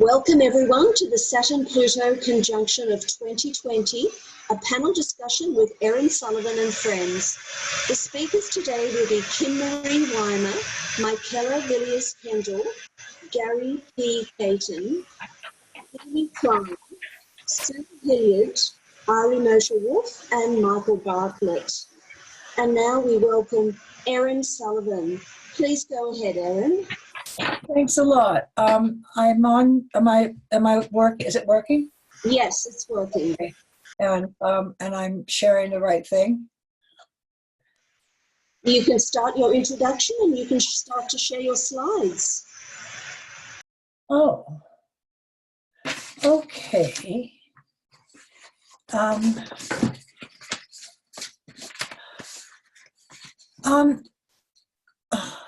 Welcome everyone to the Saturn Pluto conjunction of 2020, a panel discussion with Erin Sullivan and friends. The speakers today will be Kimberly Weimer, Michaela Villiers-Kendall, Gary P. Caton, Cline, Sue Hillyard, Moshe Wolfe, and Michael Bartlett. And now we welcome Erin Sullivan. Please go ahead, Erin. Thanks a lot. I'm on. Am I work? Is it working? Yes, it's working. Okay. And I'm sharing the right thing. You can start your introduction and you can start to share your slides. Oh. Okay. Oh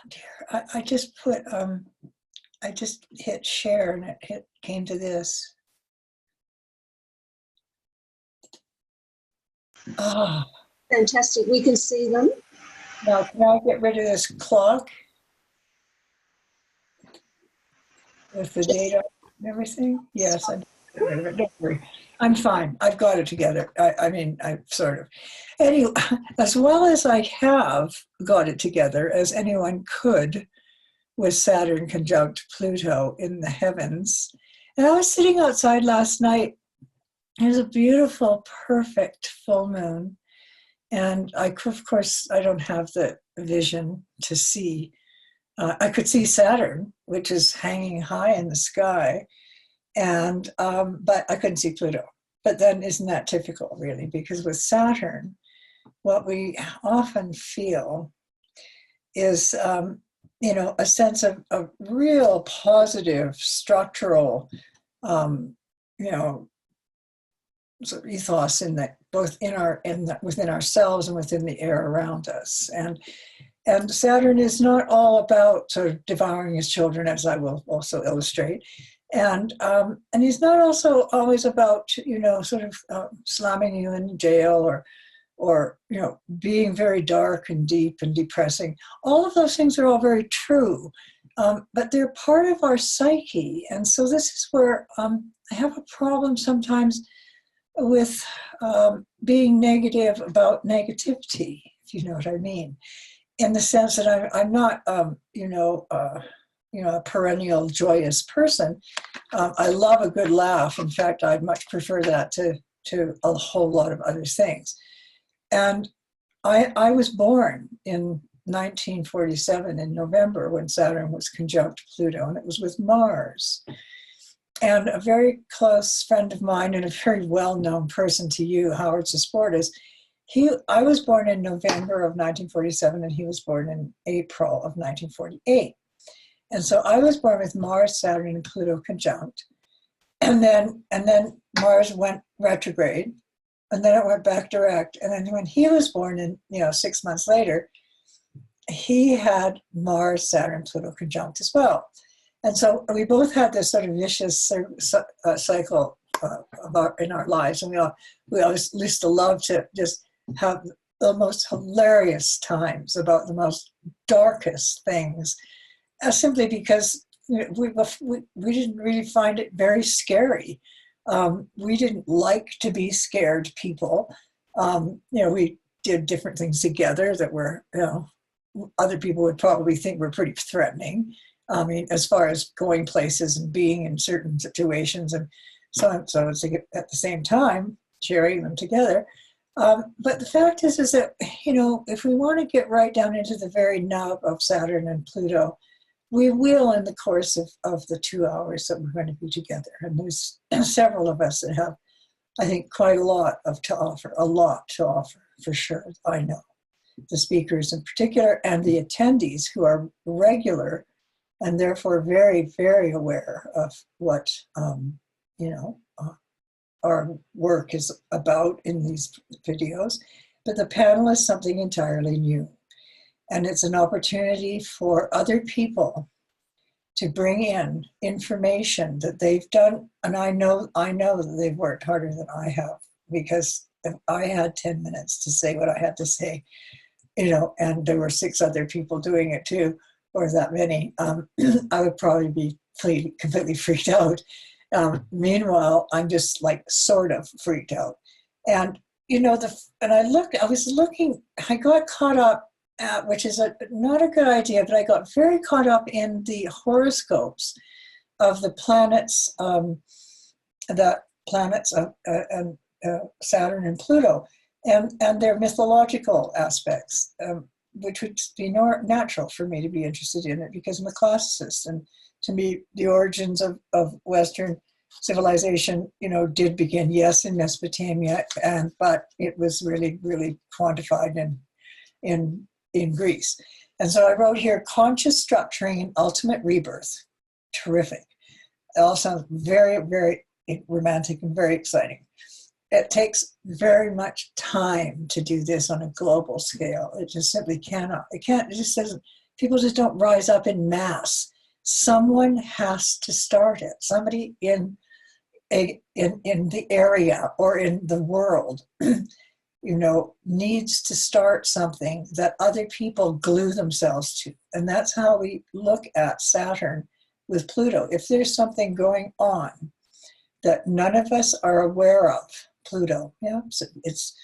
dear. I just put I just hit share and it came to this. Oh. Fantastic. We can see them. Now, can I get rid of this clock with the data and everything? Yes, don't worry. I'm fine. I've got it together. I mean, I sort of. Anyway, as well as I have got it together, as anyone could, with Saturn conjunct Pluto in the heavens. And I was sitting outside last night. It was a beautiful, perfect full moon. And of course, I don't have the vision to see. I could see Saturn, which is hanging high in the sky, and but I couldn't see Pluto. But then isn't that typical, really? Because with Saturn, what we often feel is a sense of real positive structural, sort of ethos in that, both within ourselves and within the air around us. And Saturn is not all about sort of devouring his children, as I will also illustrate. And he's not also always about sort of slamming you in jail or being very dark and deep and depressing. All of those things are all very true, but they're part of our psyche. And so this is where I have a problem sometimes with being negative about negativity, if you know what I mean, in the sense that I'm not, a perennial joyous person. I love a good laugh. In fact, I'd much prefer that to a whole lot of other things. And I was born in 1947 in November when Saturn was conjunct Pluto, and it was with Mars. And a very close friend of mine and a very well-known person to you, Howard Susportas, I was born in November of 1947 and he was born in April of 1948. And so I was born with Mars, Saturn, and Pluto conjunct. And then Mars went retrograde, and then it went back direct. And then when he was born in 6 months later, he had Mars, Saturn, Pluto conjunct as well. And so we both had this sort of vicious cycle in our lives. And we always used to love to just have the most hilarious times about the most darkest things, simply because we didn't really find it very scary. We didn't like to be scared people. We did different things together that were, other people would probably think were pretty threatening. I mean, as far as going places and being in certain situations and so on. So it's at the same time, sharing them together. But the fact is that, if we want to get right down into the very nub of Saturn and Pluto, we will in the course of the 2 hours that we're going to be together. And there's several of us that have, I think, quite a lot to offer, for sure. I know the speakers in particular and the attendees who are regular and therefore very, very aware of what, our work is about in these videos. But the panel is something entirely new. And it's an opportunity for other people to bring in information that they've done. And I know that they've worked harder than I have, because if I had 10 minutes to say what I had to say, and there were 6 other people doing it too, or that many, I would probably be completely freaked out. Meanwhile, I'm just like sort of freaked out. And, I got caught up, which is not a good idea, but I got very caught up in the horoscopes of the planets, and Saturn and Pluto, and their mythological aspects, which would be natural for me to be interested in it because I'm a classicist, and to me, the origins of Western civilization, did begin, yes, in Mesopotamia, but it was really, really quantified in Greece. And so I wrote here, conscious structuring and ultimate rebirth. Terrific. It all sounds very, very romantic and very exciting. It takes very much time to do this on a global scale. It just simply cannot. It just doesn't, people just don't rise up in mass. Someone has to start it. Somebody in the area or in the world, needs to start something that other people glue themselves to. And that's how we look at Saturn with Pluto. If there's something going on that none of us are aware of, Pluto, so it's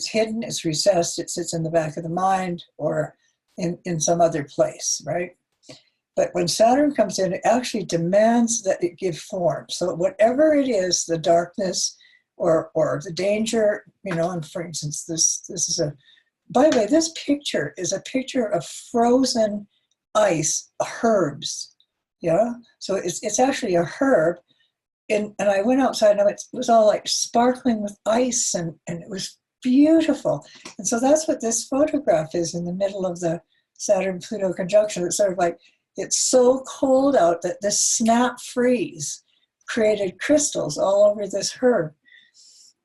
hidden, it's recessed, it sits in the back of the mind or in some other place, right? But when Saturn comes in, it actually demands that it give form. So whatever it is, the darkness or the danger, and for instance, this is by the way, this picture is a picture of frozen ice, herbs. Yeah. So it's actually a herb. And I went outside and it was all like sparkling with ice and it was beautiful. And so that's what this photograph is in the middle of the Saturn-Pluto conjunction. It's sort of like, it's so cold out that this snap freeze created crystals all over this herb.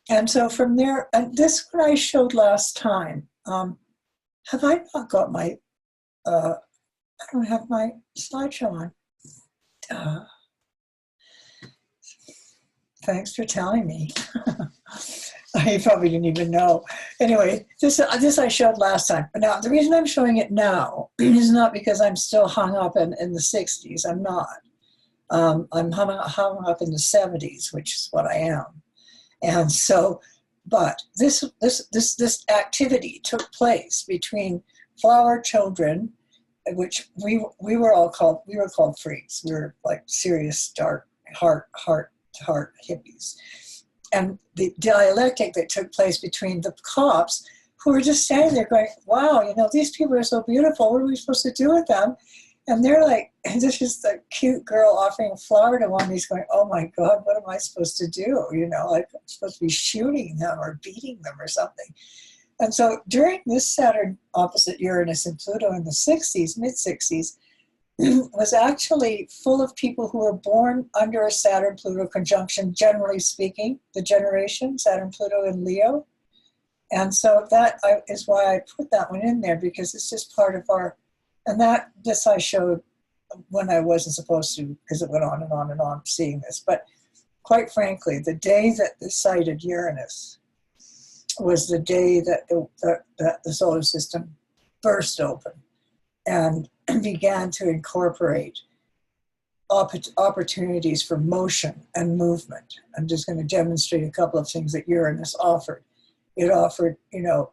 And so from there, and this one I showed last time. Have I not got my, I don't have my slideshow on. Thanks for telling me. You probably didn't even know. Anyway, this I showed last time. Now, the reason I'm showing it now is not because I'm still hung up in the 60s. I'm not. I'm hung up in the 70s, which is what I am. And so, but this activity took place between flower children, which we were called freaks. We were like serious, dark, heart hippies. And the dialectic that took place between the cops, who were just standing there going, wow, these people are so beautiful. What are we supposed to do with them? And they're like, and this is the cute girl offering a flower to one. He's going, oh my God, what am I supposed to do? Like I'm supposed to be shooting them or beating them or something. And so during this Saturn opposite Uranus and Pluto in the 60s, mid-60s, was actually full of people who were born under a Saturn-Pluto conjunction, generally speaking, the generation, Saturn-Pluto in Leo. And so that is why I put that one in there, because it's just part of our, and this I showed when I wasn't supposed to, because it went on and on and on seeing this. But quite frankly, the day that they sighted Uranus was the day that the solar system burst open and began to incorporate opportunities for motion and movement. I'm just going to demonstrate a couple of things that Uranus offered. It offered,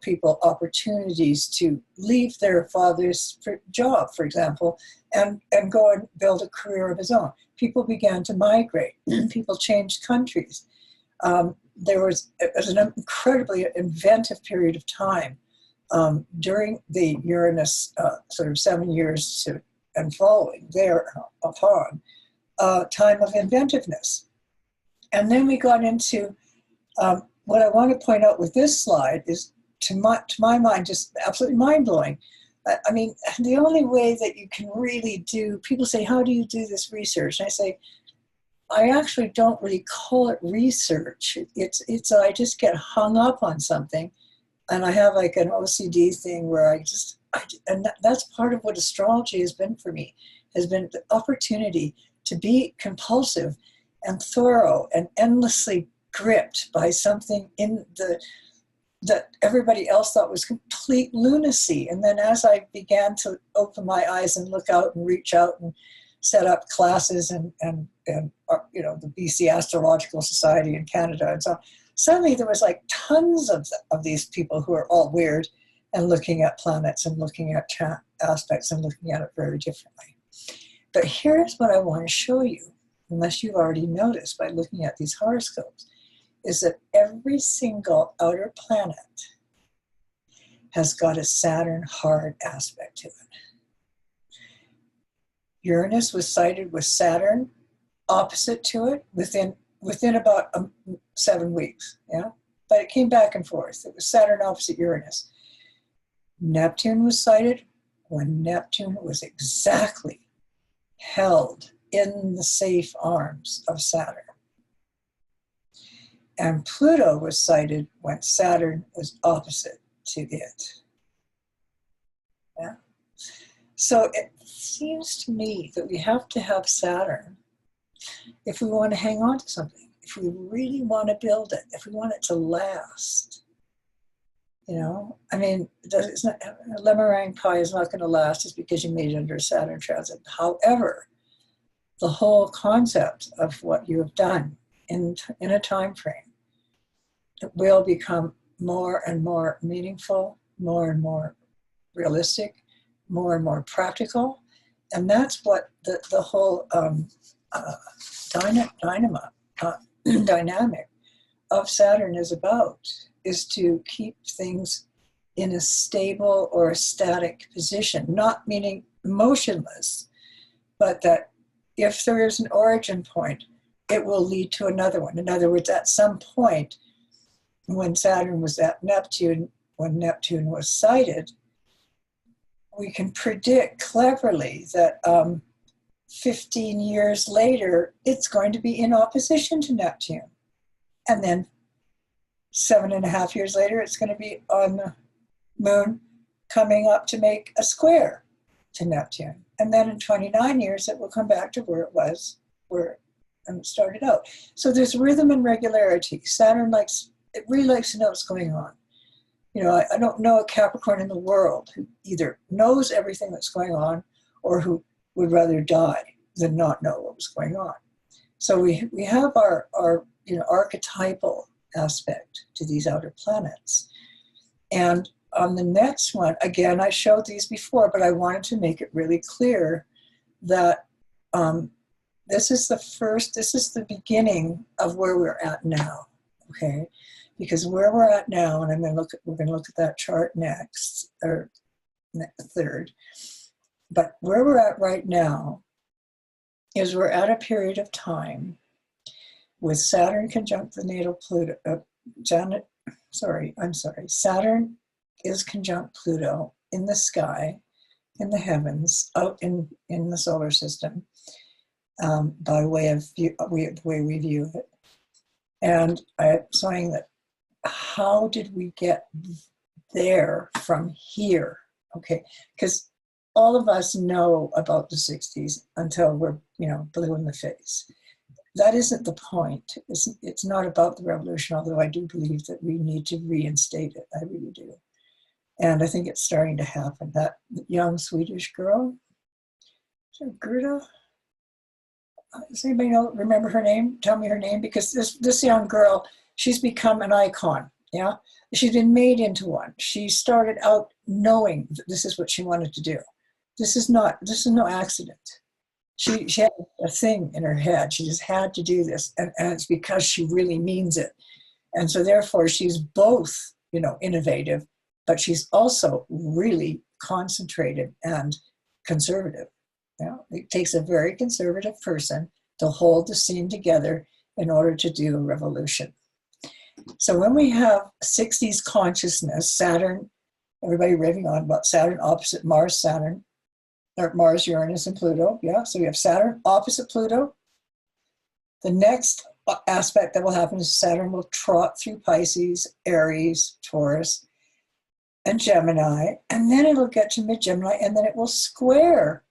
people opportunities to leave their father's job, for example, and go and build a career of his own. People began to migrate. People changed countries. It was an incredibly inventive period of time during the Uranus sort of 7 years and following thereupon, time of inventiveness. And then we got into what I want to point out with this slide is, to my mind, just absolutely mind-blowing. I mean, the only way that you can really people say, how do you do this research? And I say, I actually don't really call it research. It's I just get hung up on something, and I have like an OCD thing where and that's part of what astrology has been for me, has been the opportunity to be compulsive and thorough and endlessly gripped by something that everybody else thought was complete lunacy. And then as I began to open my eyes and look out and reach out and set up classes and you know, the BC Astrological Society in Canada. And so suddenly there was like tons of these people who are all weird and looking at planets and looking at aspects and looking at it very differently. But here's what I want to show you, unless you've already noticed by looking at these horoscopes, is that every single outer planet has got a Saturn hard aspect to it. Uranus was sighted with Saturn opposite to it within about 7 weeks, yeah? But it came back and forth. It was Saturn opposite Uranus. Neptune was sighted when Neptune was exactly held in the safe arms of Saturn. And Pluto was sighted when Saturn was opposite to it. Yeah. So it seems to me that we have to have Saturn if we want to hang on to something, if we really want to build it, if we want it to last. You know, I mean, Lemurang pie is not going to last just because you made it under a Saturn transit. However, the whole concept of what you have done in a time frame, it will become more and more meaningful, more and more realistic, more and more practical. And that's what the whole dynamic of Saturn is about, is to keep things in a stable or a static position, not meaning motionless, but that if there is an origin point, it will lead to another one. In other words, at some point, when Saturn was at Neptune, when Neptune was sighted, we can predict cleverly that 15 years later, it's going to be in opposition to Neptune. And then 7.5 years later, it's going to be on the moon coming up to make a square to Neptune. And then in 29 years, it will come back to where it was, where it started out. So there's rhythm and regularity. Saturn really likes to know what's going on. You know, I don't know a Capricorn in the world who either knows everything that's going on or who would rather die than not know what was going on. So we have our you know, archetypal aspect to these outer planets. And on the next one, again, I showed these before, but I wanted to make it really clear that this is the beginning of where we're at now, okay? Because where we're at now, and we're going to look at that chart next, or third, but where we're at right now is we're at a period of time with Saturn conjunct the natal Pluto. Saturn is conjunct Pluto in the sky, in the heavens, out in the solar system, by way of the way we view it. And I'm saying that, how did we get there from here? Okay, because all of us know about the 60s until we're, you know, blue in the face. That isn't the point. It's not about the revolution, although I do believe that we need to reinstate it. I really do. And I think it's starting to happen. That young Swedish girl, is it Gerda? Does anybody remember her name? Tell me her name, because this young girl, she's become an icon, yeah? She's been made into one. She started out knowing that this is what she wanted to do. This is no accident. She had a thing in her head. She just had to do this, and it's because she really means it. And so therefore she's both, you know, innovative, but she's also really concentrated and conservative. You know, it takes a very conservative person to hold the scene together in order to do a revolution. So when we have 60s consciousness, Saturn, everybody raving on about Saturn opposite Mars, Saturn, or Mars, Uranus, and Pluto, yeah? So we have Saturn opposite Pluto. The next aspect that will happen is Saturn will trot through Pisces, Aries, Taurus, and Gemini, and then it'll get to mid-Gemini, and then it will square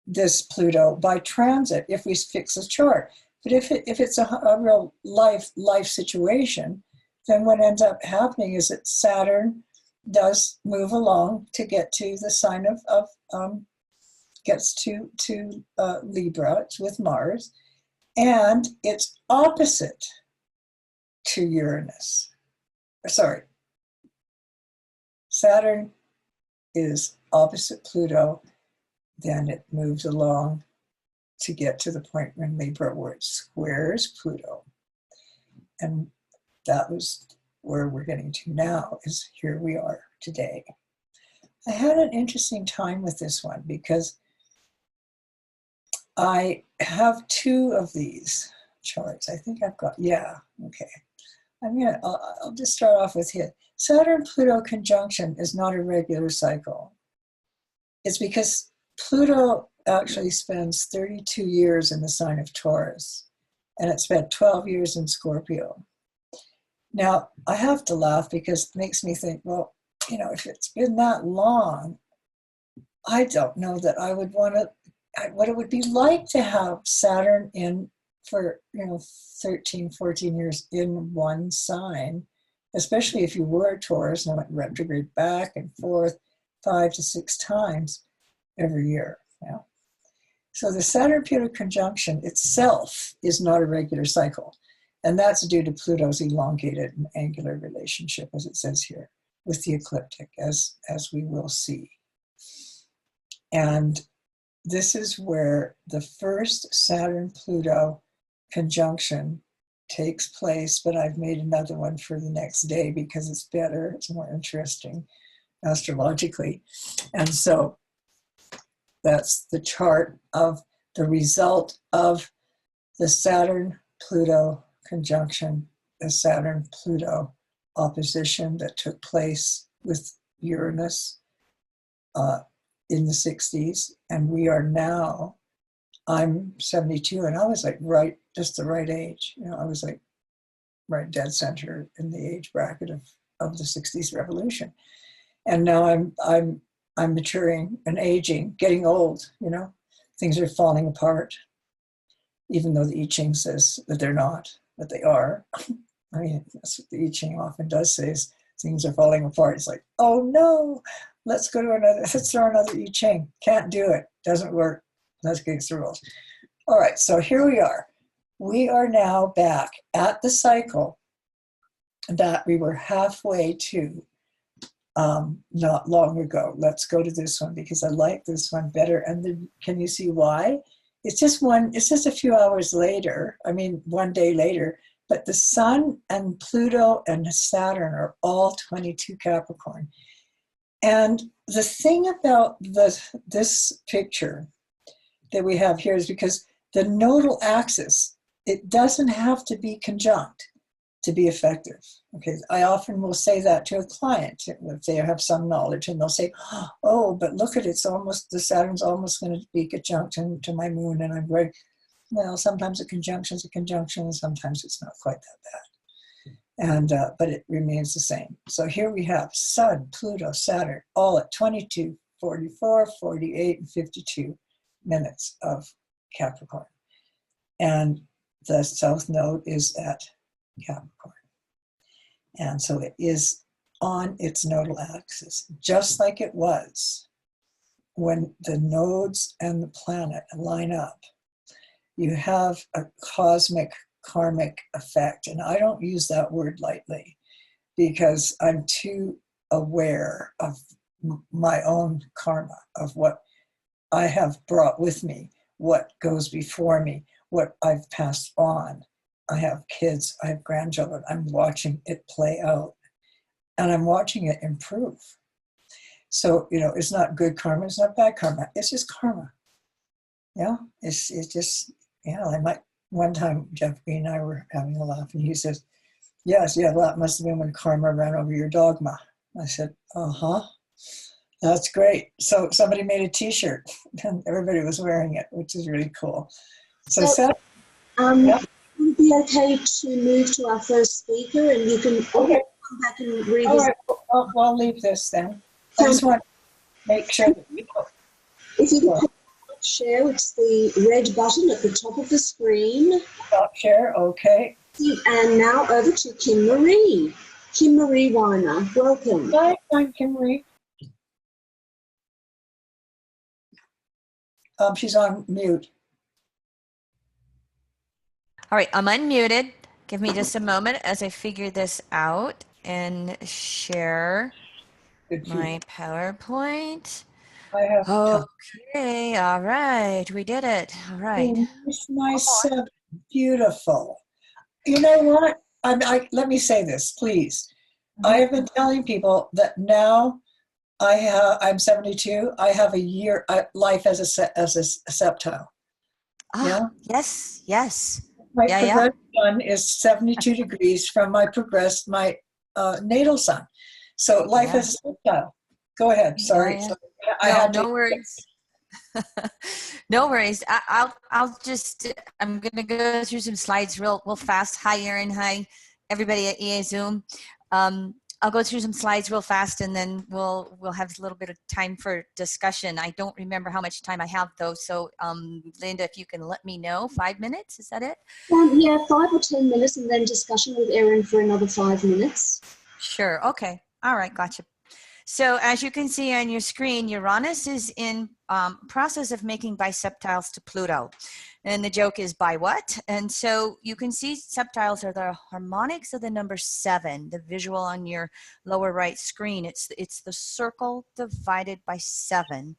this Pluto by transit if we fix the chart. But if it's a real life situation, then what ends up happening is that Saturn does move along to get to the sign of gets to Libra. It's with Mars, and it's opposite to Uranus. Sorry, Saturn is opposite Pluto. Then it moves along to get to the point in Libra where it squares Pluto. And that was where we're getting to now, is here we are today. I had an interesting time with this one because I have two of these charts. I think I've got, yeah, okay. I'll just start off with here. Saturn-Pluto conjunction is not a regular cycle. It's because Pluto actually spends 32 years in the sign of Taurus, and it spent 12 years in Scorpio. Now, I have to laugh because it makes me think, well, you know, if it's been that long, I don't know that I would want to, what it would be like to have Saturn in for, 13, 14 years in one sign, especially if you were a Taurus and went retrograde back and forth 5 to 6 times every year. Yeah. So the Saturn-Pluto conjunction itself is not a regular cycle. And that's due to Pluto's elongated and angular relationship, as it says here, with the ecliptic, as we will see. And this is where the first Saturn-Pluto conjunction takes place, but I've made another one for the next day because it's better, it's more interesting astrologically. And so that's the chart of the result of the Saturn-Pluto conjunction, the Saturn-Pluto opposition that took place with Uranus in the 60s. And we are now, I'm 72, and I was like just the right age. I was like right dead center in the age bracket of the 60s revolution. And now I'm maturing and aging, getting old, things are falling apart, even though the I Ching says that they're not, but they are. I mean, that's what the I Ching often does say, is things are falling apart. It's like, oh no, let's throw another I Ching. Can't do it, doesn't work. That's against the rules. All right, so here we are. We are now back at the cycle that we were halfway to not long ago. Let's go to this one because I like this one better. And then, can you see why? It's just a few hours later, one day later, but the Sun and Pluto and Saturn are all 22 Capricorn. And the thing about this picture that we have here is because the nodal axis, it doesn't have to be conjunct to be effective. Okay, I often will say that to a client if they have some knowledge, and they'll say, "Oh, but look at it, the Saturn's almost going to be conjunct to my moon," and I'm going, "Well, sometimes a conjunction is a conjunction, and sometimes it's not quite that bad." And but it remains the same. So here we have Sun, Pluto, Saturn, all at 22, 44, 48, and 52 minutes of Capricorn, and the south node is at Capricorn. And so it is on its nodal axis, just like it was when the nodes and the planet line up. You have a cosmic karmic effect. And I don't use that word lightly because I'm too aware of my own karma, of what I have brought with me, what goes before me, what I've passed on. I have kids, I have grandchildren. I'm watching it play out and I'm watching it improve. So, it's not good karma, it's not bad karma, it's just karma. Yeah, it's just, one time Jeff Green and I were having a laugh and he says, yes, yeah, that must have been when karma ran over your dogma. I said, that's great. So somebody made a t-shirt and everybody was wearing it, which is really cool. So yeah. Would it be okay to move to our first speaker and you can come back and read this? All right, I'll leave this then. I just want to make sure that if you can share, it's the red button at the top of the screen. Stop share, okay. And now over to Kim Marie. Kim Marie Weimer, welcome. Hi, I'm Kim Marie. She's on mute. All right, I'm unmuted. Give me just a moment as I figure this out and share my PowerPoint. I have time. Okay, all right, we did it. All right. Oh, my son, beautiful. You know what? Let me say this, please. I have been telling people that now I'm 72. I have a year life as a septile. Yeah. Yes, yes. My Yeah, progressed sun is 72 degrees from my natal sun. So life as a septile. Go ahead. Sorry. Yeah. So No worries. No worries. I'm gonna go through some slides real fast. Hi, Erin. Hi, everybody at EA Zoom. I'll go through some slides real fast, and then we'll have a little bit of time for discussion. I don't remember how much time I have though. So, Linda, if you can let me know, 5 minutes, is that it? Yeah, 5 or 10 minutes, and then discussion with Erin for another 5 minutes. Sure. Okay. All right. Gotcha. So as you can see on your screen, Uranus is in process of making biseptiles to Pluto. And the joke is by what? And so you can see septiles are the harmonics of the number 7, the visual on your lower right screen. It's the circle divided by 7.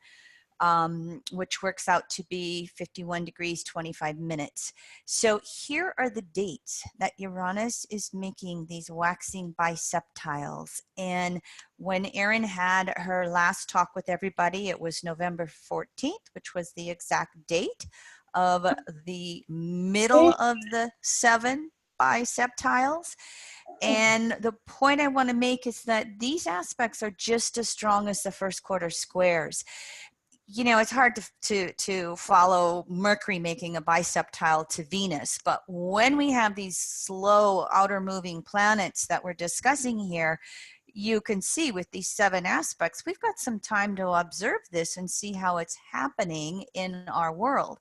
Which works out to be 51 degrees, 25 minutes. So here are the dates that Uranus is making these waxing biseptiles. And when Erin had her last talk with everybody, it was November 14th, which was the exact date of the middle of the 7 biseptiles. And the point I want to make is that these aspects are just as strong as the first quarter squares. You know, it's hard to follow Mercury making a biseptile to Venus, but when we have these slow outer moving planets that we're discussing here, you can see with these 7 aspects, we've got some time to observe this and see how it's happening in our world.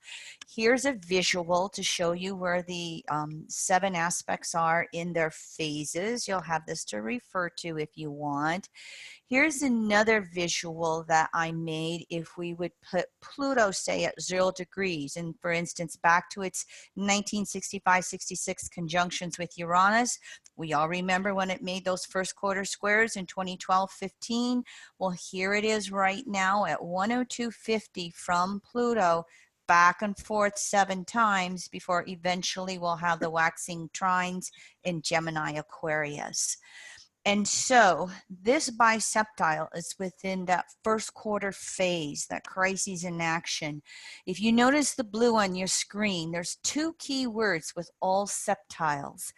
Here's a visual to show you where the 7 aspects are in their phases. You'll have this to refer to if you want. Here's another visual that I made if we would put Pluto, say, at 0 degrees, and for instance, back to its 1965-66 conjunctions with Uranus. We all remember when it made those first quarter squares in 2012-15. Well, here it is right now at 102.50 from Pluto, back and forth 7 times before eventually we'll have the waxing trines in Gemini Aquarius. And so this biseptile is within that first quarter phase, that crises in action. If you notice the blue on your screen, there's 2 key words with all septiles.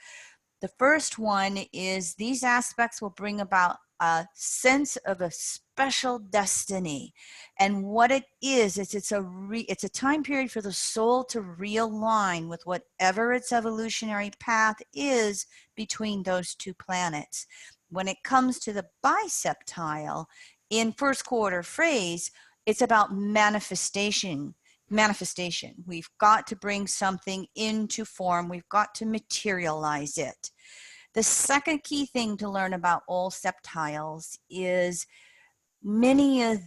The first one is these aspects will bring about a sense of a special destiny. And what it is it's a time period for the soul to realign with whatever its evolutionary path is between those 2 planets. When it comes to the biseptile in first quarter phase, it's about manifestation. We've got to bring something into form. We've got to materialize it. The second key thing to learn about all septiles is many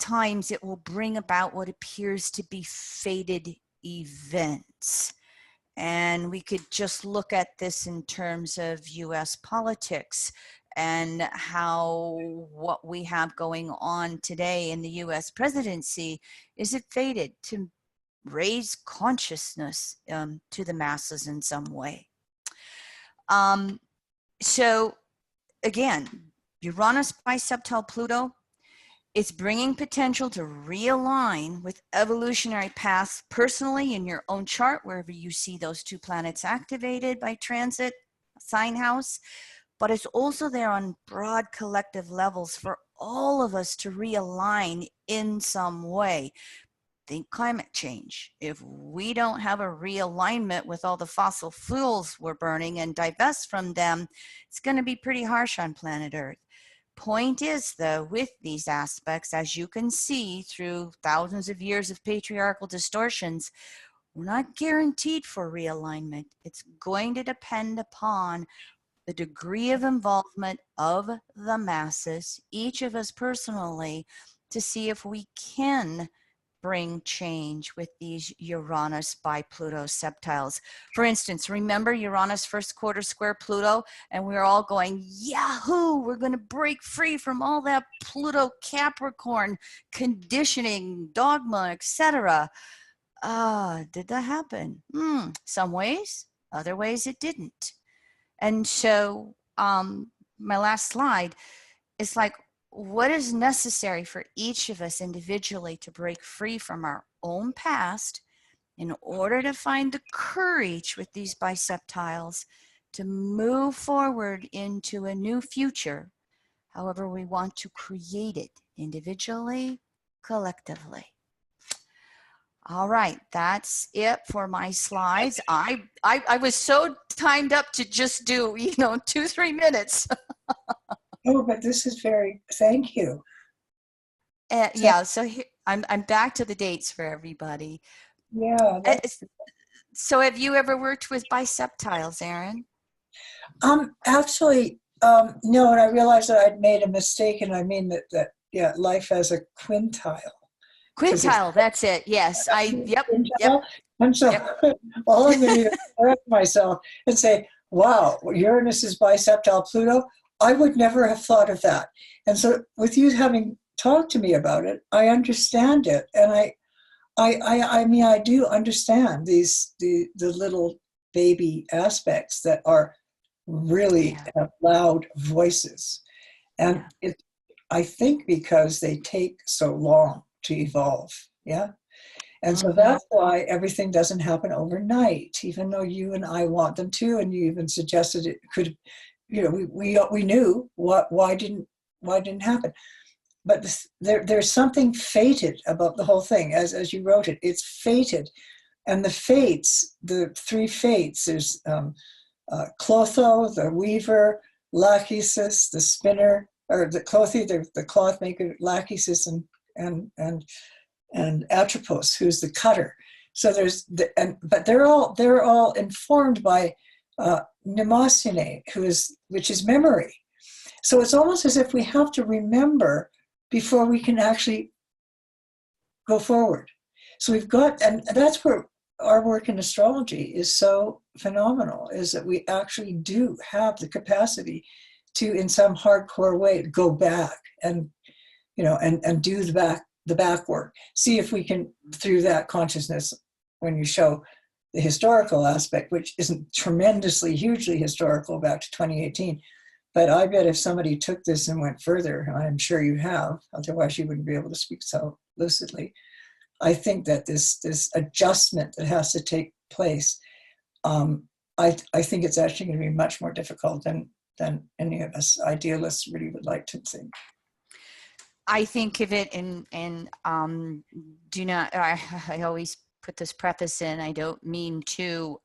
times it will bring about what appears to be fated events. And we could just look at this in terms of US politics and how what we have going on today in the US presidency, is it fated to raise consciousness to the masses in some way? So again, Uranus biseptile Pluto, it's bringing potential to realign with evolutionary paths personally in your own chart, wherever you see those 2 planets activated by transit, sign house. But it's also there on broad collective levels for all of us to realign in some way. Think climate change. If we don't have a realignment with all the fossil fuels we're burning and divest from them, it's going to be pretty harsh on planet Earth. Point is, though, with these aspects, as you can see through thousands of years of patriarchal distortions, we're not guaranteed for realignment. It's going to depend upon the degree of involvement of the masses, each of us personally, to see if we can bring change with these Uranus by Pluto septiles. For instance, remember Uranus first quarter square Pluto, and we were all going, yahoo, we're going to break free from all that Pluto Capricorn conditioning, dogma, etc. Did that happen? Some ways, other ways it didn't. And so my last slide is like, what is necessary for each of us individually to break free from our own past in order to find the courage with these biseptiles to move forward into a new future, however we want to create it individually, collectively. All right, that's it for my slides. I was so timed up to just do, 2-3 minutes. Oh, but this is thank you. Yeah, so here, I'm back to the dates for everybody. Yeah. So have you ever worked with biseptiles, Erin? Actually, no, and I realized that I'd made a mistake, and I mean that life has a quintile. Quintile, that's it. Yes, yep. And so all I'm going to do is correct myself and say, wow, Uranus is biseptile Pluto. I would never have thought of that. And so with you having talked to me about it, I understand it. And I mean, I do understand the little baby aspects that are really have loud voices. And I think because they take so long to evolve. Yeah. And so that's why everything doesn't happen overnight, even though you and I want them to, and you even suggested it could, we knew why didn't happen. But there's something fated about the whole thing, as you wrote it. It's fated. And the fates, the 3 fates, there's Clotho, the weaver, Lachesis, the spinner, or the Clothi, the cloth maker, Lachesis, and Atropos, who's the cutter. So but they're all informed by Mnemosine, which is memory. So it's almost as if we have to remember before we can actually go forward. So and that's where our work in astrology is so phenomenal, is that we actually do have the capacity to, in some hardcore way, go back and do the back work. See if we can, through that consciousness, when you show the historical aspect, which isn't tremendously, hugely historical back to 2018, but I bet if somebody took this and went further, and I'm sure you have, otherwise you wouldn't be able to speak so lucidly. I think that this adjustment that has to take place, I think it's actually going to be much more difficult than any of us idealists really would like to think. I think of it and do not, I always put this preface in, I don't mean to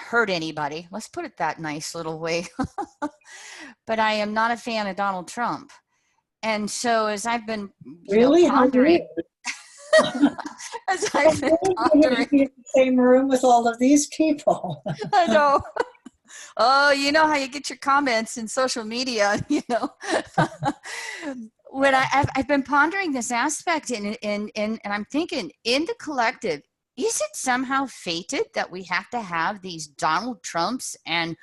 hurt anybody. Let's put it that nice little way. But I am not a fan of Donald Trump. And so as I've been pondering, as I've been pondering, in the same room with all of these people. I know. Oh, you know how you get your comments in social media, When I've been pondering this aspect and I'm thinking, in the collective, is it somehow fated that we have to have these Donald Trumps and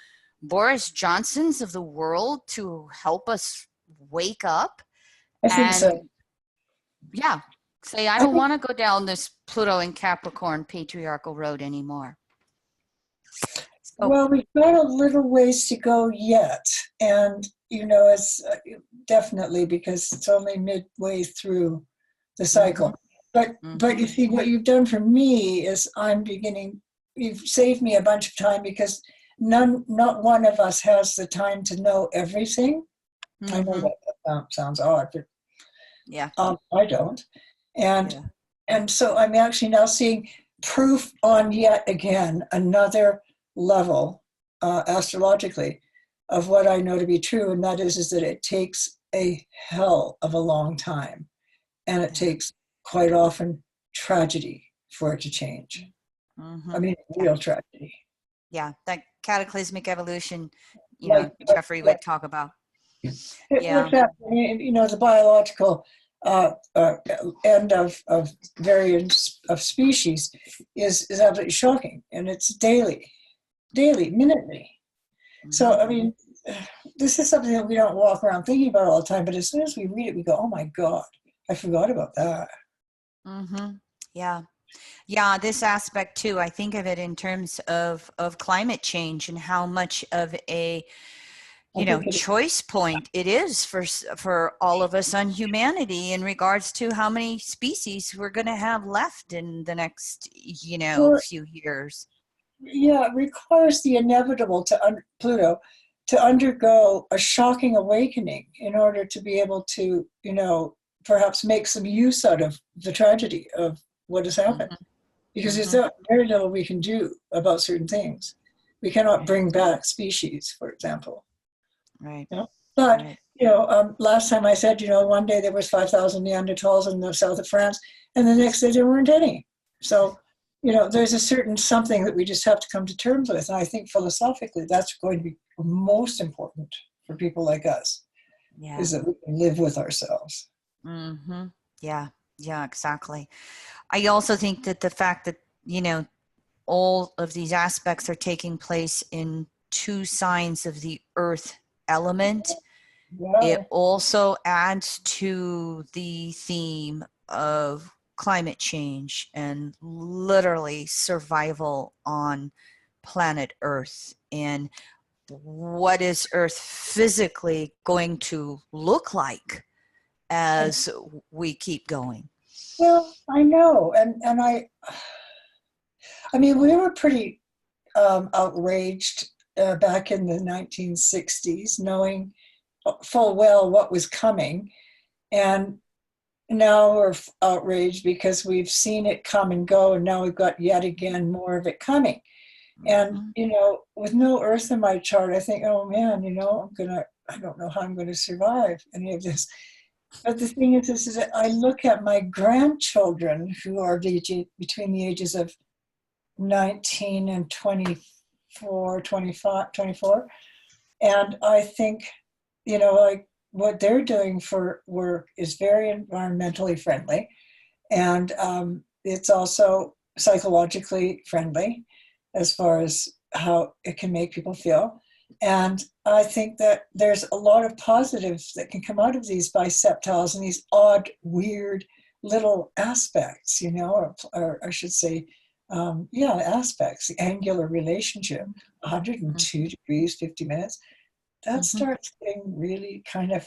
Boris Johnsons of the world to help us wake up? I think so. Yeah. Say, I don't want to go down this Pluto and Capricorn patriarchal road anymore. So, well, we've got a little ways to go yet. And, it's definitely because it's only midway through the cycle. But you see, what you've done for me is you've saved me a bunch of time, because not one of us has the time to know everything. I know that sounds odd, but I don't. And so I'm actually now seeing proof on yet again another level astrologically of what I know to be true, and that is that it takes a hell of a long time, and it takes quite often tragedy for it to change. I mean, real tragedy. Yeah, that cataclysmic evolution, Like, Jeffrey would talk about. Yeah. With that, you know, the biological end of variance of species is absolutely shocking, and it's daily, minutely. So, I mean, this is something that we don't walk around thinking about all the time, but as soon as we read it, we go, oh my God, I forgot about that. Yeah. Yeah, this aspect too, I think of it in terms of climate change and how much of a, you know, choice point it is for all of us on humanity in regards to how many species we're going to have left in the next, you know, few years. Yeah, it requires the inevitable Pluto to undergo a shocking awakening in order to be able to, you know, perhaps make some use out of the tragedy of what has happened. Because there's very little we can do about certain things. We cannot bring back species, for example. Right. You know? But, you know, last time I said, you know, one day there was 5,000 Neanderthals in the south of France, and the next day there weren't any. So, you know, there's a certain something that we just have to come to terms with. And I think philosophically, that's going to be most important for people like us, is that we can live with ourselves. Yeah, yeah, exactly. I also think that the fact that, you know, all of these aspects are taking place in two signs of the earth element, it also adds to the theme of climate change and literally survival on planet Earth, and what is Earth physically going to look like as we keep going. Well, I know, and I mean, we were pretty outraged back in the 1960s, knowing full well what was coming, and now we're outraged because we've seen it come and go, and now we've got yet again more of it coming. And you know, with no Earth in my chart, I think, oh man, you know, I don't know how I'm going to survive any of this. But the thing is that I look at my grandchildren who are between the ages of 19 and 24, 25, 24. And I think, you know, like what they're doing for work is very environmentally friendly. And it's also psychologically friendly as far as how it can make people feel. And I think that there's a lot of positives that can come out of these biseptiles and these odd, weird little aspects, you know, or I should say, aspects, the angular relationship, 102 degrees, 50 minutes, that starts getting really kind of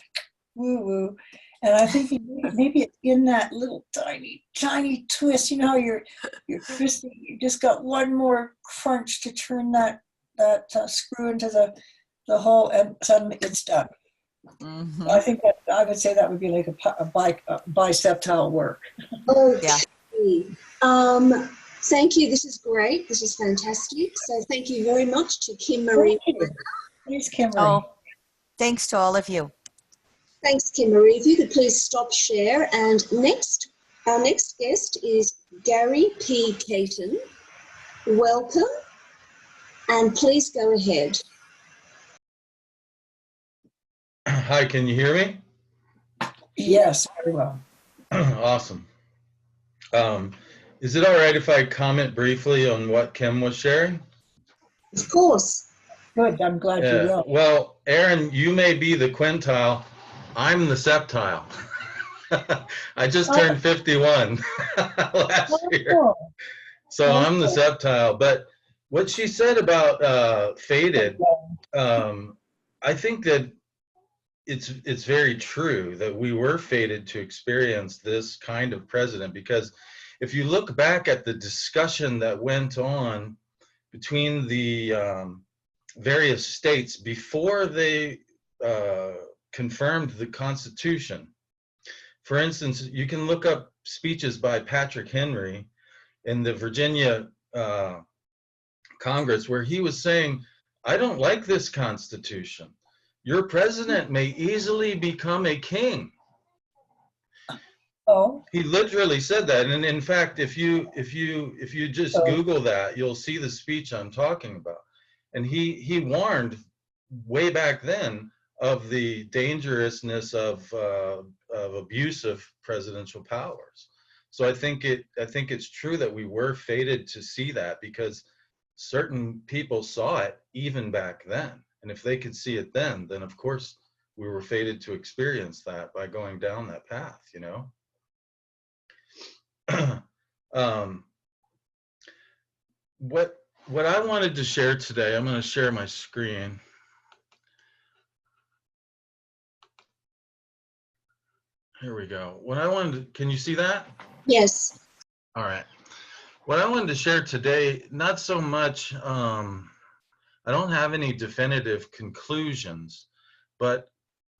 woo-woo. And I think maybe it's in that little tiny, tiny twist, you know, you're twisting, you just got one more crunch to turn that screw into the hole, and suddenly it's done. I think that I would say that would be like a biseptile work. Oh, yeah. Thank you. This is great. This is fantastic. So thank you very much to Kim Marie. Thanks, Kim Marie. Oh, thanks to all of you. Thanks, Kim Marie. If you could please stop share. And our next guest is Gary P. Caton. Welcome, and please go ahead. Hi, can you hear me? Yes, very well. Awesome. Is it all right if I comment briefly on what Kim was sharing? Of course. Good, I'm glad you will. Well, Erin, you may be the quintile. I'm the septile. I just turned 51 last year. So I'm the septile. But what she said about fated, I think that it's very true that we were fated to experience this kind of president, because if you look back at the discussion that went on between the various states before they confirmed the Constitution. For instance, you can look up speeches by Patrick Henry in the Virginia Congress where he was saying, I don't like this Constitution. Your president may easily become a king. Oh. He literally said that, and in fact, if you just Google that, you'll see the speech I'm talking about. And he warned way back then of the dangerousness of abusive presidential powers. So I think it's true that we were fated to see that, because certain people saw it even back then. And if they could see it then of course we were fated to experience that by going down that path, you know. What I wanted to share today, I'm going to share my screen. Here we go. What I wanted to, can you see that? Yes. All right. What I wanted to share today, not so much, I don't have any definitive conclusions, but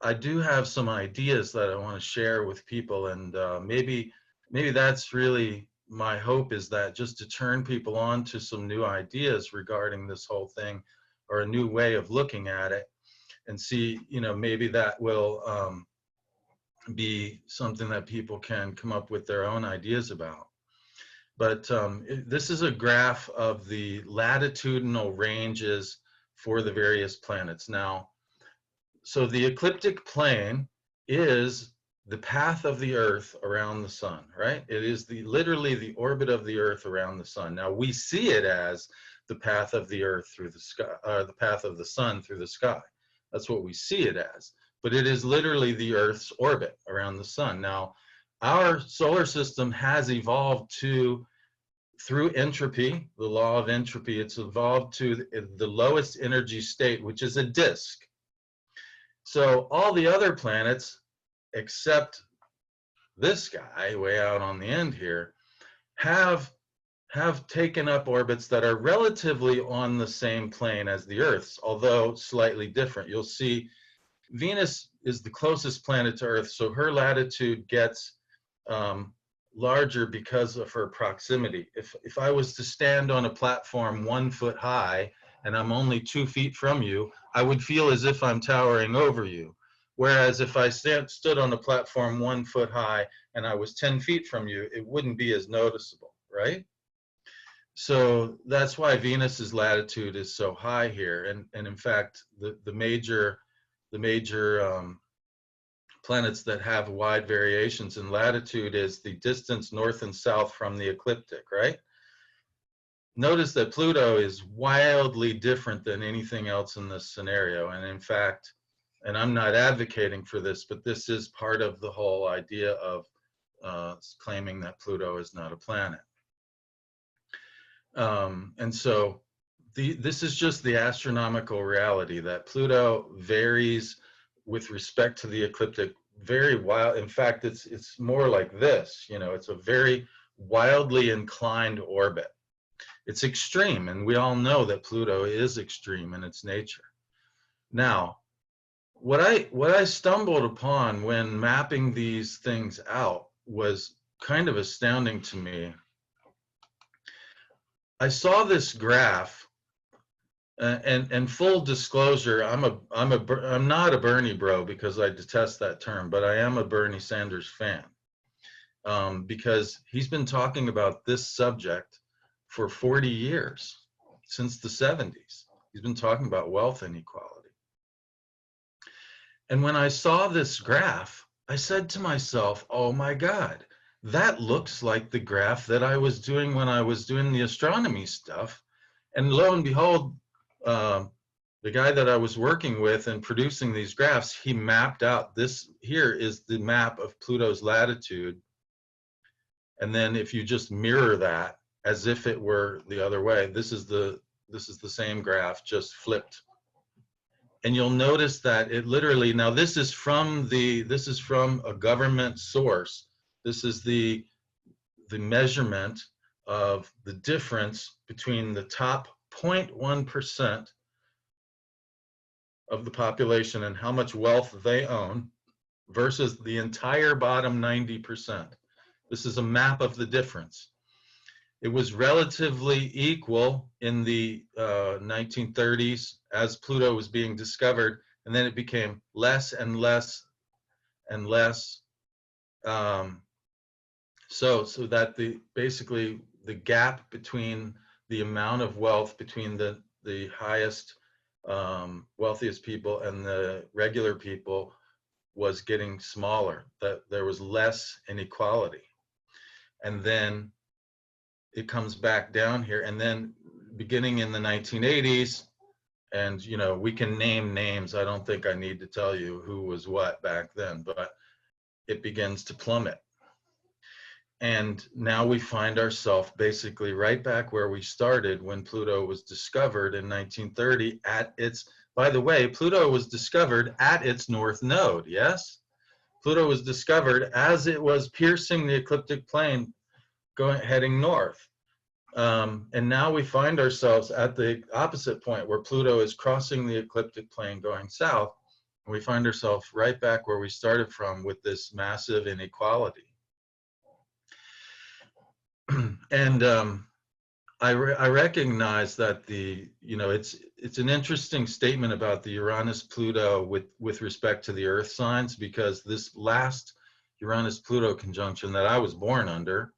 I do have some ideas that I want to share with people, and maybe that's really my hope, is that just to turn people on to some new ideas regarding this whole thing, or a new way of looking at it, and see, you know, maybe that will be something that people can come up with their own ideas about. But this is a graph of the latitudinal ranges for the various planets. Now, so the ecliptic plane is the path of the Earth around the sun, right? It is literally the orbit of the Earth around the sun. Now, we see it as the path of the Earth through the sky, or the path of the sun through the sky. That's what we see it as. But it is literally the Earth's orbit around the sun. Now, our solar system has evolved through entropy, the law of entropy, it's evolved to the lowest energy state, which is a disk. So all the other planets, except this guy way out on the end here, have taken up orbits that are relatively on the same plane as the Earth's, although slightly different. You'll see Venus is the closest planet to Earth, so her latitude gets larger because of her proximity. If I was to stand on a platform 1 foot high and I'm only 2 feet from you, I would feel as if I'm towering over you. Whereas if I stood on a platform 1 foot high and I was 10 feet from you, it wouldn't be as noticeable, right? So that's why Venus's latitude is so high here. And in fact, the major planets that have wide variations in latitude is the distance north and south from the ecliptic, right? Notice that Pluto is wildly different than anything else in this scenario. And in fact, and I'm not advocating for this, but this is part of the whole idea of claiming that Pluto is not a planet. And so this is just the astronomical reality, that Pluto varies with respect to the ecliptic very wild. In fact, it's more like this, you know, it's a very wildly inclined orbit. It's extreme, and we all know that Pluto is extreme in its nature. Now, what I stumbled upon when mapping these things out was kind of astounding to me. I saw this graph, and full disclosure, I'm not a Bernie bro, because I detest that term, but I am a Bernie Sanders fan, because he's been talking about this subject for 40 years, since the 70s. He's been talking about wealth inequality. And when I saw this graph, I said to myself, oh my God, that looks like the graph that I was doing when I was doing the astronomy stuff. And lo and behold, the guy that I was working with and producing these graphs, he mapped out this. Here is the map of Pluto's latitude. And then if you just mirror that as if it were the other way, this is the same graph, just flipped. And you'll notice that it literally, now this is from a government source. This is the measurement of the difference between the top 0.1% of the population and how much wealth they own versus the entire bottom 90%. This is a map of the difference. It was relatively equal in the 1930s as Pluto was being discovered, and then it became less and less and less. So that basically the gap between the amount of wealth between the highest wealthiest people, and the regular people was getting smaller, that there was less inequality. And then it comes back down here, and then beginning in the 1980s, and you know, we can name names, I don't think I need to tell you who was what back then, but it begins to plummet. And now we find ourselves basically right back where we started when Pluto was discovered in 1930 at its, by the way, Pluto was discovered at its north node, yes? Pluto was discovered as it was piercing the ecliptic plane, heading north. And now we find ourselves at the opposite point where Pluto is crossing the ecliptic plane going south. And we find ourselves right back where we started from with this massive inequality. And I recognize that it's an interesting statement about the Uranus-Pluto with respect to the Earth signs, because this last Uranus-Pluto conjunction that I was born under,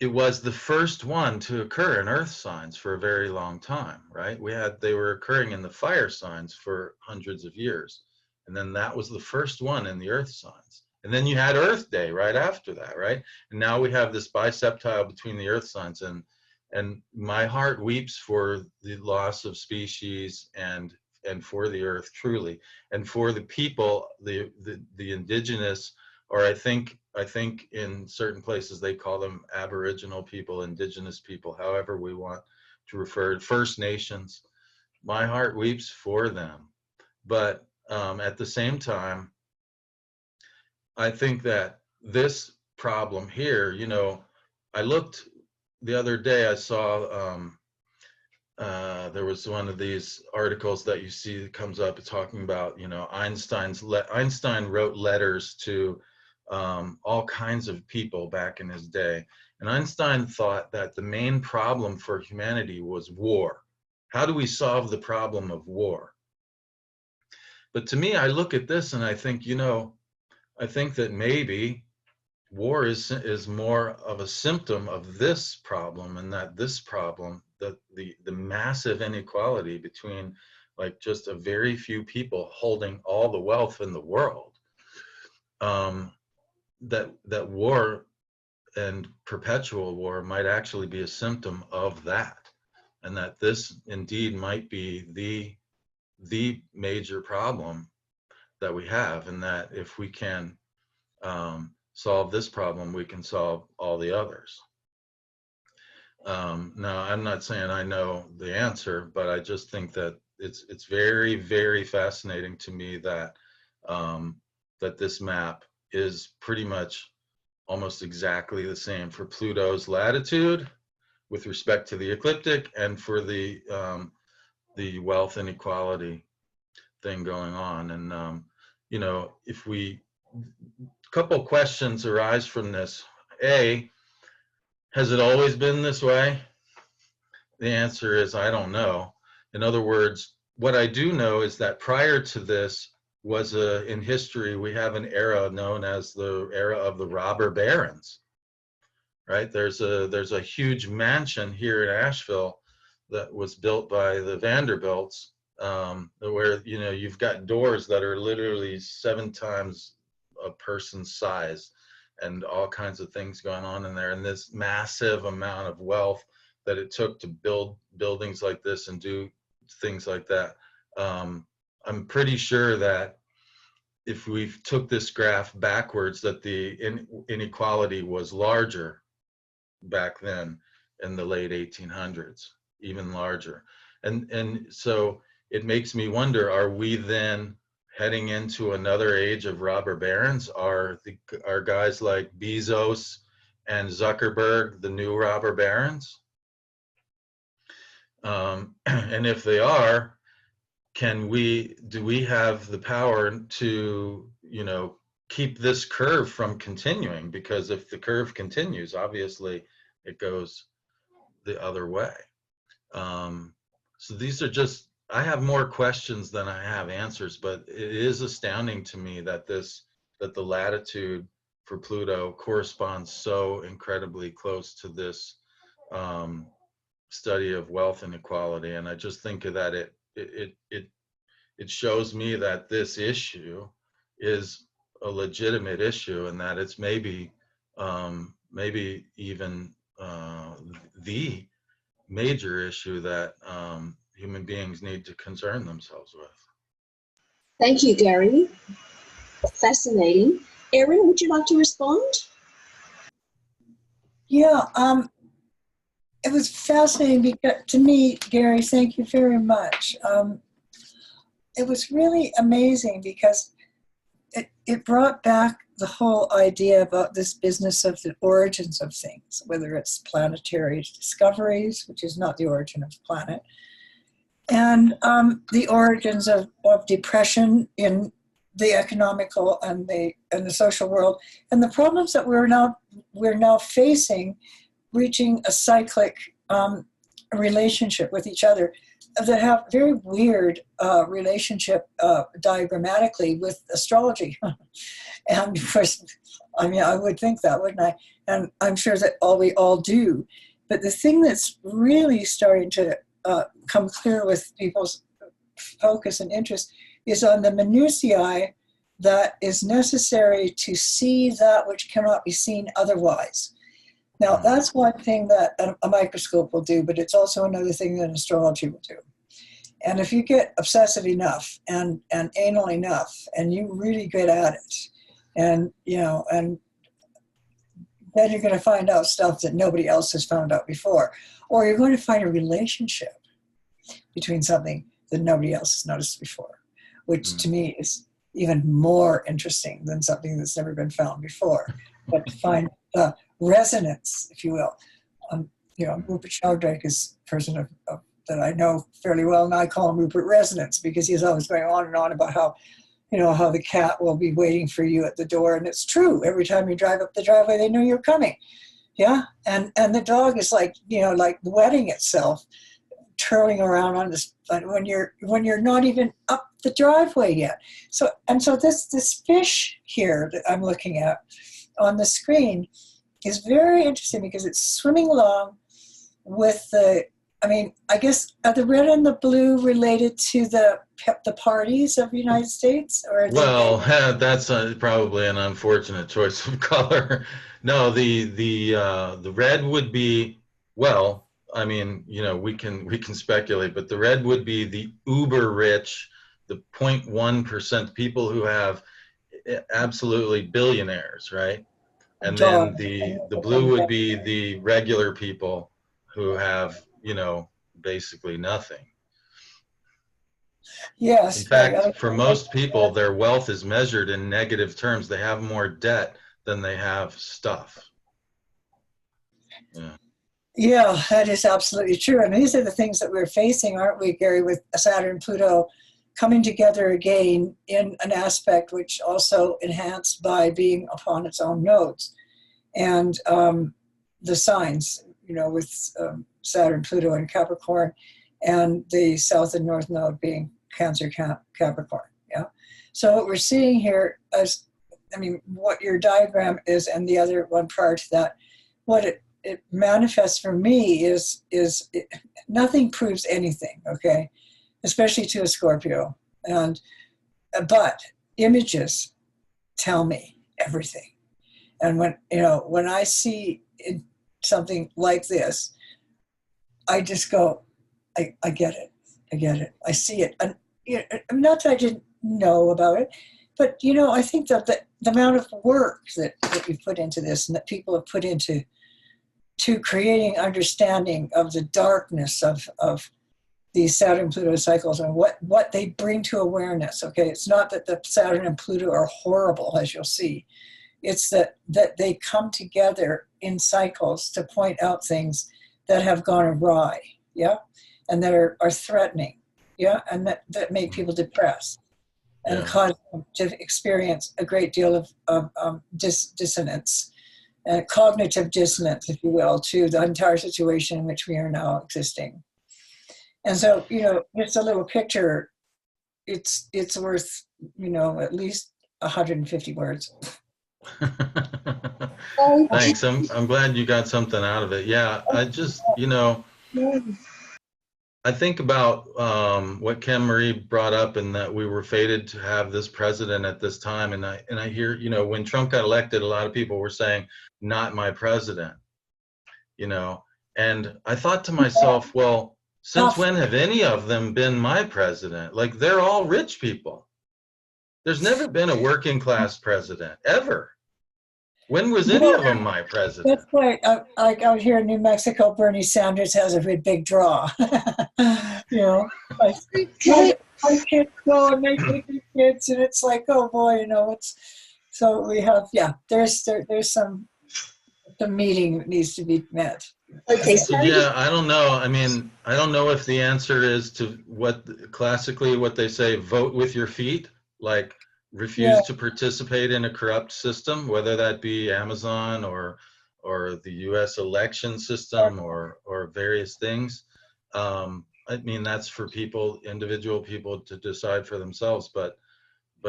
it was the first one to occur in Earth signs for a very long time, right? They were occurring in the fire signs for hundreds of years, and then that was the first one in the Earth signs. And then you had Earth Day right after that, right? And now we have this biseptile between the Earth signs, and my heart weeps for the loss of species and for the Earth, truly, and for the people, the indigenous, or I think in certain places they call them Aboriginal people, indigenous people, however we want to refer to First Nations. My heart weeps for them, but at the same time, I think that this problem here, you know, I looked the other day, I saw there was one of these articles that you see that comes up talking about, you know, Einstein wrote letters to all kinds of people back in his day. And Einstein thought that the main problem for humanity was war. How do we solve the problem of war? But to me, I look at this and I think, you know, I think that maybe war is more of a symptom of this problem, and that this problem, the massive inequality between like just a very few people holding all the wealth in the world, that war and perpetual war might actually be a symptom of that, and that this indeed might be the major problem that we have, and that if we can solve this problem, we can solve all the others. Now, I'm not saying I know the answer, but I just think that it's very, very fascinating to me that that this map is pretty much almost exactly the same for Pluto's latitude with respect to the ecliptic, and for the wealth inequality thing going on. And you know, if we, a couple questions arise from this. A, has it always been this way? The answer is, I don't know. In other words, what I do know is that prior to this was in history, we have an era known as the era of the robber barons, right? There's a huge mansion here in Asheville that was built by the Vanderbilts, where, you know, you've got doors that are literally 7 times a person's size, and all kinds of things going on in there, and this massive amount of wealth that it took to build buildings like this and do things like that. I'm pretty sure that if we took this graph backwards, that the inequality was larger back then in the late 1800s, even larger. And so it makes me wonder, are we then heading into another age of robber barons? Are guys like Bezos and Zuckerberg the new robber barons? And if they are, do we have the power to, you know, keep this curve from continuing? Because if the curve continues, obviously it goes the other way. So these are just, I have more questions than I have answers, but it is astounding to me that the latitude for Pluto corresponds so incredibly close to this study of wealth inequality, and I just think that it shows me that this issue is a legitimate issue, and that it's maybe even the major issue that human beings need to concern themselves with. Thank you, Gary. Fascinating. Erin, would you like to respond? Yeah, it was fascinating because, to me, Gary, thank you very much. It was really amazing because it brought back the whole idea about this business of the origins of things, whether it's planetary discoveries, which is not the origin of the planet, and the origins of depression in the economical and the social world, and the problems that we're now facing, reaching a cyclic relationship with each other that have very weird relationship diagrammatically with astrology. And of course, I mean, I would think that, wouldn't I? And I'm sure that we all do. But the thing that's really starting to come clear with people's focus and interest is on the minutiae that is necessary to see that which cannot be seen otherwise. Now, that's one thing that a microscope will do, but it's also another thing that astrology will do. And if you get obsessive enough and anal enough, and you really get at it, and and then you're going to find out stuff that nobody else has found out before, or you're going to find a relationship between something that nobody else has noticed before, which to me is even more interesting than something that's never been found before. But to find resonance, if you will. Rupert Sheldrake is a person that I know fairly well, and I call him Rupert Resonance because he's always going on and on about how the cat will be waiting for you at the door, and it's true. Every time you drive up the driveway, they know you're coming. Yeah, and the dog is like wetting itself, twirling around on this when you're not even up the driveway yet. So this fish here that I'm looking at on the screen is very interesting because it's swimming along with I guess, are the red and the blue related to the parties of the United States? Well, that's probably an unfortunate choice of color. No, the red would be, well, I mean, we can speculate, but the red would be the uber rich, the 0.1% people who have absolutely billionaires, right? And then the blue would be the regular people who have, basically nothing. Yes. In fact, for most people, their wealth is measured in negative terms. They have more debt than they have stuff. Yeah. Yeah, that is absolutely true. And these are the things that we're facing, aren't we, Gary, with Saturn Pluto coming together again in an aspect which also enhanced by being upon its own nodes. And the signs, with Saturn, Pluto, and Capricorn, and the South and North node being Cancer, Capricorn. Yeah. So what we're seeing here is, what your diagram is, and the other one prior to that, what it manifests for me is nothing proves anything, okay, especially to a Scorpio, but images tell me everything. And when I see something like this, I just go, I get it. I get it. I see it. And not that I didn't know about it, but I think that the amount of work that you've put into this, and that people have put into creating understanding of the darkness of these Saturn Pluto cycles and what they bring to awareness. Okay, it's not that the Saturn and Pluto are horrible, as you'll see. It's that they come together in cycles to point out things that have gone awry, yeah, and that are threatening, yeah, and that make people depressed and cause them to experience a great deal of dissonance, cognitive dissonance, if you will, to the entire situation in which we are now existing. And so, just a little picture, it's worth, at least 150 words. Thanks. I'm glad you got something out of it. Yeah, I just, I think about what Ken Marie brought up, and that we were fated to have this president at this time. And I hear, you know, when Trump got elected, a lot of people were saying, "Not my president," you know. And I thought to myself, well, since when have any of them been my president? Like, they're all rich people. There's never been a working class president, ever. When was any of them my president? That's right. Like out here in New Mexico, Bernie Sanders has a big draw. You know, like, my kids go and they take their kids, and it's like, oh boy, you know, it's so we have, yeah. There's some meeting that needs to be met. Okay, so yeah, I don't know. I mean, I don't know if the answer is to what classically what they say, vote with your feet, like refuse to participate in a corrupt system, whether that be Amazon or the U.S. election system or various things. I mean, that's for people, individual people, to decide for themselves. But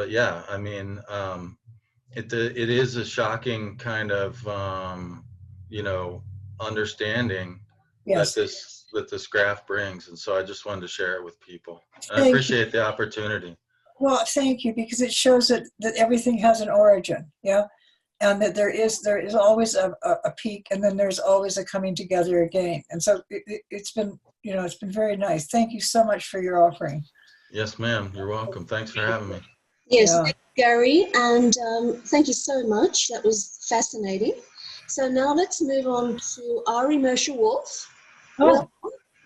yeah, I mean, it is a shocking kind of you know, understanding that this graph brings, and so I just wanted to share it with people. And I appreciate the opportunity. Well, thank you, because it shows that everything has an origin, yeah, and that there is always a peak, and then there's always a coming together again. And so it's been, you know, it's been very nice. Thank you so much for your offering. Yes, ma'am. You're welcome. Thanks for having me. Yes, thank you, Gary, and thank you so much. That was fascinating. So now let's move on to Ari Moshe Wolfe.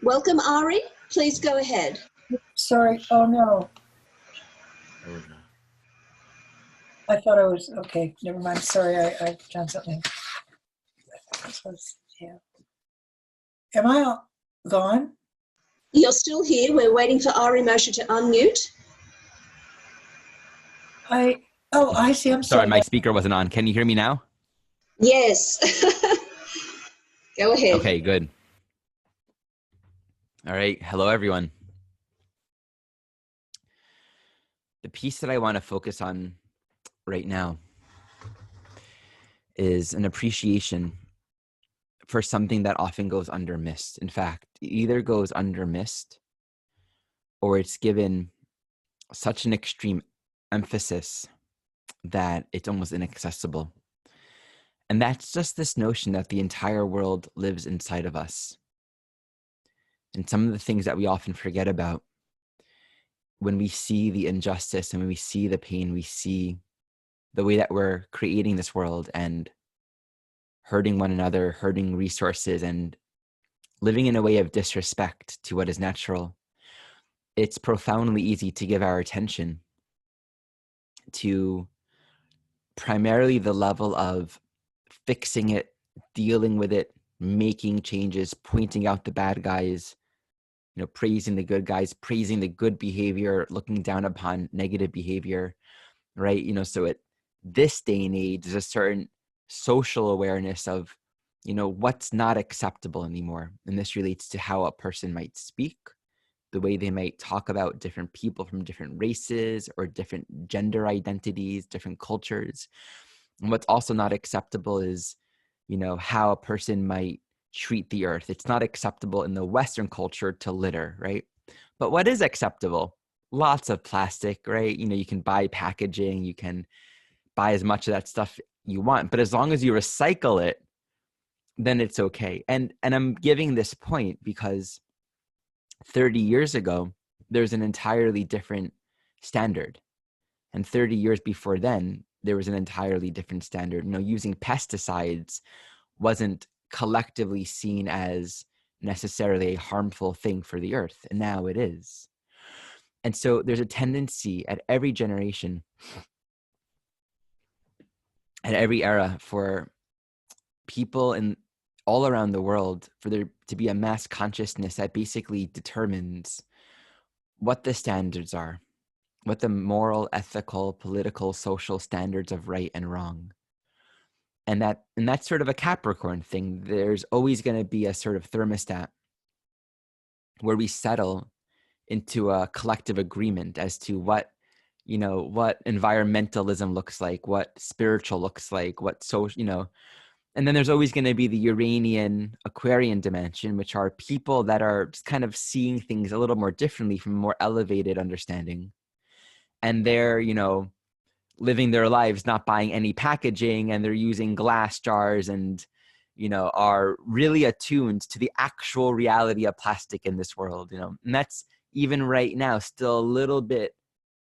Welcome, Ari. Please go ahead. Sorry. Oh, no. I thought I was, okay, never mind. Sorry, I've done something. Am I gone? You're still here. We're waiting for Ari Moshe to unmute. I see. I'm sorry. My speaker wasn't on. Can you hear me now? Yes. Go ahead. Okay, good. All right. Hello, everyone. The piece that I want to focus on right now is an appreciation for something that often goes under mist. In fact, it either goes under mist or it's given such an extreme emphasis that it's almost inaccessible. And that's just this notion that the entire world lives inside of us. And some of the things that we often forget about when we see the injustice and when we see the pain, we see the way that we're creating this world and hurting one another, hurting resources, and living in a way of disrespect to what is natural. It's profoundly easy to give our attention to primarily the level of fixing it, dealing with it, making changes, pointing out the bad guys, you know, praising the good guys, praising the good behavior, looking down upon negative behavior, right? You know, so at this day and age, there's a certain social awareness of, you know, what's not acceptable anymore. And this relates to how a person might speak, the way they might talk about different people from different races or different gender identities, different cultures. And what's also not acceptable is, you know, how a person might treat the earth. It's not acceptable in the Western culture to litter, right? But what is acceptable? Lots of plastic, right? You know, you can buy packaging, you can buy as much of that stuff you want, but as long as you recycle it, then it's okay. And I'm giving this point because 30 years ago, there's an entirely different standard. And 30 years before then, there was an entirely different standard. You know, using pesticides wasn't collectively seen as necessarily a harmful thing for the earth, and now it is. And so there's a tendency at every generation, at every era, for people in all around the world, for there to be a mass consciousness that basically determines what the standards are, what the moral, ethical, political, social standards of right and wrong. And that's sort of a Capricorn thing. There's always going to be a sort of thermostat where we settle into a collective agreement as to what, you know, what environmentalism looks like, what spiritual looks like, what social, you know, And then there's always going to be the Uranian Aquarian dimension, which are people that are just kind of seeing things a little more differently from a more elevated understanding. And they're, you know, living their lives not buying any packaging, and they're using glass jars, and, you know, are really attuned to the actual reality of plastic in this world, you know. And that's even right now still a little bit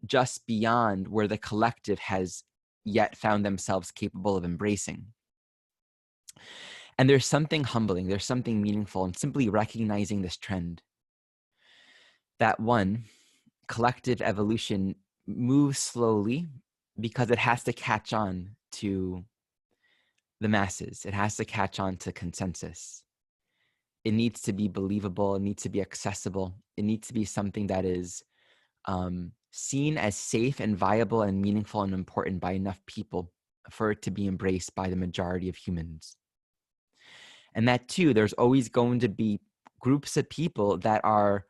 just beyond where the collective has yet found themselves capable of embracing. And there's something humbling, there's something meaningful in simply recognizing this trend. That one, collective evolution moves slowly because it has to catch on to the masses. It has to catch on to consensus. It needs to be believable. It needs to be accessible. It needs to be something that is seen as safe and viable and meaningful and important by enough people for it to be embraced by the majority of humans. And that too, there's always going to be groups of people that are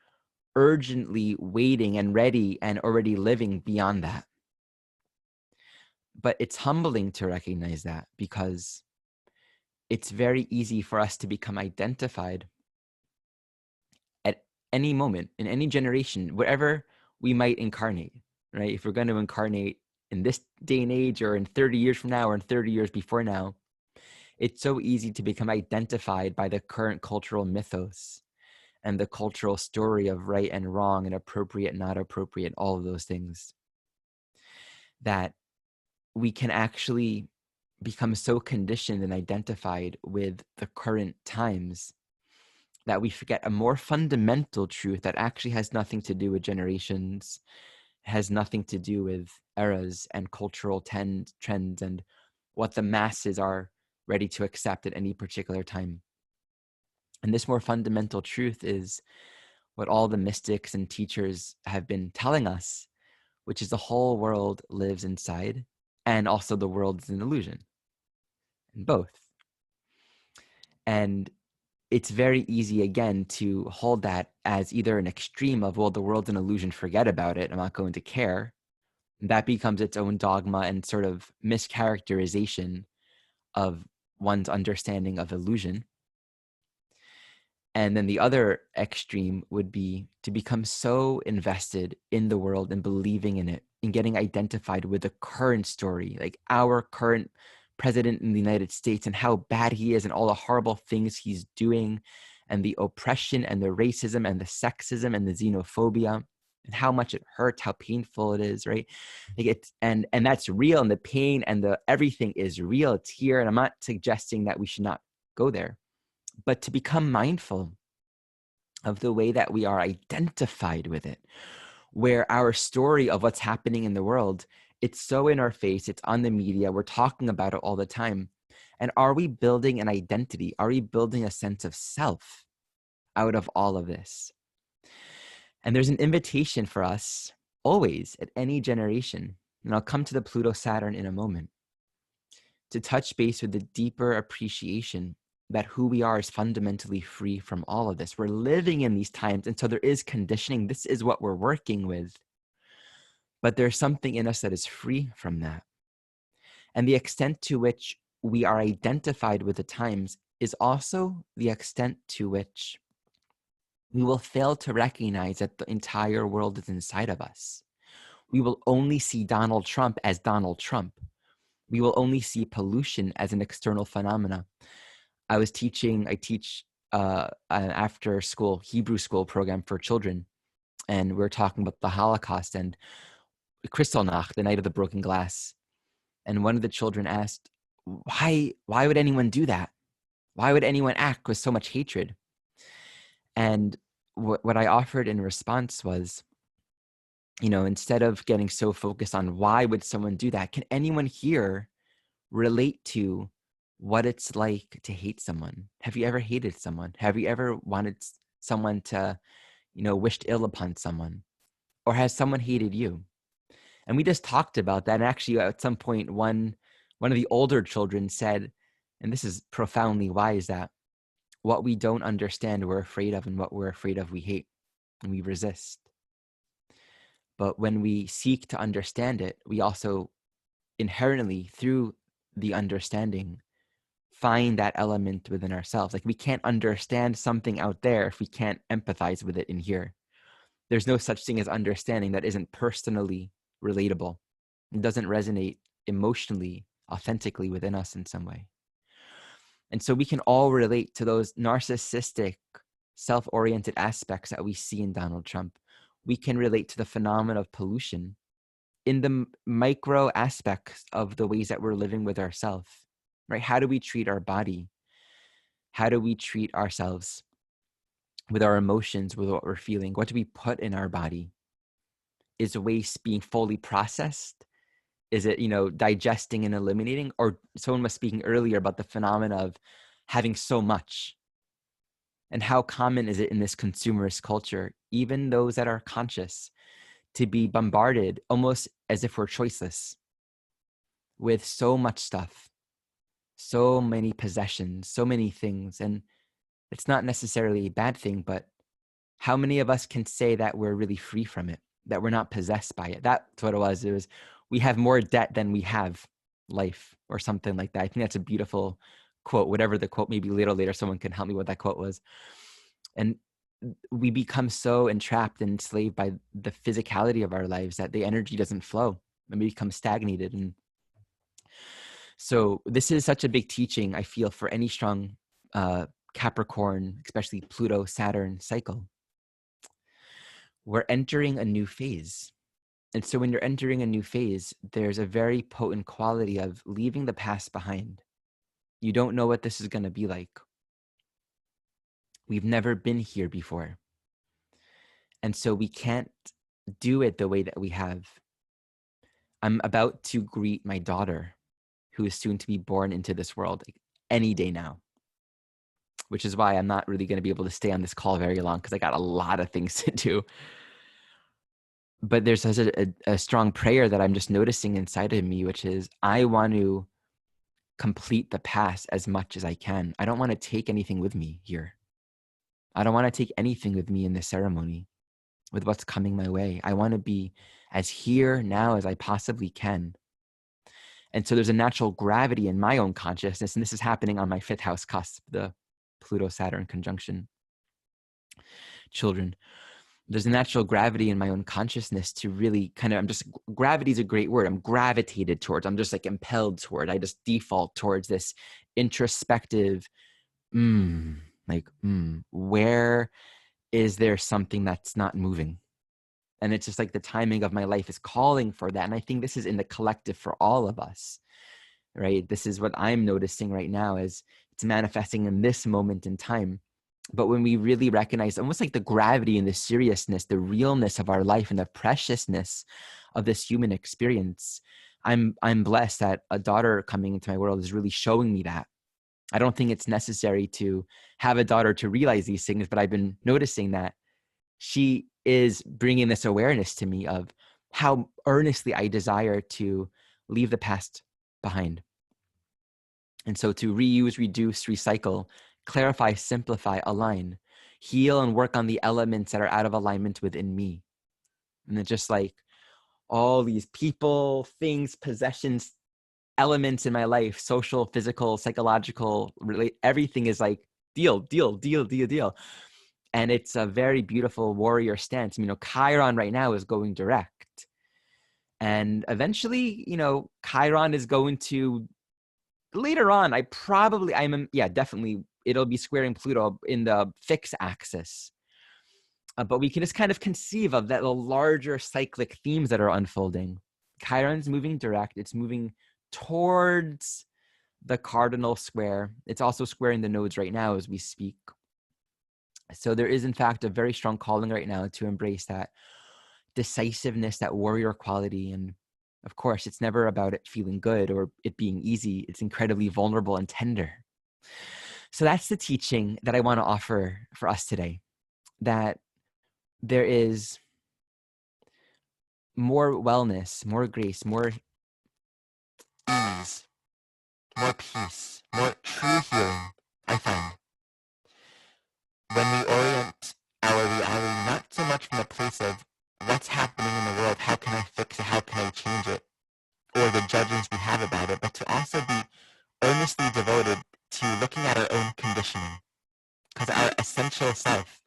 urgently waiting and ready and already living beyond that. But it's humbling to recognize that, because it's very easy for us to become identified at any moment, in any generation, wherever we might incarnate, right? If we're going to incarnate in this day and age, or in 30 years from now, or in 30 years before now, it's so easy to become identified by the current cultural mythos and the cultural story of right and wrong and appropriate, not appropriate, all of those things, that we can actually become so conditioned and identified with the current times that we forget a more fundamental truth that actually has nothing to do with generations, has nothing to do with eras and cultural trends and what the masses are ready to accept at any particular time. And this more fundamental truth is what all the mystics and teachers have been telling us, which is the whole world lives inside, and also the world is an illusion, and both. And it's very easy, again, to hold that as either an extreme of, well, the world's an illusion, forget about it, I'm not going to care. That becomes its own dogma and sort of mischaracterization of one's understanding of illusion. And then the other extreme would be to become so invested in the world and believing in it and getting identified with the current story, like our current president in the United States and how bad he is and all the horrible things he's doing, and the oppression and the racism and the sexism and the xenophobia and how much it hurts, how painful it is, right? Like it's, and that's real, and the pain and the everything is real. It's here. And I'm not suggesting that we should not go there, but to become mindful of the way that we are identified with it, where our story of what's happening in the world, it's so in our face, it's on the media, we're talking about it all the time. And are we building an identity? Are we building a sense of self out of all of this? And there's an invitation for us always at any generation, and I'll come to the Pluto Saturn in a moment, to touch base with the deeper appreciation that who we are is fundamentally free from all of this. We're living in these times, and so there is conditioning. This is what we're working with. But there's something in us that is free from that. And the extent to which we are identified with the times is also the extent to which we will fail to recognize that the entire world is inside of us. We will only see Donald Trump as Donald Trump. We will only see pollution as an external phenomena. I teach an after school Hebrew school program for children. And we're talking about the Holocaust and Kristallnacht, the night of the broken glass. And one of the children asked, why would anyone do that? Why would anyone act with so much hatred? And what I offered in response was, instead of getting so focused on why would someone do that, can anyone here relate to what it's like to hate someone? Have you ever hated someone? Have you ever wanted someone to, wished ill upon someone? Or has someone hated you? And we just talked about that. And actually, at some point, one of the older children said, and this is profoundly wise, that what we don't understand, we're afraid of, and what we're afraid of, we hate and we resist. But when we seek to understand it, we also inherently, through the understanding, find that element within ourselves. Like we can't understand something out there if we can't empathize with it in here. There's no such thing as understanding that isn't personally relatable. It doesn't resonate emotionally, authentically within us in some way. And so we can all relate to those narcissistic, self-oriented aspects that we see in Donald Trump. We can relate to the phenomena of pollution in the micro aspects of the ways that we're living with ourselves, right? How do we treat our body? How do we treat ourselves with our emotions, with what we're feeling? What do we put in our body? Is waste being fully processed? Is it, digesting and eliminating? Or someone was speaking earlier about the phenomena of having so much. And how common is it in this consumerist culture, even those that are conscious, to be bombarded almost as if we're choiceless with so much stuff, so many possessions, so many things. And it's not necessarily a bad thing, but how many of us can say that we're really free from it, that we're not possessed by it? That's what it was. It was, we have more debt than we have life, or something like that. I think that's a beautiful quote, whatever the quote, maybe later someone can help me what that quote was. And we become so entrapped and enslaved by the physicality of our lives that the energy doesn't flow and we become stagnated. And so this is such a big teaching, I feel, for any strong Capricorn, especially Pluto, Saturn cycle. We're entering a new phase. And so when you're entering a new phase, there's a very potent quality of leaving the past behind. You don't know what this is going to be like. We've never been here before. And so we can't do it the way that we have. I'm about to greet my daughter, who is soon to be born into this world, any day now, which is why I'm not really going to be able to stay on this call very long, because I got a lot of things to do. But there's a strong prayer that I'm just noticing inside of me, which is I want to complete the past as much as I can. I don't want to take anything with me here. I don't want to take anything with me in this ceremony, with what's coming my way. I want to be as here now as I possibly can. And so there's a natural gravity in my own consciousness, and this is happening on my 5th house cusp, the Pluto-Saturn conjunction. Children, there's a natural gravity in my own consciousness to really gravity is a great word. I'm gravitated towards, I'm just like impelled toward, I just default towards this introspective, where is there something that's not moving? And it's just like the timing of my life is calling for that. And I think this is in the collective for all of us, right? This is what I'm noticing right now as it's manifesting in this moment in time. But when we really recognize almost like the gravity and the seriousness, the realness of our life and the preciousness of this human experience, I'm blessed that a daughter coming into my world is really showing me that. I don't think it's necessary to have a daughter to realize these things, but I've been noticing that she is bringing this awareness to me of how earnestly I desire to leave the past behind. And so to reuse, reduce, recycle, clarify, simplify, align, heal, and work on the elements that are out of alignment within me. And then just like all these people, things, possessions, elements in my life, social, physical, psychological, everything is like deal. And it's a very beautiful warrior stance. Chiron right now is going direct. And eventually, Chiron is going to, later on, definitely, it'll be squaring Pluto in the fixed axis. But we can just kind of conceive of that the larger cyclic themes that are unfolding. Chiron's moving direct. It's moving towards the cardinal square. It's also squaring the nodes right now as we speak. So there is, in fact, a very strong calling right now to embrace that decisiveness, that warrior quality. And of course, it's never about it feeling good or it being easy. It's incredibly vulnerable and tender. So that's the teaching that I want to offer for us today, that there is more wellness, more grace, more ease, more peace, more true healing, I find, when we orient our reality not so much from the place of what's happening in the world, how can I fix it, how can I change it, or the judgments we have about it, but to also be earnestly devoted to looking at our own conditioning. Because our essential self,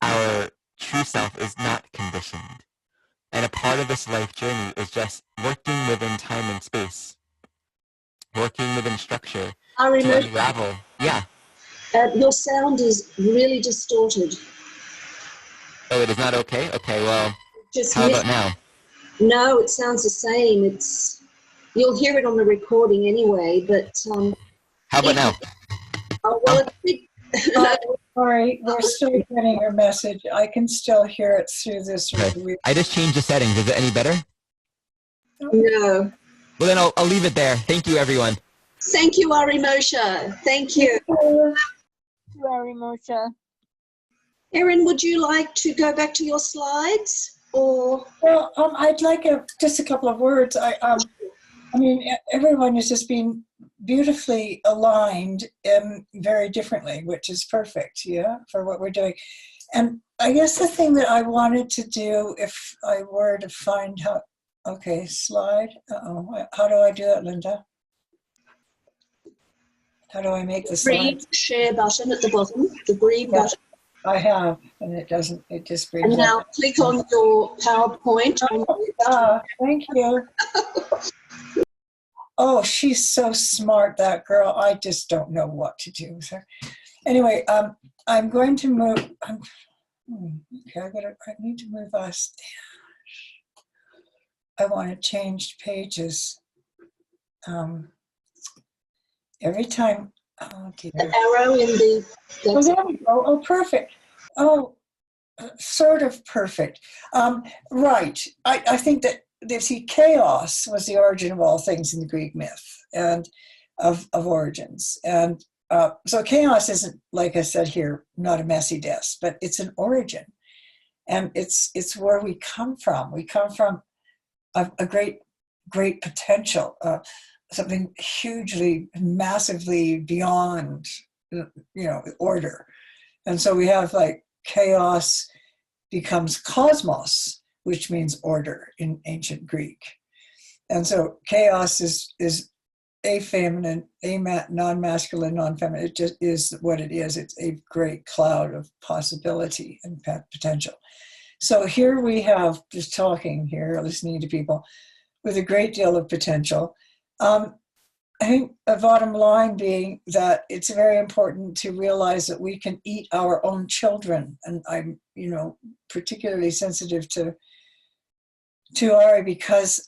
our true self, is not conditioned. And a part of this life journey is just working within time and space, working within structure I to remember unravel. Yeah. your sound is really distorted. Oh, it is not okay? Okay, well, Just how about now? No, it sounds the same. You'll hear it on the recording anyway, but How about now? oh well, Sorry, we're still getting your message. I can still hear it through this. Okay. I just changed the settings. Is it any better? no. Well, then I'll leave it there. Thank you, everyone. Thank you, Ari Moshe. Thank you. Ari Moshe. Erin, would you like to go back to your slides, or? Well, I'd like just a couple of words. I mean, everyone has just been beautifully aligned very differently, which is perfect, yeah, for what we're doing. And I guess the thing that I wanted to do, if I were to find how, okay, slide. How do I do that, Linda? How do I make the slide? Green share button at the bottom, the green button. I have, and it doesn't, it just brings And now up. click on your PowerPoint. Thank you. Oh, she's so smart, that girl. I just don't know what to do with her. Anyway, I'm going to move. Okay, I need to move us. I want to change pages. Every time. Oh, dear. The arrow in the. Oh, there we go. Oh, perfect. Oh, sort of perfect. Right. I think that chaos was the origin of all things in the Greek myth and of origins. And so chaos isn't, like I said here, not a messy death, but it's an origin. And it's where we come from. We come from a great potential, something hugely, massively beyond, order. And so we have like chaos becomes cosmos, which means order in ancient Greek. And so chaos is afeminine, non-masculine, non-feminine. It just is what it is. It's a great cloud of possibility and potential. So here we have, just talking here, listening to people with a great deal of potential. I think a bottom line being that it's very important to realize that we can eat our own children. And I'm, particularly sensitive to Ari because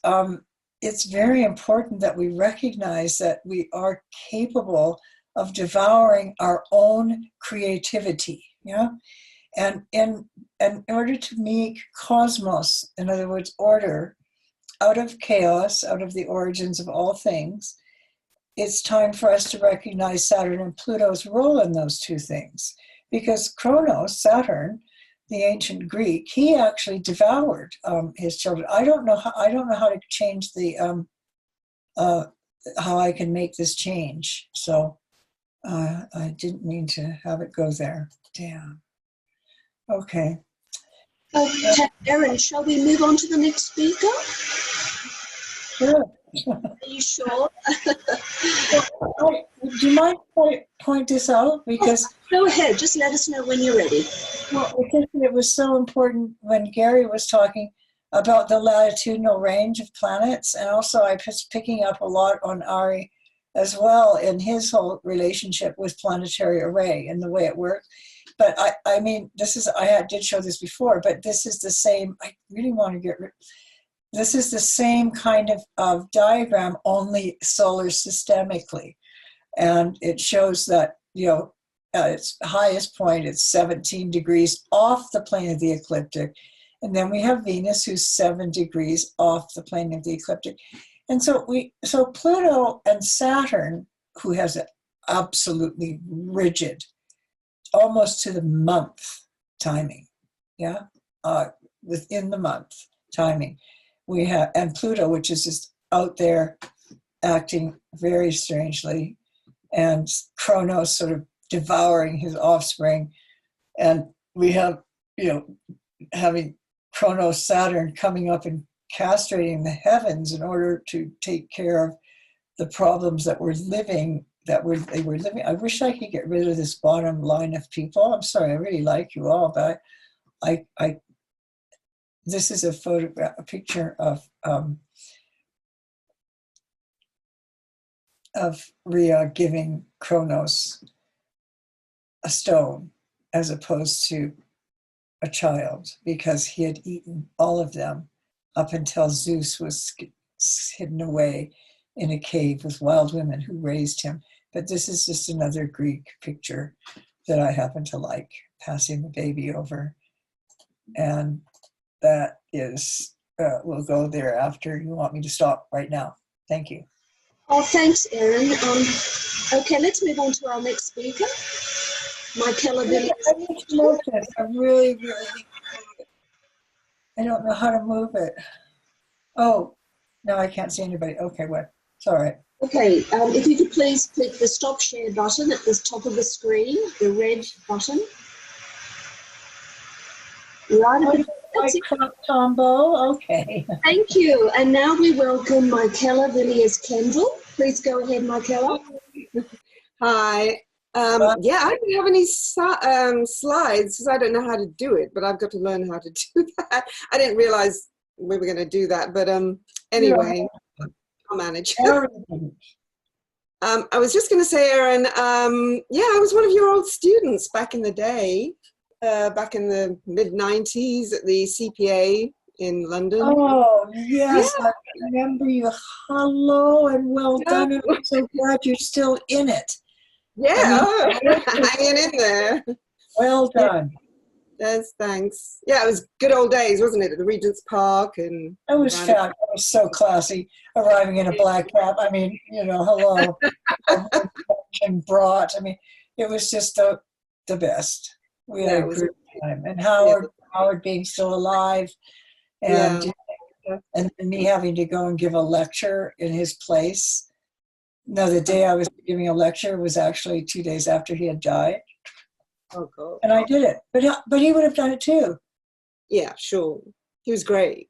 it's very important that we recognize that we are capable of devouring our own creativity. Yeah. And in order to make cosmos, in other words, order, out of chaos, out of the origins of all things, it's time for us to recognize Saturn and Pluto's role in those two things. Because Kronos, Saturn, the ancient Greek, he actually devoured his children. I don't know how to change the how I can make this change. So I didn't mean to have it go there. Damn. Okay. Okay, Erin, shall we move on to the next speaker? Sure. Are you sure? Do you mind point this out? Because go ahead, just let us know when you're ready. well, because it was so important when Gary was talking about the latitudinal range of planets, and also I was picking up a lot on Ari as well in his whole relationship with planetary array and the way it works. But I mean, I did show this before, but this is the same. I really want to get rid. This is the same kind of diagram, only solar systemically. And it shows that, at its highest point, it's 17 degrees off the plane of the ecliptic. And then we have Venus, who's 7 degrees off the plane of the ecliptic. And so Pluto and Saturn, who has an absolutely rigid, almost to the month timing, within the month timing. We have, and Pluto, which is just out there acting very strangely, and Kronos sort of devouring his offspring. And we have, having Kronos, Saturn coming up and castrating the heavens in order to take care of the problems that we're living they were living. I wish I could get rid of this bottom line of people. I'm sorry, I really like you all, but this is a photograph, a picture of Rhea giving Kronos a stone as opposed to a child, because he had eaten all of them up until Zeus was hidden away in a cave with wild women who raised him. But this is just another Greek picture that I happen to like, passing the baby over. And that is, we'll go there after. You want me to stop right now? Thank you. Oh, thanks, Erin. Okay, let's move on to our next speaker, Michaela. I need to move this. I really, I don't know how to move it. Oh, no, I can't see anybody. Okay, what? It's all right. Okay, if you could please click the stop share button at the top of the screen, the red button. Right. Tombo. Okay. Thank you. And now we welcome Michaela Villiers-Kendall. Please go ahead, Michaela. Hi. Yeah, I don't have any slides because I don't know how to do it, but I've got to learn how to do that. I didn't realize we were going to do that, but anyway, I'll manage. I was just going to say, Erin, yeah, I was one of your old students back in the day, back in the mid-90s at the CPA in London. Oh, yes, yeah. I remember you. Hello and well done. And I'm so glad you're still in it. Yeah, hanging in there. Well done. Yes, thanks. Yeah, it was good old days, wasn't it, at the Regent's Park? And it was fab. It was so classy, arriving in a black cap. I mean, you know, hello. And brought. I mean, it was just the best. We had a great time. And Howard being still alive, and and me having to go and give a lecture in his place. No, the day I was giving a lecture was actually 2 days after he had died. Oh, God. And I did it. But he would have done it too. Yeah, sure. He was great.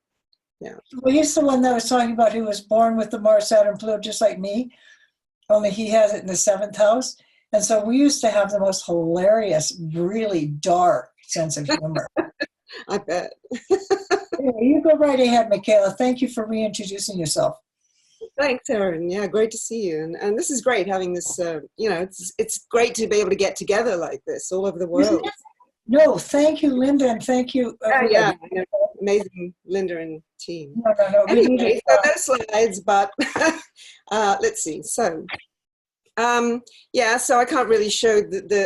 Yeah. Well, he's the one that was talking about who was born with the Mars, Saturn, Pluto, just like me. Only he has it in the 7th house. And so we used to have the most hilarious, really dark sense of humor. I bet. Anyway, you go right ahead, Michaela. Thank you for reintroducing yourself. Thanks, Erin. Yeah, great to see you. And this is great having this, you know, it's great to be able to get together like this all over the world. No, thank you, Linda, and thank you. Yeah, amazing Linda and team. No. Anyway, so no slides, but let's see. So, yeah, so I can't really show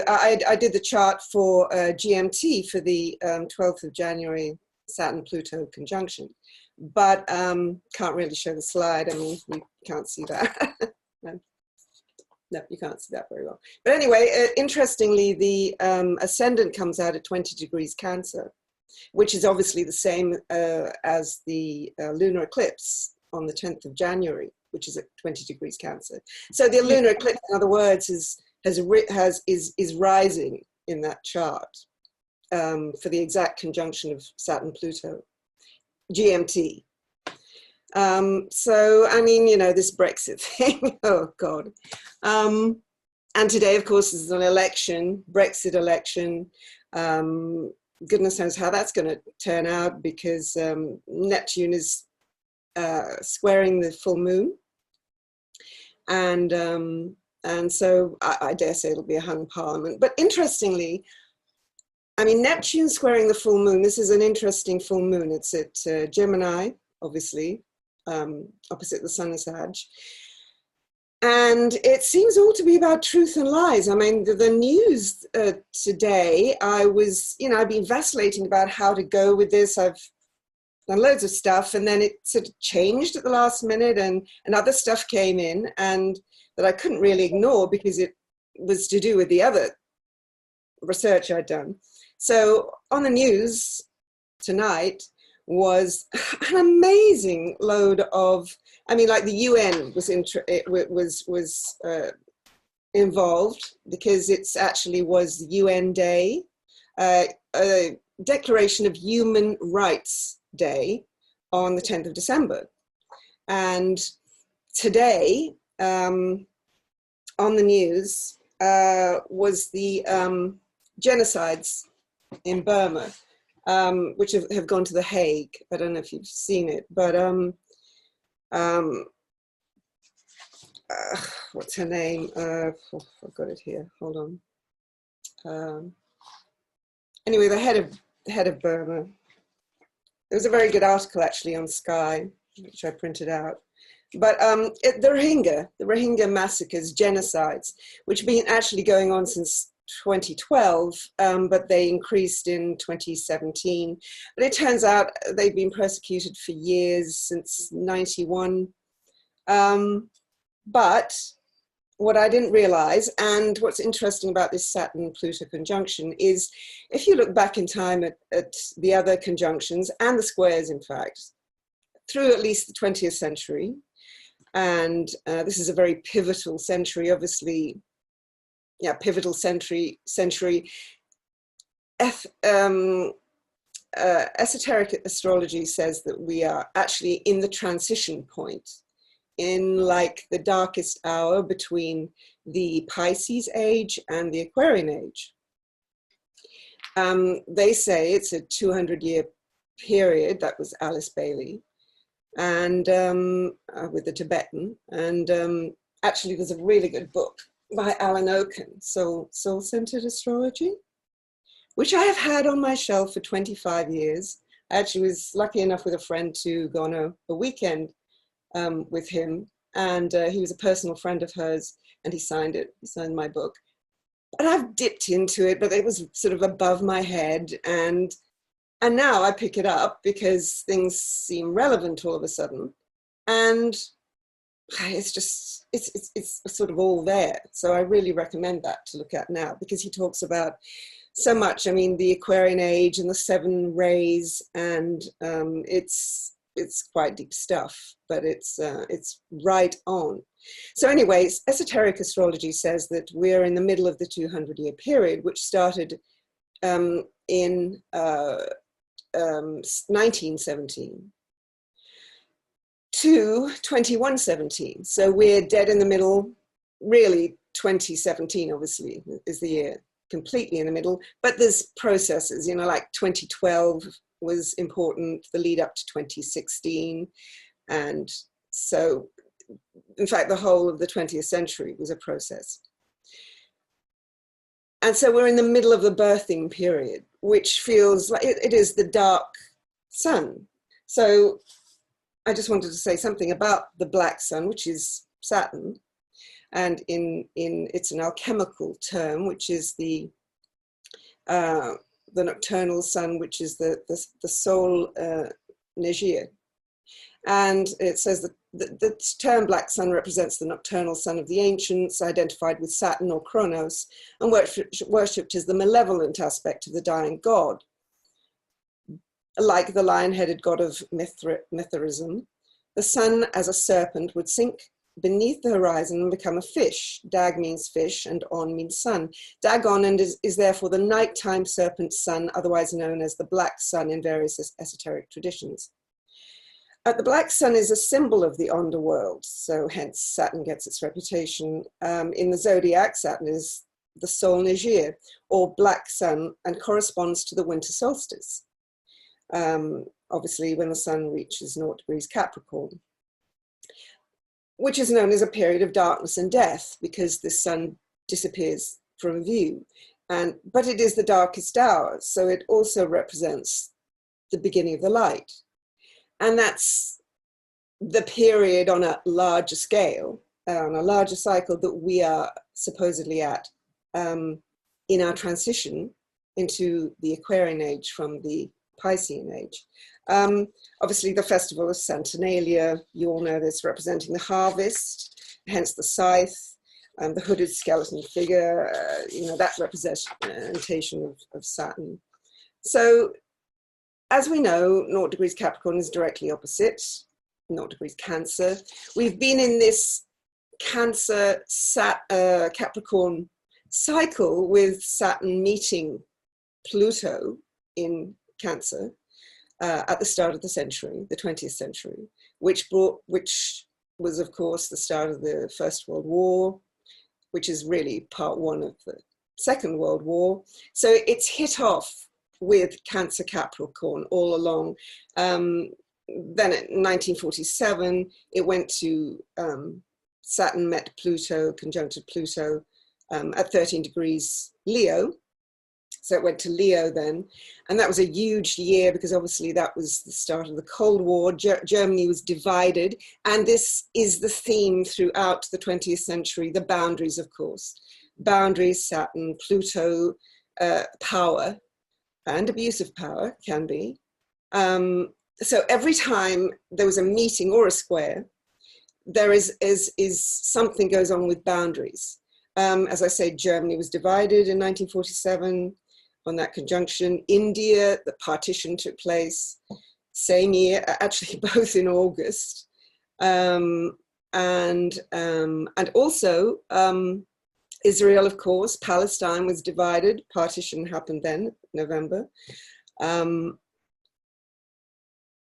I did the chart for GMT for the 12th of January Saturn-Pluto conjunction. But can't really show the slide. I mean, you can't see that. No, you can't see that very well. But anyway, interestingly, the ascendant comes out at 20 degrees Cancer, which is obviously the same as the lunar eclipse on the 10th of January, which is at 20 degrees Cancer. So the lunar eclipse, in other words, is rising in that chart for the exact conjunction of Saturn-Pluto. GMT. So, I mean, you know, this Brexit thing, oh God. And today, of course, is an election, Brexit election. Goodness knows how that's going to turn out because Neptune is squaring the full moon. And so I dare say it'll be a hung parliament. But interestingly, I mean, Neptune squaring the full moon, this is an interesting full moon. It's at Gemini, obviously, opposite the sun in Sag. And it seems all to be about truth and lies. I mean, the news today, I've been vacillating about how to go with this. I've done loads of stuff, and then it sort of changed at the last minute, and other stuff came in, and that I couldn't really ignore because it was to do with the other research I'd done. So on the news tonight was an amazing load of, I mean, like the UN was involved because it's actually was the UN Day, a Declaration of Human Rights Day on the 10th of December. And today, on the news was the genocides in Burma, which have gone to The Hague. I don't know if you've seen it, but what's her name? I've got it here. Hold on. Anyway, the head of Burma. There was a very good article actually on Sky, which I printed out. But the Rohingya massacres, genocides, which have been actually going on since 2012, but they increased in 2017. But it turns out they've been persecuted for years, since 91. But what I didn't realize, and what's interesting about this Saturn-Pluto conjunction, is if you look back in time at the other conjunctions and the squares, in fact, through at least the 20th century, and this is a very pivotal century, obviously, yeah, pivotal century. Esoteric astrology says that we are actually in the transition point, in like the darkest hour between the Pisces age and the Aquarian age. They say it's a 200-year period. That was Alice Bailey, and with the Tibetan. And actually, there's a really good book by Alan Oken, Soul-Centered Astrology, which I have had on my shelf for 25 years. I actually was lucky enough with a friend to go on a weekend with him, and he was a personal friend of hers, and he signed it. He signed my book. And I've dipped into it, but it was sort of above my head, and now I pick it up because things seem relevant all of a sudden, and it's just it's sort of all there. So I really recommend that to look at now, because he talks about so much. I mean, the Aquarian age and the 7 rays, and it's quite deep stuff, but it's right on. So anyways, esoteric astrology says that we're in the middle of the 200-year period, which started in 1917 to 2117. So we're dead in the middle. Really, 2017 obviously is the year, completely in the middle, but there's processes, you know, like 2012 was important, the lead up to 2016. And so, in fact, the whole of the 20th century was a process. And so we're in the middle of the birthing period, which feels like it is the dark sun. So I just wanted to say something about the black sun, which is Saturn. And it's an alchemical term, which is the nocturnal sun, which is the Sol Negir. And it says that the term black sun represents the nocturnal sun of the ancients, identified with Saturn or Kronos, and worshipped as the malevolent aspect of the dying god. Like the lion-headed god of Mithraism, the sun as a serpent would sink beneath the horizon and become a fish. Dag means fish and on means sun. Dagon is therefore the nighttime serpent sun, otherwise known as the black sun in various esoteric traditions. The black sun is a symbol of the underworld, so hence Saturn gets its reputation. In the zodiac, Saturn is the Sol Negir, or black sun, and corresponds to the winter solstice. Obviously when the sun reaches 0 degrees Capricorn, which is known as a period of darkness and death, because the sun disappears from view. But it is the darkest hour, so it also represents the beginning of the light. And that's the period on a larger scale, on a larger cycle, that we are supposedly at in our transition into the Aquarian age from the Piscean age. Obviously the festival of Saturnalia, you all know this, representing the harvest, hence the scythe, the hooded skeleton figure, you know, that representation of Saturn. So as we know, 0 degrees Capricorn is directly opposite 0 degrees Cancer. We've been in this Cancer Capricorn cycle with Saturn meeting Pluto in Cancer at the start of the century, the 20th century, which was of course the start of the First World War, which is really part one of the Second World War. So it's hit off with Cancer Capricorn all along. Then in 1947, it went to Saturn met Pluto, conjuncted Pluto at 13 degrees Leo. So it went to Leo then. And that was a huge year because obviously that was the start of the Cold War. Germany was divided. And this is the theme throughout the 20th century, the boundaries, of course. Boundaries, Saturn, Pluto, power, and abusive power can be. So every time there was a meeting or a square, there is something goes on with boundaries. As I say, Germany was divided in 1947 on that conjunction. India, the partition took place same year, actually both in August. And also Israel, of course, Palestine was divided. Partition happened then, November.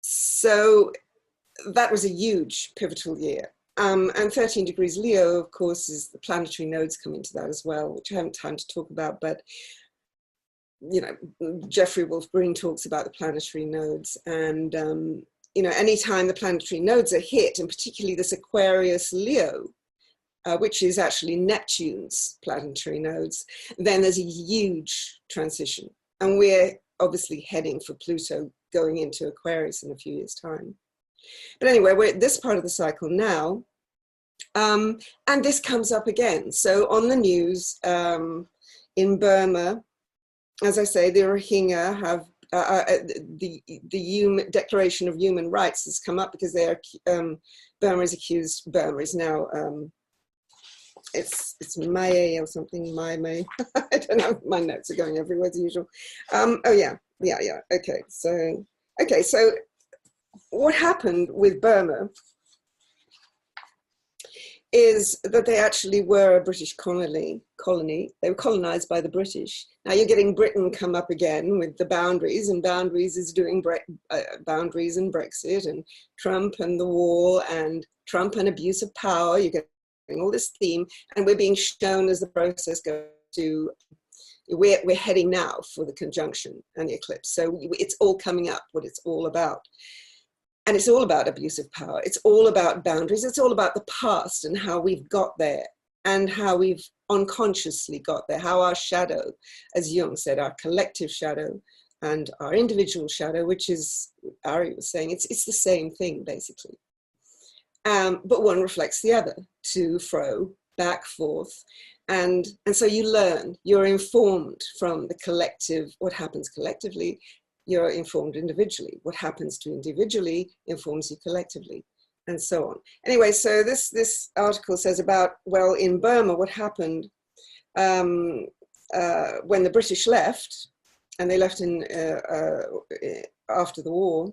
So that was a huge pivotal year. And 13 degrees Leo, of course, is the planetary nodes come into that as well, which I haven't time to talk about, but you know, Jeffrey Wolfe Green talks about the planetary nodes. And you know, anytime the planetary nodes are hit, and particularly this Aquarius Leo, which is actually Neptune's planetary nodes, then there's a huge transition. And we're obviously heading for Pluto going into Aquarius in a few years' time. But anyway, we're at this part of the cycle now. And this comes up again. So on the news in Burma, as I say, the Rohingya have the Declaration of Human Rights has come up because they are Burma is accused. Burma is now it's May or something. May. I don't know. My notes are going everywhere as usual. Oh yeah. Okay. So what happened with Burma is that they actually were a British colony. They were colonized by the British. Now you're getting Britain come up again with the boundaries, and boundaries is doing boundaries and Brexit and Trump and the wall and Trump and abuse of power. You're getting all this theme, and we're being shown as the process goes to, we're heading now for the conjunction and the eclipse. So it's all coming up, what it's all about. And it's all about abuse of power. It's all about boundaries. It's all about the past and how we've got there and how we've unconsciously got there, how our shadow, as Jung said, our collective shadow and our individual shadow, which is, Ari was saying, it's the same thing, basically. But one reflects the other, to, fro, back, forth. And so you learn, you're informed from the collective, what happens collectively. You're informed individually. What happens to individually informs you collectively, and so on. Anyway, so this article says about, well, in Burma, what happened when the British left, and they left in after the war.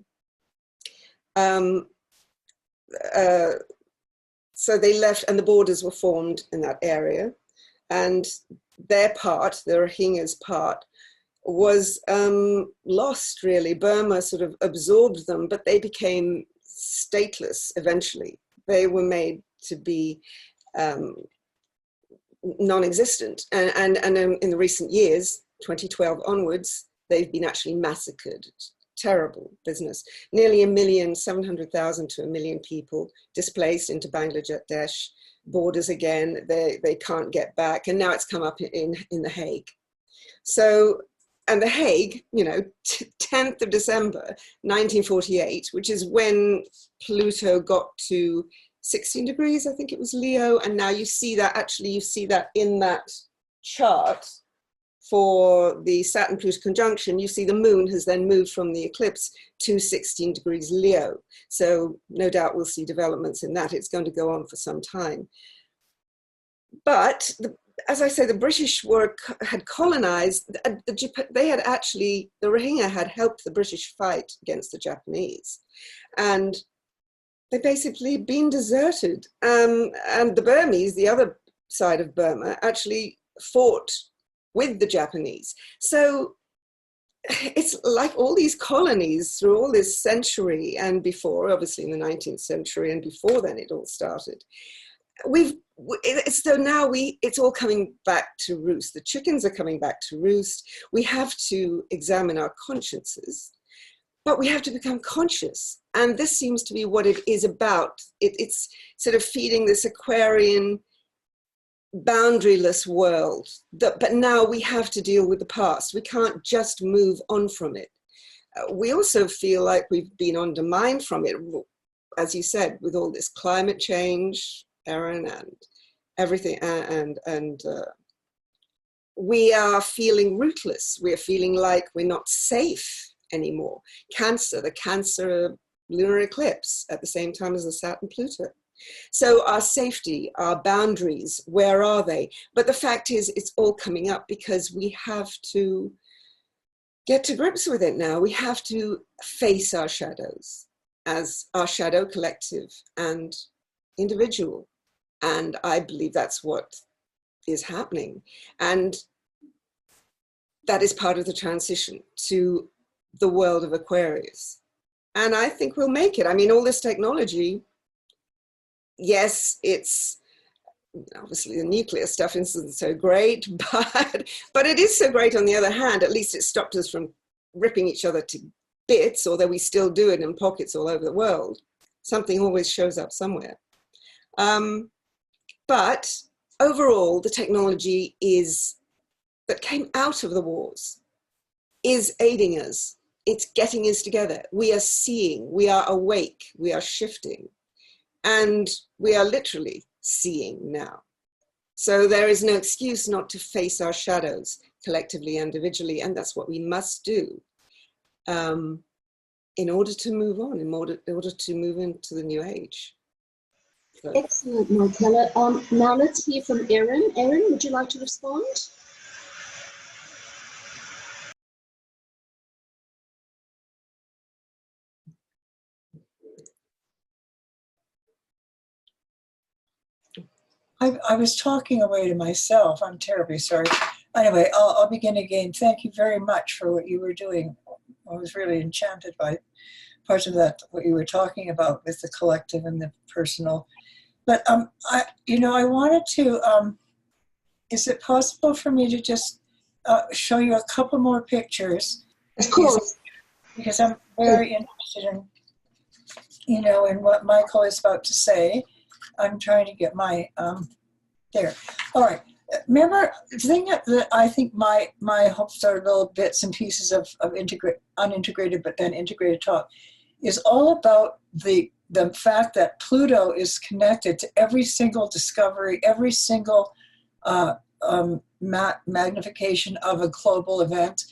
So they left, and the borders were formed in that area, and their part, the Rohingya's part, was lost, really. Burma sort of absorbed them, but they became stateless eventually. They were made to be non-existent. And in the recent years, 2012 onwards, they've been actually massacred. Terrible business. Nearly 1,700,000 to 1 million people displaced into Bangladesh. Borders again, they can't get back. And now it's come up in The Hague. So, and The Hague, you know, 10th of December, 1948, which is when Pluto got to 16 degrees, I think it was Leo. And now you see that, actually, you see that in that chart for the Saturn Pluto conjunction. You see the moon has then moved from the eclipse to 16 degrees Leo. So no doubt we'll see developments in that. It's going to go on for some time. But as I say, the British had colonized, they had actually, the Rohingya had helped the British fight against the Japanese. And they basically been deserted. And the Burmese, the other side of Burma, actually fought with the Japanese. So it's like all these colonies through all this century and before, obviously in the 19th century and before then it all started. it's so now it's all coming back to roost. The chickens are coming back to roost. We have to examine our consciences, but we have to become conscious. And this seems to be what it is about. It's sort of feeding this Aquarian boundaryless world. But now we have to deal with the past. We can't just move on from it. We also feel like we've been undermined from it, as you said, with all this climate change, Erin, and everything, and we are feeling rootless. We are feeling like we're not safe anymore. The Cancer lunar eclipse at the same time as the Saturn Pluto. So our safety, our boundaries, where are they? But the fact is, it's all coming up because we have to get to grips with it now. We have to face our shadows as our shadow collective and individual. And I believe that's what is happening. And that is part of the transition to the world of Aquarius. And I think we'll make it. I mean, all this technology, yes, it's obviously the nuclear stuff isn't so great, but it is so great on the other hand. At least it stopped us from ripping each other to bits, although we still do it in pockets all over the world. Something always shows up somewhere. But overall, the technology that came out of the wars is aiding us. It's getting us together. We are seeing, we are awake, we are shifting, and we are literally seeing now. So there is no excuse not to face our shadows collectively, individually, and that's what we must do in order to move on, in order to move into the new age. So. Excellent, Michaela. Now let's hear from Erin. Erin, would you like to respond? I was talking away to myself. I'm terribly sorry. Anyway, I'll begin again. Thank you very much for what you were doing. I was really enchanted by parts of that, what you were talking about with the collective and the personal. But I wanted to, is it possible for me to just show you a couple more pictures? Of course. Because I'm very interested in, in what Michael is about to say. I'm trying to get my, there. All right. Remember, the thing that I think my hopes are little bits and pieces of unintegrated but then integrated talk is all about the fact that Pluto is connected to every single discovery, every single magnification of a global event,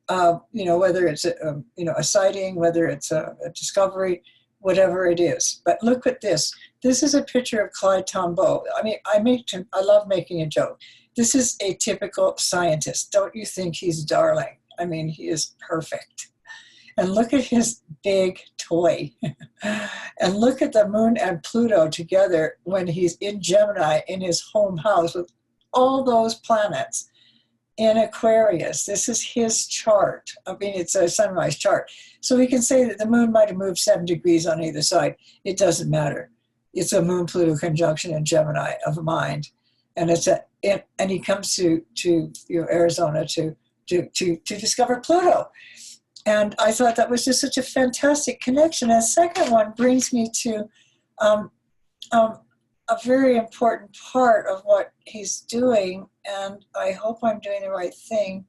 whether it's a sighting, whether it's a discovery, whatever it is. But look at this. This is a picture of Clyde Tombaugh. I mean, I love making a joke. This is a typical scientist. Don't you think he's darling? I mean, he is perfect. And look at his big toy. And look at the moon and Pluto together when he's in Gemini in his home house with all those planets in Aquarius. This is his chart. I mean, it's a sunrise chart. So we can say that the moon might have moved 7 degrees on either side. It doesn't matter. It's a moon-Pluto conjunction in Gemini of mind. And and he comes to Arizona to discover Pluto. And I thought that was just such a fantastic connection. And the second one brings me to a very important part of what he's doing, and I hope I'm doing the right thing.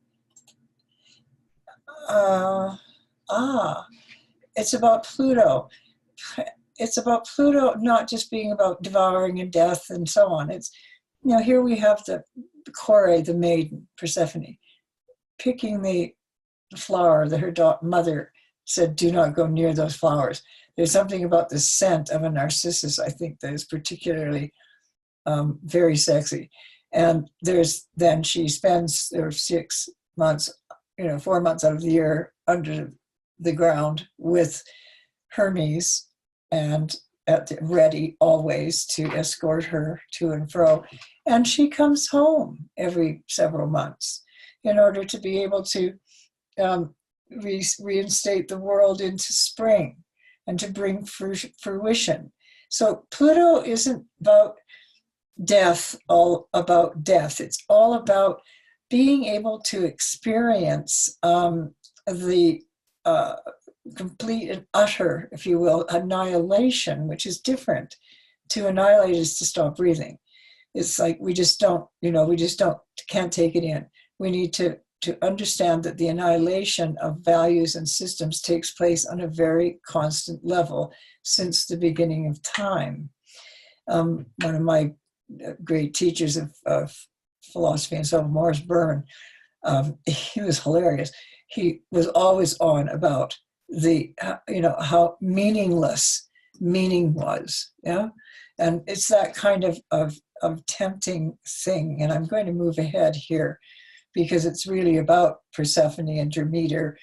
It's about Pluto. It's about Pluto not just being about devouring and death and so on. It's, here we have the Kore, the maiden, Persephone, picking the flower that her mother said, do not go near those flowers. There's something about the scent of a narcissus, I think, that is particularly very sexy. And then she spends 6 months, 4 months out of the year under the ground with Hermes and ready always to escort her to and fro. And she comes home every several months in order to be able to reinstate the world into spring and to bring fruition. So Pluto isn't about death, all about death. It's all about being able to experience the complete and utter, if you will, annihilation, which is different. To annihilate is to stop breathing. It's like we just don't, can't take it in. We need to understand that the annihilation of values and systems takes place on a very constant level since the beginning of time. One of my great teachers of philosophy and so on, Morris Berman, he was hilarious. He was always on about the, how meaningless meaning was, yeah? And it's that kind of tempting thing. And I'm going to move ahead here because it's really about Persephone and Demeter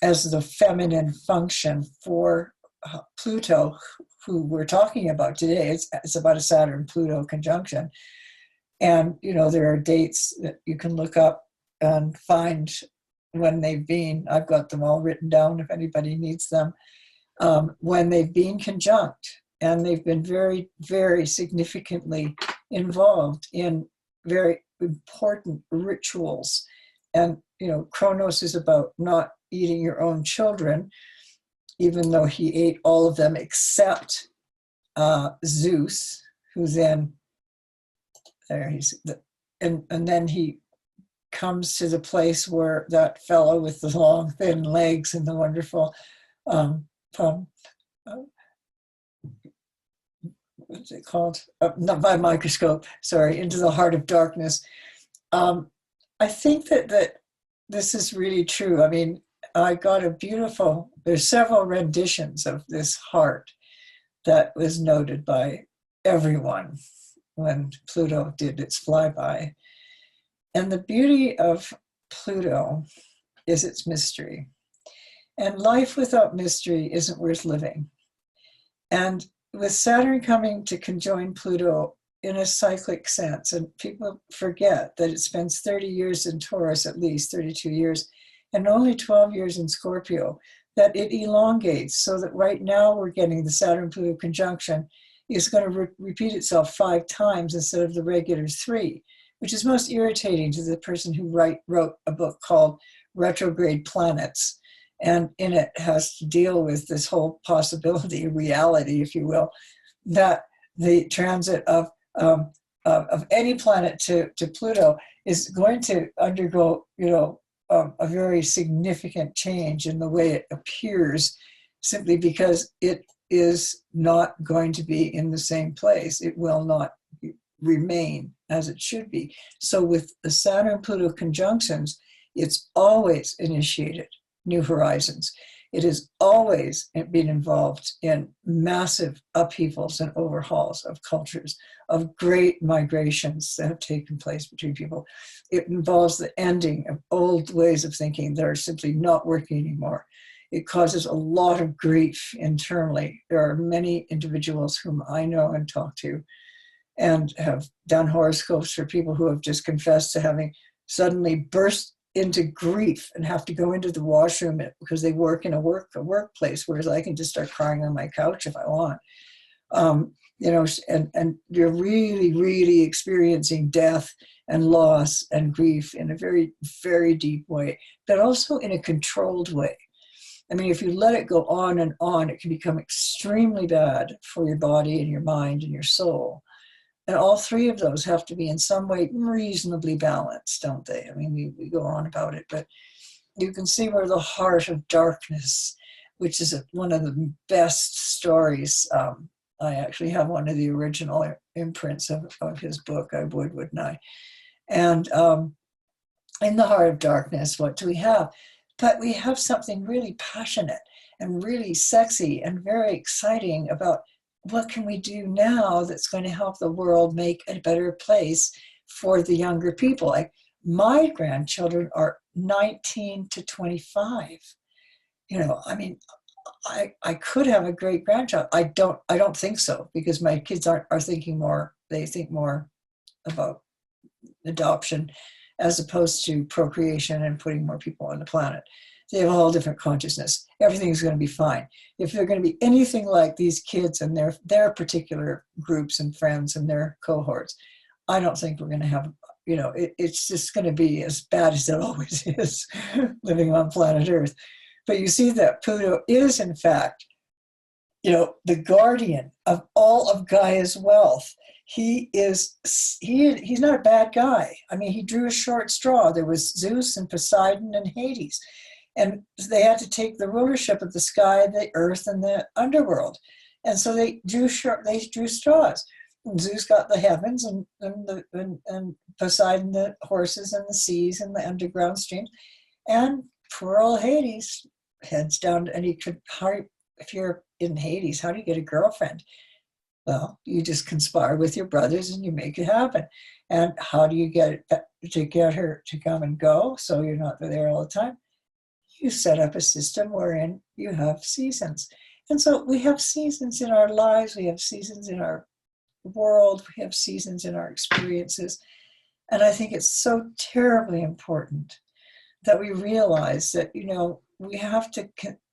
as the feminine function for Pluto, who we're talking about today. It's about a Saturn Pluto conjunction. And, there are dates that you can look up and find when they've been. I've got them all written down if anybody needs them. When they've been conjunct, and they've been very, very significantly involved in very important rituals. And, Kronos is about not eating your own children, even though he ate all of them except Zeus, who then, and then he comes to the place where that fellow with the long, thin legs and the wonderful, what's it called? Not by microscope, sorry, into the heart of darkness. I think that this is really true. I mean, I got there's several renditions of this heart that was noted by everyone when Pluto did its flyby. And the beauty of Pluto is its mystery. And life without mystery isn't worth living. And with Saturn coming to conjoin Pluto in a cyclic sense, and people forget that it spends 30 years in Taurus, at least 32 years, and only 12 years in Scorpio, that it elongates so that right now we're getting the Saturn-Pluto conjunction is going to repeat itself 5 times instead of the regular 3, which is most irritating to the person who wrote a book called Retrograde Planets. And in it has to deal with this whole possibility, reality, if you will, that the transit of any planet to Pluto is going to undergo, a very significant change in the way it appears, simply because it is not going to be in the same place. It will not remain as it should be. So with the Saturn-Pluto conjunctions, it's always initiated new horizons. It has always been involved in massive upheavals and overhauls of cultures, of great migrations that have taken place between people. It involves the ending of old ways of thinking that are simply not working anymore. It causes a lot of grief internally. There are many individuals whom I know and talk to and have done horoscopes for people who have just confessed to having suddenly burst into grief and have to go into the washroom because they work in a workplace, whereas I can just start crying on my couch if I want. And you're really, really experiencing death and loss and grief in a very, very deep way, but also in a controlled way. I mean, if you let it go on and on, it can become extremely bad for your body and your mind and your soul. And all 3 of those have to be in some way reasonably balanced, don't they? I mean, we go on about it, but you can see where the heart of darkness, which is one of the best stories. I actually have one of the original imprints of his book, I would, wouldn't I? And in the heart of darkness, what do we have? But we have something really passionate and really sexy and very exciting about what can we do now that's going to help the world make a better place for the younger people? Like my grandchildren are 19 to 25. I mean, I could have a great grandchild. I don't think so, because my kids are thinking more, they think more about adoption as opposed to procreation and putting more people on the planet. They have a whole different consciousness. Everything's going to be fine. If they're going to be anything like these kids and their particular groups and friends and their cohorts, I don't think we're going to have, it's just going to be as bad as it always is living on planet Earth. But you see that Pluto is, in fact, the guardian of all of Gaia's wealth. He's not a bad guy. I mean, he drew a short straw. There was Zeus and Poseidon and Hades. And they had to take the rulership of the sky, the earth, and the underworld. And so they drew straws. And Zeus got the heavens and Poseidon the horses and the seas and the underground streams. And poor old Hades heads down, and if you're in Hades, how do you get a girlfriend? Well, you just conspire with your brothers and you make it happen. And how do you get her to come and go so you're not there all the time? You set up a system wherein you have seasons. And so we have seasons in our lives, we have seasons in our world, we have seasons in our experiences. And I think it's so terribly important that we realize that, we have to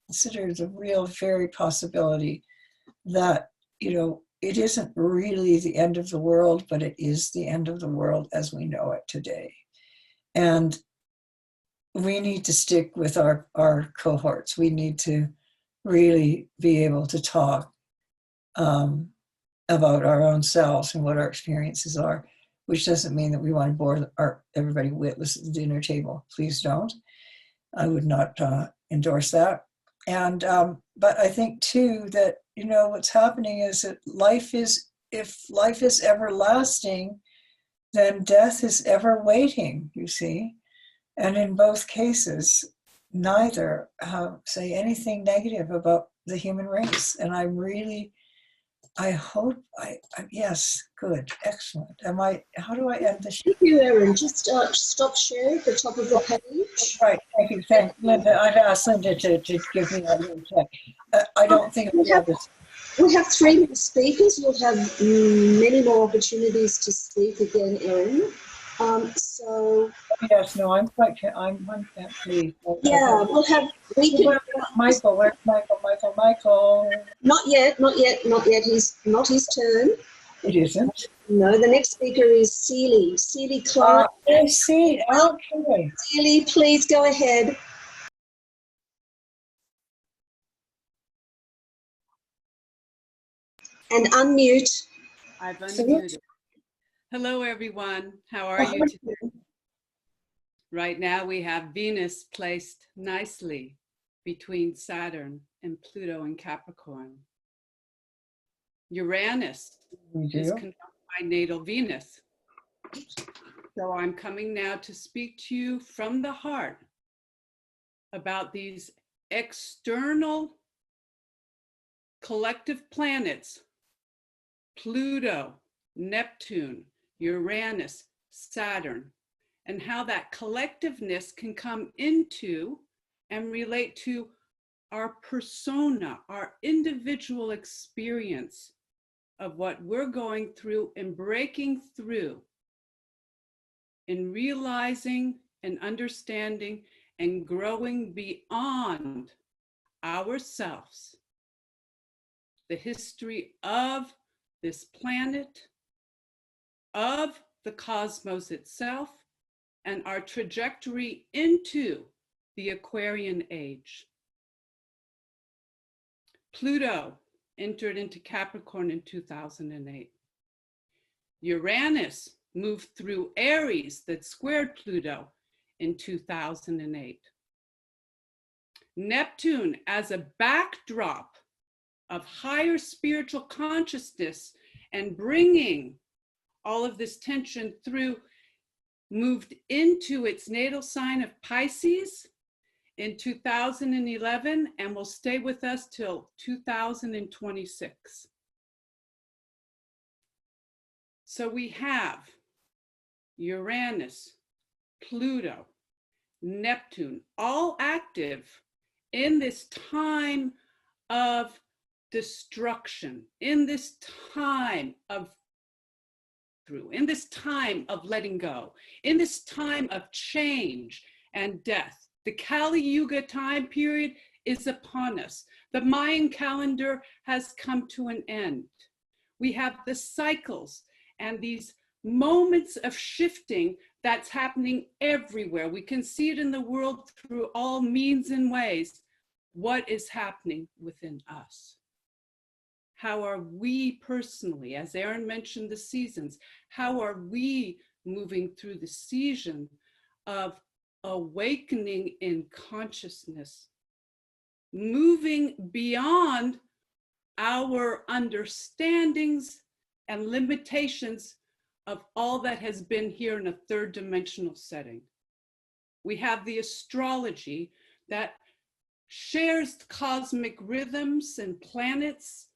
consider the real very possibility that, it isn't really the end of the world, but it is the end of the world as we know it today. And we need to stick with our cohorts. We need to really be able to talk about our own selves and what our experiences are, which doesn't mean that we want to bore everybody witless at the dinner table. Please don't. I would not endorse that. And but I think too that what's happening is that if life is everlasting, then death is ever waiting. You see. And in both cases, neither say anything negative about the human race. And yes, good, excellent. How do I end the show? Thank you, Erin. Just stop share at the top of the page. Right, thank you. Thank Linda. I've asked Linda to give me a little check. I don't think we have this. We have 3 more speakers. You'll have many more opportunities to speak again, Erin. Yes, no, I'm pleased. Yeah, Michael, where's Michael? Michael. Not yet. He's not his turn. It isn't. No, the next speaker is Cili. Cline. I see. Okay. Cili, please go ahead. And unmute. I've unmuted. Hello, everyone. How are you today? Right now, we have Venus placed nicely between Saturn and Pluto in Capricorn. Uranus is conjunct my natal Venus. So I'm coming now to speak to you from the heart about these external collective planets, Pluto, Neptune, Uranus, Saturn, and how that collectiveness can come into and relate to our persona, our individual experience of what we're going through and breaking through in realizing and understanding and growing beyond ourselves, the history of this planet, of the cosmos itself, and our trajectory into the Aquarian age. Pluto entered into Capricorn in 2008. Uranus moved through Aries that squared Pluto in 2008. Neptune, as a backdrop of higher spiritual consciousness and bringing all of this tension through, moved into its natal sign of Pisces in 2011 and will stay with us till 2026. So we have Uranus, Pluto, Neptune, all active in this time of destruction, in this time of in this time of letting go, in this time of change and death The Kali Yuga time period is upon us. The Mayan calendar has come to an end. We have the cycles and these moments of shifting that's happening everywhere. We can see it in the world through all means and ways. What is happening within us? How are we personally, as Erin mentioned the seasons, how are we moving through the season of awakening in consciousness, moving beyond our understandings and limitations of all that has been here in a third dimensional setting? We have the astrology that shares cosmic rhythms and planets,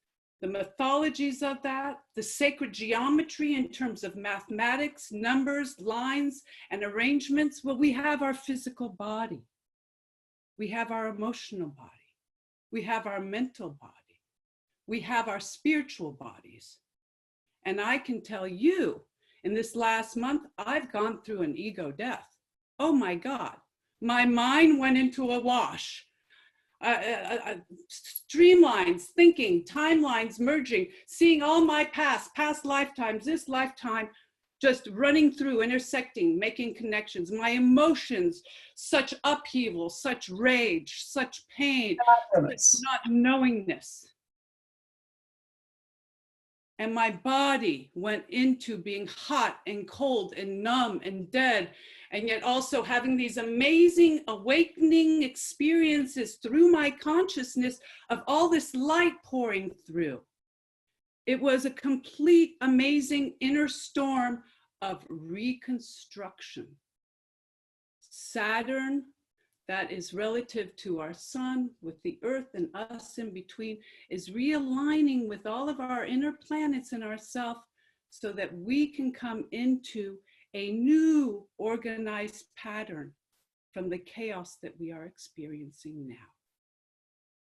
the mythologies of that, the sacred geometry in terms of mathematics, numbers, lines, and arrangements. Well, we have our physical body. We have our emotional body. We have our mental body. We have our spiritual bodies. And I can tell you, in this last month, I've gone through an ego death. Oh my God, my mind went into a wash. Streamlines, thinking, timelines merging, seeing all my past lifetimes, this lifetime, just running through, intersecting, making connections. My emotions, such upheaval, such rage, such pain, such not knowingness. And my body went into being hot and cold and numb and dead, and yet also having these amazing awakening experiences through my consciousness of all this light pouring through. It was a complete, amazing inner storm of reconstruction. Saturn, that is relative to our sun, with the earth and us in between, is realigning with all of our inner planets and ourself so that we can come into a new organized pattern from the chaos that we are experiencing now.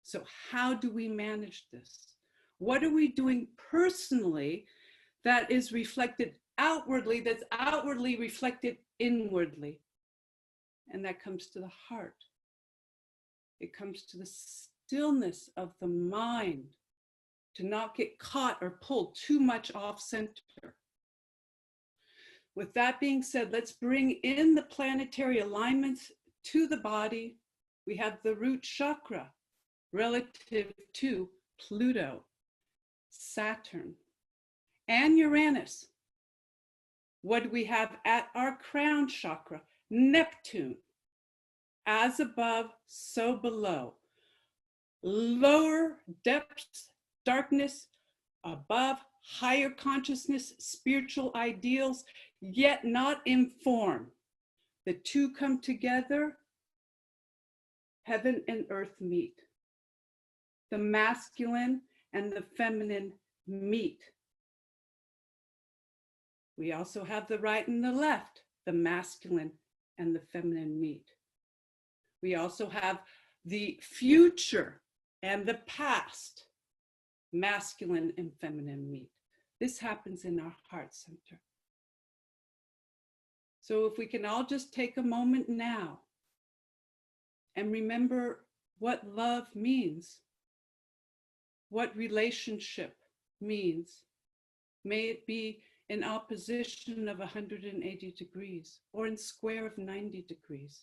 So how do we manage this? What are we doing personally that is reflected outwardly, that's outwardly reflected inwardly? And that comes to the heart. It comes to the stillness of the mind, to not get caught or pulled too much off center. With that being said, let's bring in the planetary alignments to the body. We have the root chakra relative to Pluto, Saturn, and Uranus. What do we have at our crown chakra? Neptune. As above, so below. Lower depths, darkness, above, higher consciousness, spiritual ideals, yet not in form. The two come together, heaven and earth meet. The masculine and the feminine meet. We also have the right and the left, the masculine and the feminine meet. We also have the future and the past, masculine and feminine meet. This happens in our heart center. So if we can all just take a moment now and remember what love means, what relationship means. May it be in opposition of 180 degrees or in square of 90 degrees.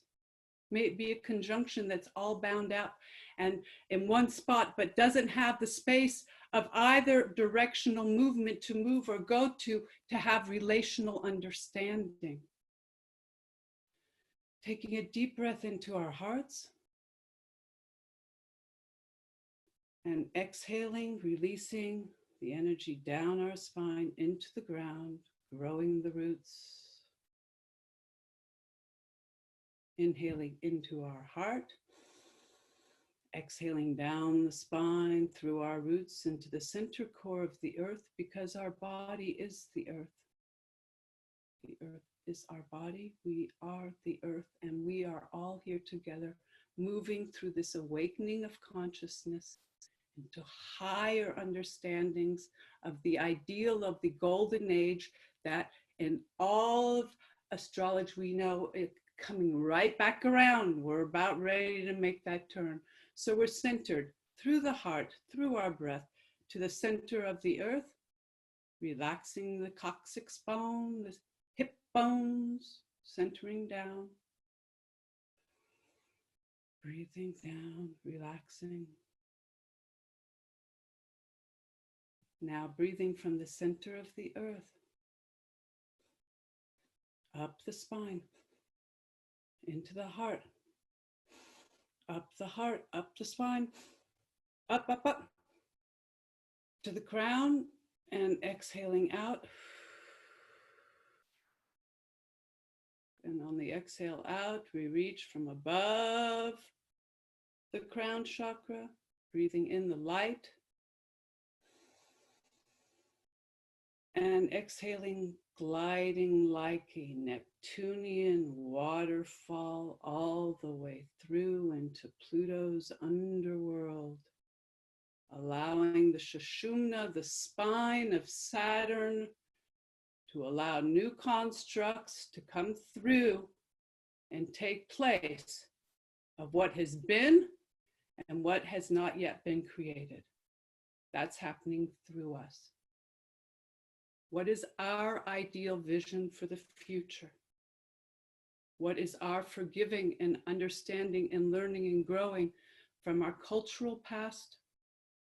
May it be a conjunction that's all bound out and in one spot, but doesn't have the space of either directional movement to move or go to have relational understanding. Taking a deep breath into our hearts and exhaling, releasing the energy down our spine into the ground, growing the roots. Inhaling into our heart, exhaling down the spine through our roots into the center core of the earth, because our body is the earth. The earth is our body, we are the earth, and we are all here together, moving through this awakening of consciousness into higher understandings of the ideal of the golden age that in all of astrology we know it coming right back around. We're about ready to make that turn. So we're centered through the heart, through our breath, to the center of the earth, relaxing the coccyx bone, the hip bones, centering down. Breathing down, relaxing. Now breathing from the center of the earth, up the spine, into the heart, up the heart, up the spine, up, up, up, to the crown, and exhaling out. And on the exhale out, we reach from above the crown chakra, breathing in the light, and exhaling, gliding like a Neptunian waterfall all the way through into Pluto's underworld, allowing the Sushumna, the spine of Saturn, to allow new constructs to come through and take place of what has been and what has not yet been created. That's happening through us. What is our ideal vision for the future? What is our forgiving and understanding and learning and growing from our cultural past,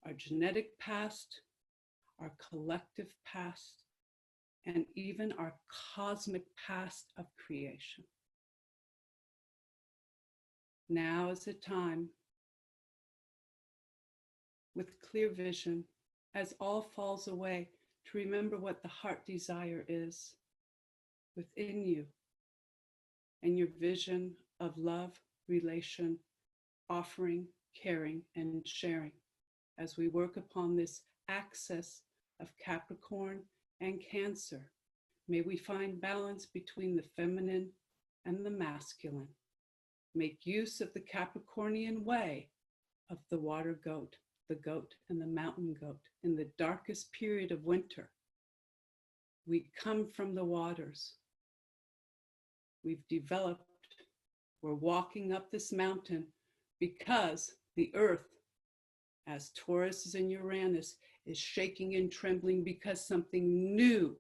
our genetic past, our collective past, and even our cosmic past of creation? Now is the time, with clear vision, as all falls away, to remember what the heart desire is within you and your vision of love, relation, offering, caring, and sharing as we work upon this axis of Capricorn and Cancer. May we find balance between the feminine and the masculine. Make use of the Capricornian way of the water goat, the goat and the mountain goat. In the darkest period of winter, we come from the waters. We've developed, we're walking up this mountain because the earth, as Taurus and Uranus, is shaking and trembling because something new,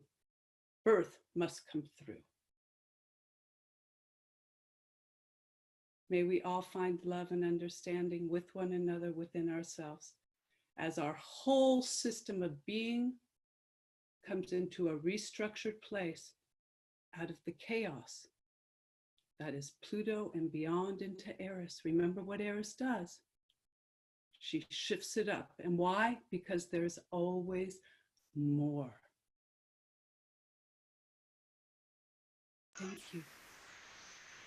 birth, must come through. May we all find love and understanding with one another, within ourselves, as our whole system of being comes into a restructured place out of the chaos that is Pluto and beyond into Eris. Remember what Eris does? She shifts it up. And why? Because there's always more. Thank you.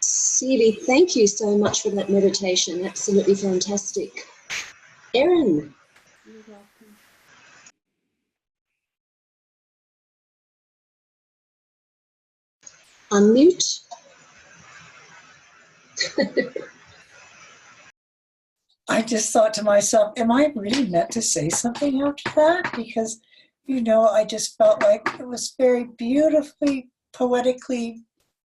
Cili, thank you so much for that meditation. Absolutely fantastic. Erin. You're welcome. Unmute. I just thought to myself, am I really meant to say something after that? Because, you know, I just felt like it was very beautifully, poetically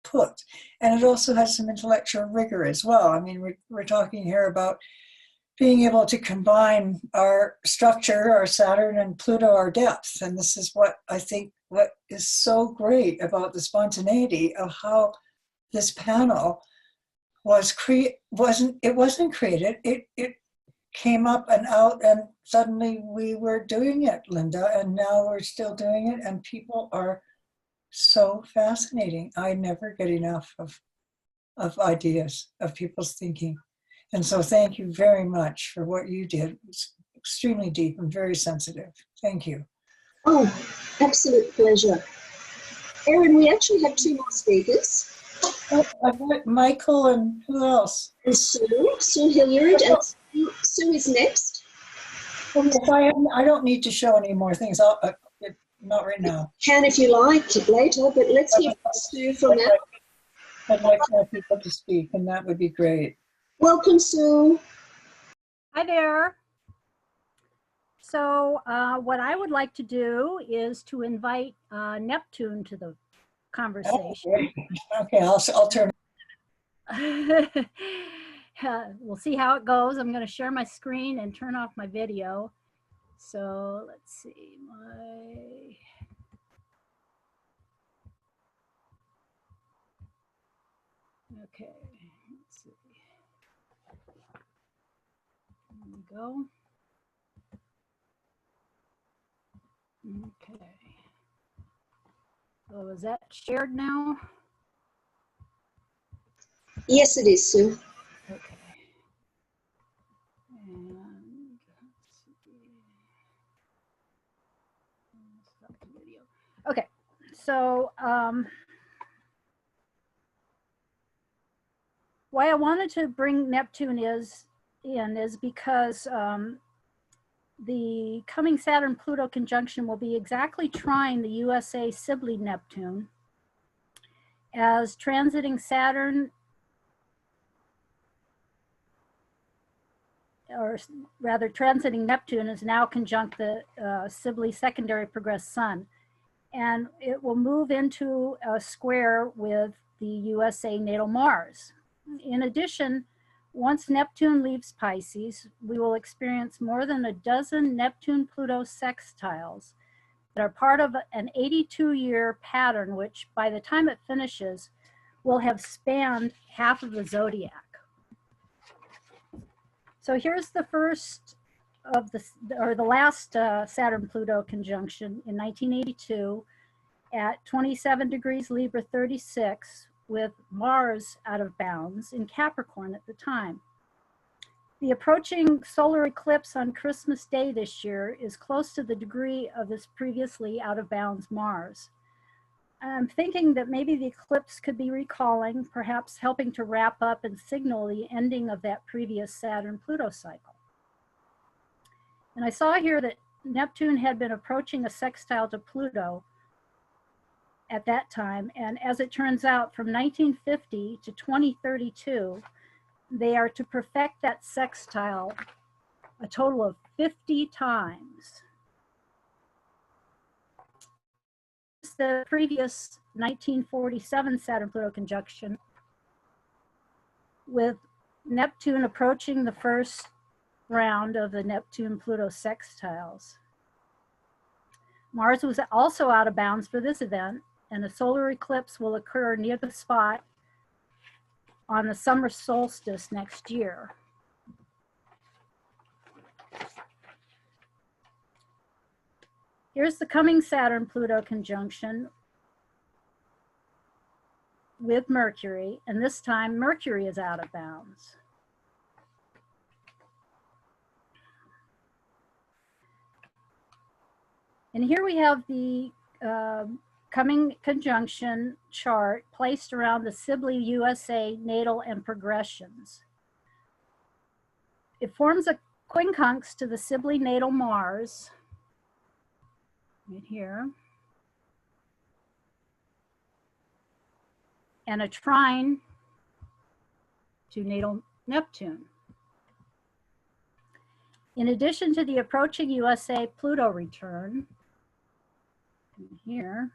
put. And it also has some intellectual rigor as well. I mean, we're talking here about being able to combine our structure, our Saturn, and Pluto, our depth. And this is what I think what is so great about the spontaneity of how this panel wasn't created. It came up and out, and suddenly we were doing it, Linda, and now we're still doing it, and people are so fascinating. I never get enough of ideas, of people's thinking. And so thank you very much for what you did. It was extremely deep and very sensitive. Thank you. Oh, absolute pleasure. Erin, we actually have two more speakers. Oh, I've got Michael and who else? And Sue Hillyard, and Sue is next. Oh, yes, I don't need to show any more things. Not right now. Can if you like later, but let's hear from Sue from now. I'd like more people to speak, and that would be great. Welcome, Sue. Hi there. So what I would like to do is to invite Neptune to the conversation. Oh, okay, I'll turn. We'll see how it goes. I'm going to share my screen and turn off my video. So let's see. Okay, let's see. There we go. Okay. So is that shared now? Yes, it is, Sue. Okay. And let's see. Stop the video. Okay. So why I wanted to bring Neptune is because the coming Saturn Pluto conjunction will be exactly trine the USA Cili Neptune, as transiting Saturn, or rather transiting Neptune, is now conjunct the Cili secondary progressed sun. And it will move into a square with the USA natal Mars. In addition, once Neptune leaves Pisces, we will experience more than a dozen Neptune-Pluto sextiles that are part of an 82-year pattern, which by the time it finishes, will have spanned half of the zodiac. So here's the first of the last Saturn-Pluto conjunction in 1982 at 27 degrees Libra 36, with Mars out of bounds in Capricorn at the time. The approaching solar eclipse on Christmas Day this year is close to the degree of this previously out of bounds Mars. I'm thinking that maybe the eclipse could be recalling, perhaps helping to wrap up and signal the ending of that previous Saturn-Pluto cycle. And I saw here that Neptune had been approaching a sextile to Pluto at that time, and as it turns out, from 1950 to 2032, they are to perfect that sextile a total of 50 times. The previous 1947 Saturn-Pluto conjunction, with Neptune approaching the first round of the Neptune-Pluto sextiles. Mars was also out of bounds for this event, and a solar eclipse will occur near the spot on the summer solstice next year. Here's the coming Saturn-Pluto conjunction with Mercury, and this time Mercury is out of bounds. And here we have the coming conjunction chart placed around the Cili USA natal and progressions. It forms a quincunx to the Cili natal Mars, right here, and a trine to natal Neptune. In addition to the approaching USA Pluto return, here,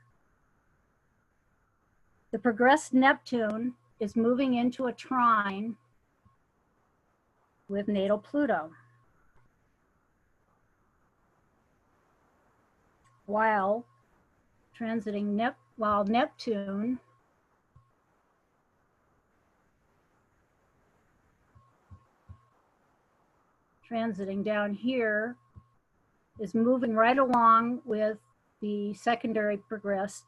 the progressed Neptune is moving into a trine with natal Pluto, while Neptune transiting down here is moving right along with the secondary progressed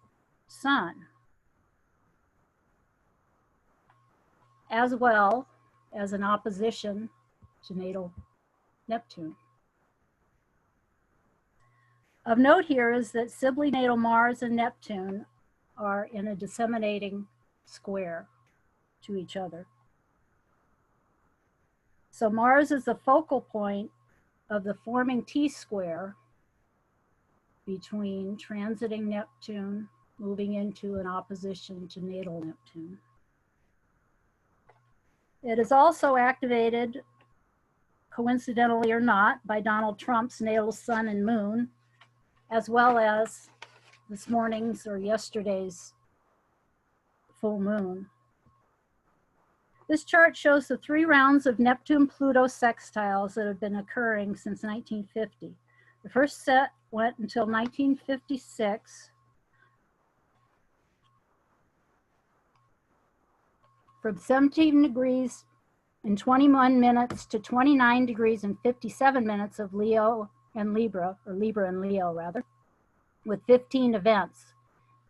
sun, as well as an opposition to natal Neptune. Of note here is that Cili natal Mars and Neptune are in a disseminating square to each other. So Mars is the focal point of the forming T-square between transiting Neptune, moving into an opposition to natal Neptune. It is also activated, coincidentally or not, by Donald Trump's natal sun and moon, as well as this morning's or yesterday's full moon. This chart shows the 3 rounds of Neptune-Pluto sextiles that have been occurring since 1950. The first set went until 1956. From 17 degrees and 21 minutes to 29 degrees and 57 minutes of Leo and Libra, or Libra and Leo rather, with 15 events.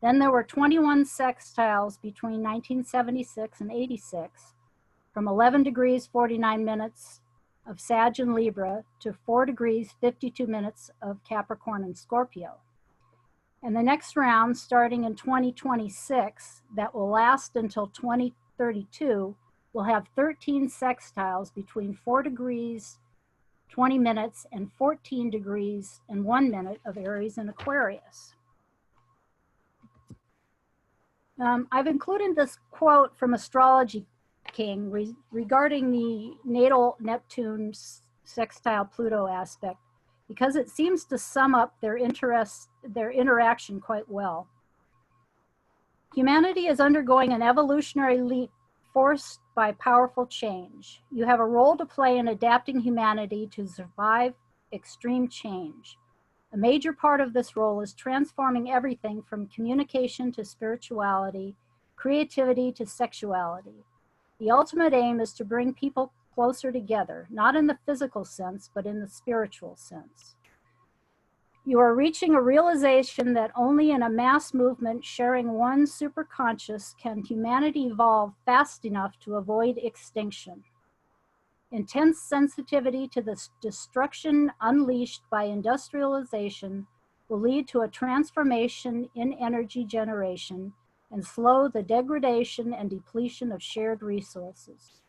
Then there were 21 sextiles between 1976 and 86, from 11 degrees 49 minutes of Sag and Libra to 4 degrees 52 minutes of Capricorn and Scorpio. And the next round, starting in 2026, that will last until 2032, will have 13 sextiles between 4 degrees 20 minutes and 14 degrees and 1 minute of Aries and Aquarius. I've included this quote from Astrology King regarding the natal Neptune sextile Pluto aspect, because it seems to sum up their interaction quite well. Humanity is undergoing an evolutionary leap forced by powerful change. You have a role to play in adapting humanity to survive extreme change. A major part of this role is transforming everything from communication to spirituality, creativity to sexuality. The ultimate aim is to bring people closer together, not in the physical sense, but in the spiritual sense. You are reaching a realization that only in a mass movement sharing one superconscious can humanity evolve fast enough to avoid extinction. Intense sensitivity to the destruction unleashed by industrialization will lead to a transformation in energy generation and slow the degradation and depletion of shared resources.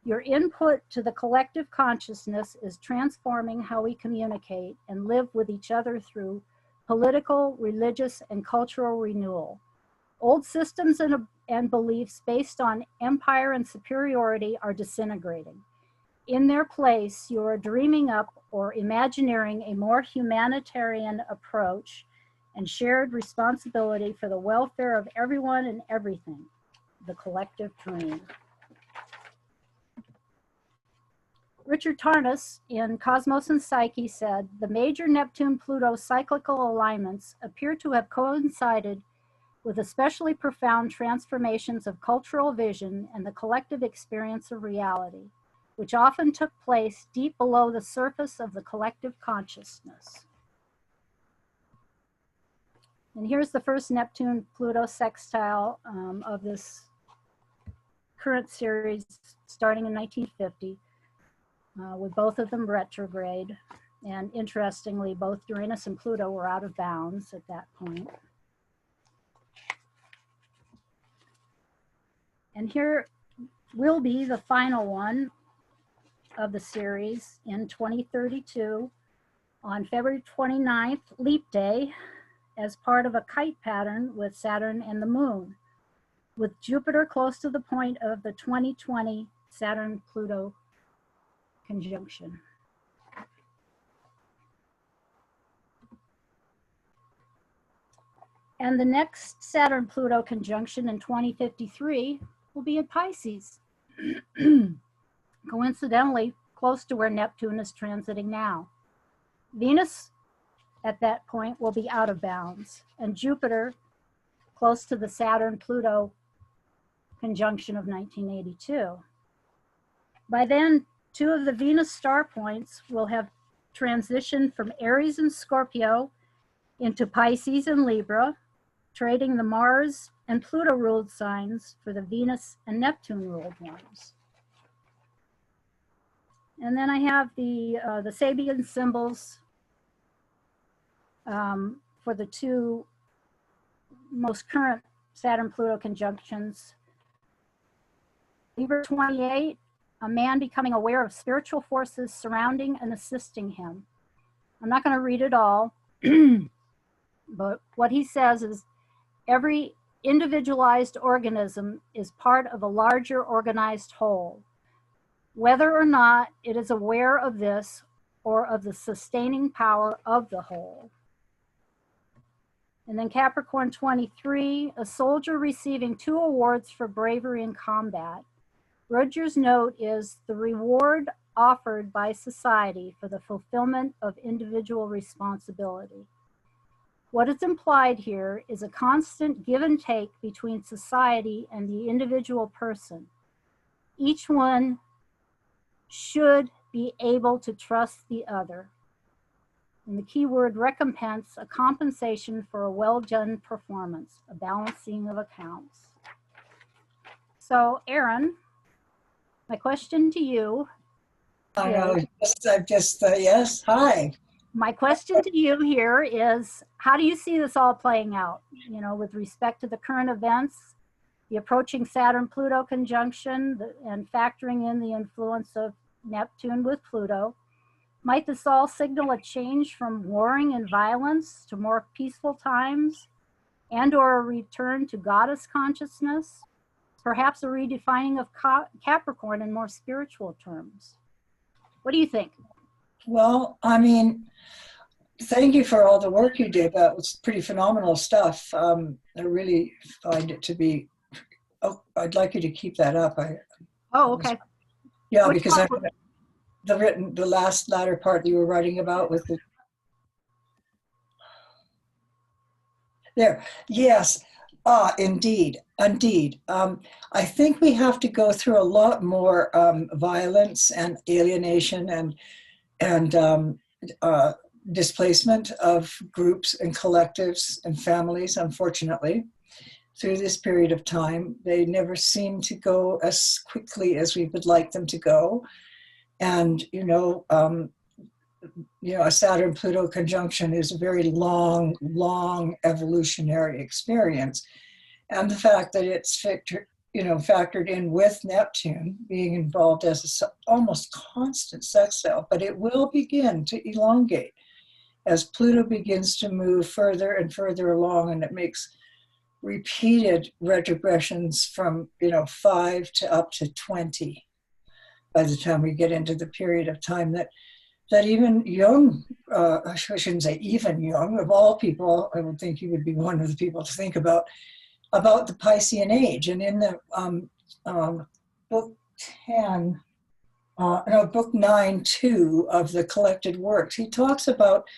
Your input to the collective consciousness is transforming how we communicate and live with each other through political, religious, and cultural renewal. Old systems and beliefs based on empire and superiority are disintegrating. In their place, you are dreaming up or imagineering a more humanitarian approach and shared responsibility for the welfare of everyone and everything, the collective dream. Richard Tarnas in Cosmos and Psyche said, the major Neptune-Pluto cyclical alignments appear to have coincided with especially profound transformations of cultural vision and the collective experience of reality, which often took place deep below the surface of the collective consciousness. And here's the first Neptune-Pluto sextile of this current series starting in 1950, with both of them retrograde. And interestingly, both Uranus and Pluto were out of bounds at that point. And here will be the final one of the series in 2032 on February 29th, Leap Day, as part of a kite pattern with Saturn and the Moon, with Jupiter close to the point of the 2020 Saturn-Pluto conjunction. And the next Saturn-Pluto conjunction in 2053 will be in Pisces. Coincidentally, close to where Neptune is transiting now. Venus at that point will be out of bounds, and Jupiter close to the Saturn-Pluto conjunction of 1982. By then, 2 of the Venus star points will have transitioned from Aries and Scorpio into Pisces and Libra, trading the Mars and Pluto ruled signs for the Venus and Neptune ruled ones. And then I have the Sabian symbols for the 2 most current Saturn-Pluto conjunctions. Libra 28, a man becoming aware of spiritual forces surrounding and assisting him. I'm not going to read it all, but what he says is every individualized organism is part of a larger organized whole. Whether or not it is aware of this or of the sustaining power of the whole. And then Capricorn 23, a soldier receiving 2 awards for bravery in combat. Roger's note is the reward offered by society for the fulfillment of individual responsibility. What is implied here is a constant give and take between society and the individual person. Each one should be able to trust the other. And the key word recompense, a compensation for a well-done performance, a balancing of accounts. So, Erin, my question to you. I know, yes, hi. My question to you here is, how do you see this all playing out? You know, with respect to the current events, the approaching Saturn-Pluto conjunction, and factoring in the influence of Neptune with Pluto. Might this all signal a change from warring and violence to more peaceful times, and or a return to goddess consciousness? Perhaps a redefining of Capricorn in more spiritual terms. What do you think? Well, I mean, thank you for all the work you did. That was pretty phenomenal stuff. I really find it to be, I'd like you to keep that up. Okay. Yeah, because the latter part you were writing about with the, there, yes. Indeed. I think we have to go through a lot more violence and alienation and displacement of groups and collectives and families, unfortunately, through this period of time. They never seem to go as quickly as we would like them to go. And, a Saturn-Pluto conjunction is a very long evolutionary experience. And the fact that it's factored in with Neptune being involved as an almost constant sextile, but it will begin to elongate as Pluto begins to move further and further along, and it makes repeated retrogressions from 5 to up to 20 by the time we get into the period of time that even Jung, I shouldn't say even Jung, of all people, I would think he would be one of the people to think about the Piscean age. And in the book 9.2 of the collected works, he talks about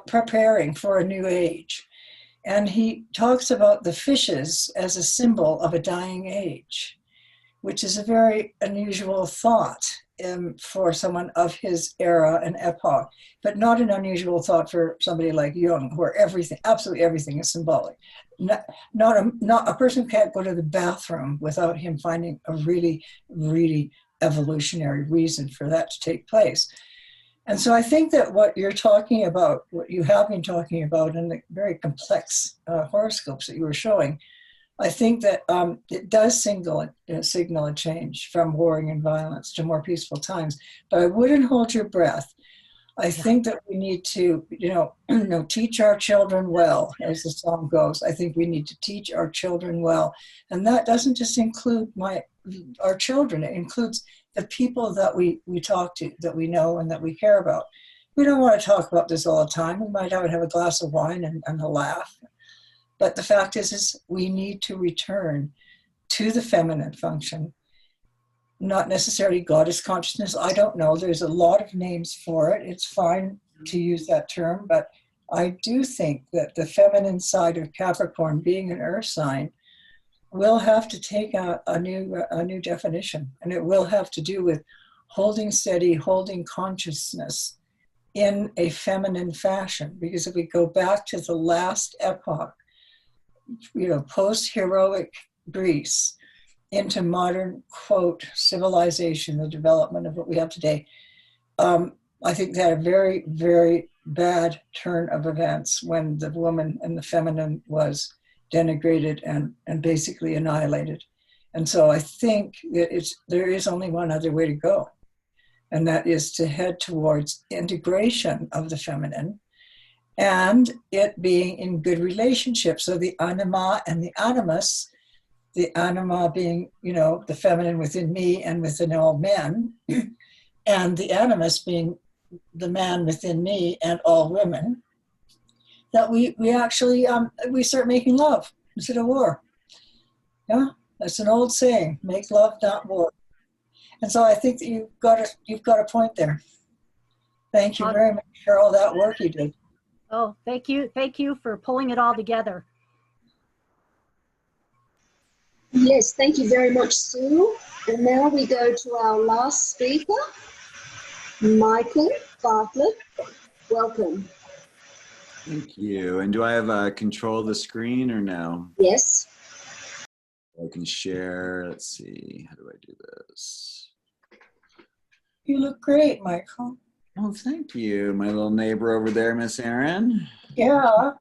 preparing for a new age. And he talks about the fishes as a symbol of a dying age, which is a very unusual thought for someone of his era and epoch, but not an unusual thought for somebody like Jung, where absolutely everything is symbolic. Not a person can't go to the bathroom without him finding a really, really evolutionary reason for that to take place. And so I think that what you're talking about, what you have been talking about in the very complex horoscopes that you were showing, I think that it does signal a change from warring and violence to more peaceful times. But I wouldn't hold your breath. I think that we need to, teach our children well, as the song goes. I think we need to teach our children well. And that doesn't just include our children. It includes the people that we talk to, that we know and that we care about. We don't want to talk about this all the time. We might have a glass of wine and a laugh. But the fact is we need to return to the feminine function, not necessarily goddess consciousness. I don't know. There's a lot of names for it. It's fine to use that term, but I do think that the feminine side of Capricorn, being an earth sign, will have to take a new definition, and it will have to do with holding steady, holding consciousness in a feminine fashion. Because if we go back to the last epoch, post-heroic Greece into modern, quote, civilization, the development of what we have today, I think they had a very, very bad turn of events when the woman and the feminine was denigrated and basically annihilated. And so I think that there is only one other way to go, and that is to head towards integration of the feminine and it being in good relationship. So the anima and the animus, the anima being, the feminine within me and within all men, and the animus being the man within me and all women, that we actually, we start making love instead of war. Yeah. That's an old saying, make love, not war. And so I think that you've got a point there. Thank you very much for all that work you did. Oh, thank you. Thank you for pulling it all together. Yes, thank you very much, Sue. And now we go to our last speaker, Michael Bartlett. Welcome. Thank you. And do I have control of the screen or no? Yes. I can share. Let's see. How do I do this? You look great, Michael. Oh, thank you. My little neighbor over there, Miss Erin. Yeah.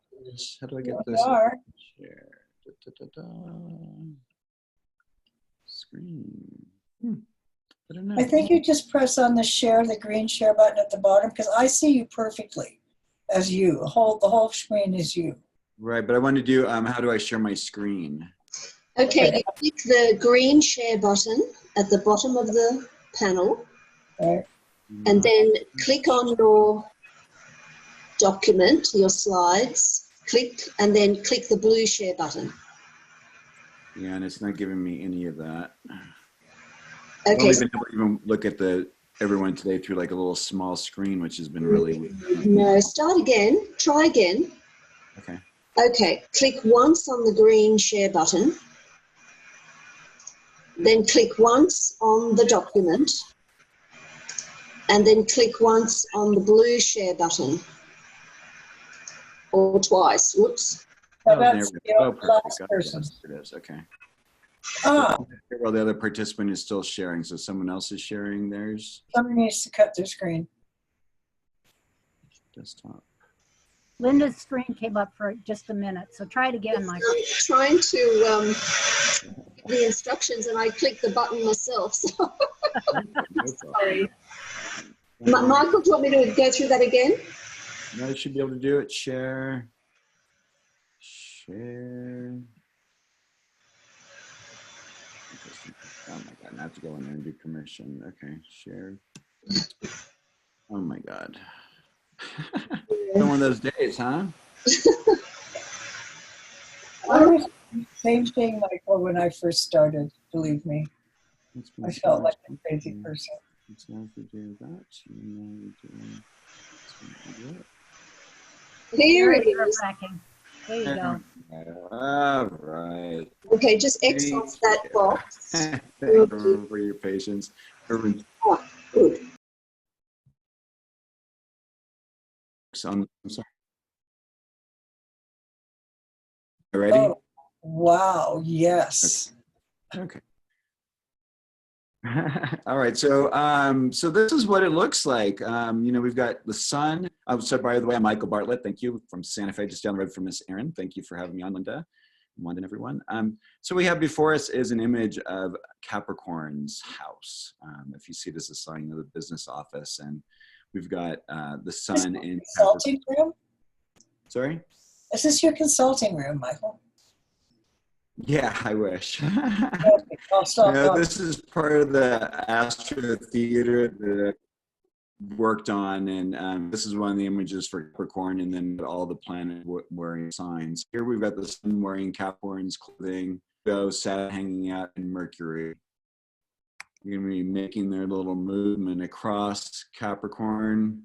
How do I get this? Share. Screen. I don't know. I think you just press on the green share button at the bottom, because I see you perfectly as you. The whole screen is you. Right, but I want to do, how do I share my screen? Okay, you click the green share button at the bottom of the panel, right, and then click on your document, your slides, and then click the blue share button. Yeah, and it's not giving me any of that. Okay. I've only been able to even look at everyone today through like a little small screen, which has been really weird. No, start again, try again. Okay. Okay, click once on the green share button, then click once on the document, and then click once on the blue share button, or twice, whoops. That's the perfect. last person. Yes, it is, okay. Ah, Well, the other participant is still sharing, so someone else is sharing theirs. someone needs to cut their screen. Desktop. Linda's screen came up for just a minute, so try it again, Michael. I'm trying to the instructions, and I clicked the button myself. So. Sorry. Michael, do you want me to go through that again? No, I should be able to do it. Share. Share. Oh my God, I have to go in there and do permission. Okay, share. Oh my God. It's one of those days, huh? I was the same thing, Michael, when I first started, believe me. I felt like a crazy person. Here it is. There you go. All right. Okay, just X off that box. Thank you for your patience. Oh, good. I'm sorry. Ready? Oh, wow, yes. Okay. All right, so so this is what it looks like. We've got the sun. So by the way, I'm Michael Bartlett. Thank you, from Santa Fe, just down the road from Miss Erin. Thank you for having me on, Linda, and London, everyone. So we have before us is an image of Capricorn's house. If you see this, is a sign of the business office, and we've got the sun in consulting room. Sorry. Is this your consulting room, Michael? Yeah, I wish. I'll stop. This is part of the Astro Theater that I worked on, and this is one of the images for Capricorn, and then all the planet wearing signs. Here we've got the sun wearing Capricorn's clothing, Saturn hanging out in Mercury. You're going to be making their little movement across Capricorn.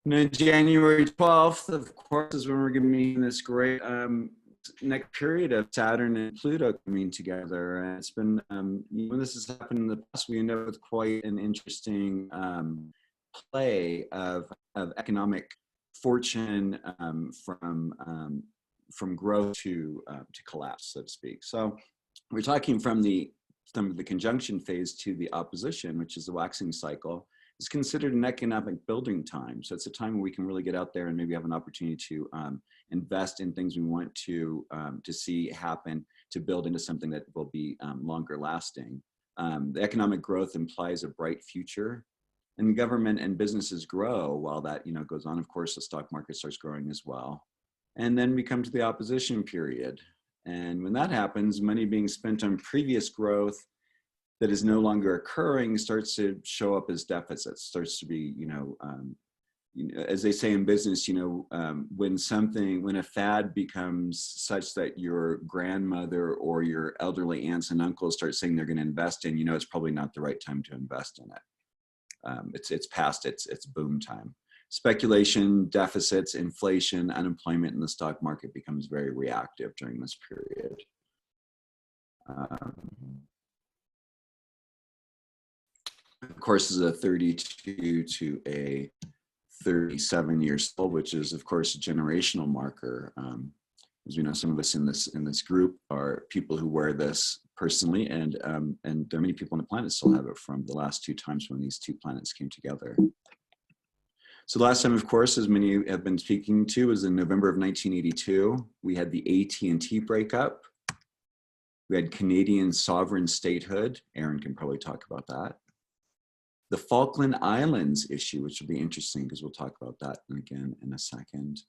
And then January 12th, of course, is when we're going to be in this great next period of Saturn and Pluto coming together. And it's been, when this has happened in the past, we end up with quite an interesting play of economic fortune from growth to collapse, so to speak. So we're talking from the conjunction phase to the opposition, which is the waxing cycle. Is considered an economic building time. So it's a time where we can really get out there and maybe have an opportunity to invest in things we want to see happen, to build into something that will be longer lasting. The economic growth implies a bright future, and government and businesses grow while that goes on. Of course, the stock market starts growing as well. And then we come to the opposition period. And when that happens, money being spent on previous growth that is no longer occurring starts to show up as deficits, starts to be, as they say in business, when a fad becomes such that your grandmother or your elderly aunts and uncles start saying they're going to invest in, it's probably not the right time to invest in it. It's past its boom time. Speculation, deficits, inflation, unemployment in the stock market becomes very reactive during this period. Of course, is a 32 to a 37 years old, which is of course a generational marker. As we know, some of us in this group are people who wear this personally, and there are many people on the planet still have it from the last two times when these two planets came together. So the last time, of course, as many have been speaking to, was in November of 1982. We had the AT&T breakup. We had Canadian sovereign statehood. Erin can probably talk about that. The Falkland Islands issue, which will be interesting because we'll talk about that again in a second.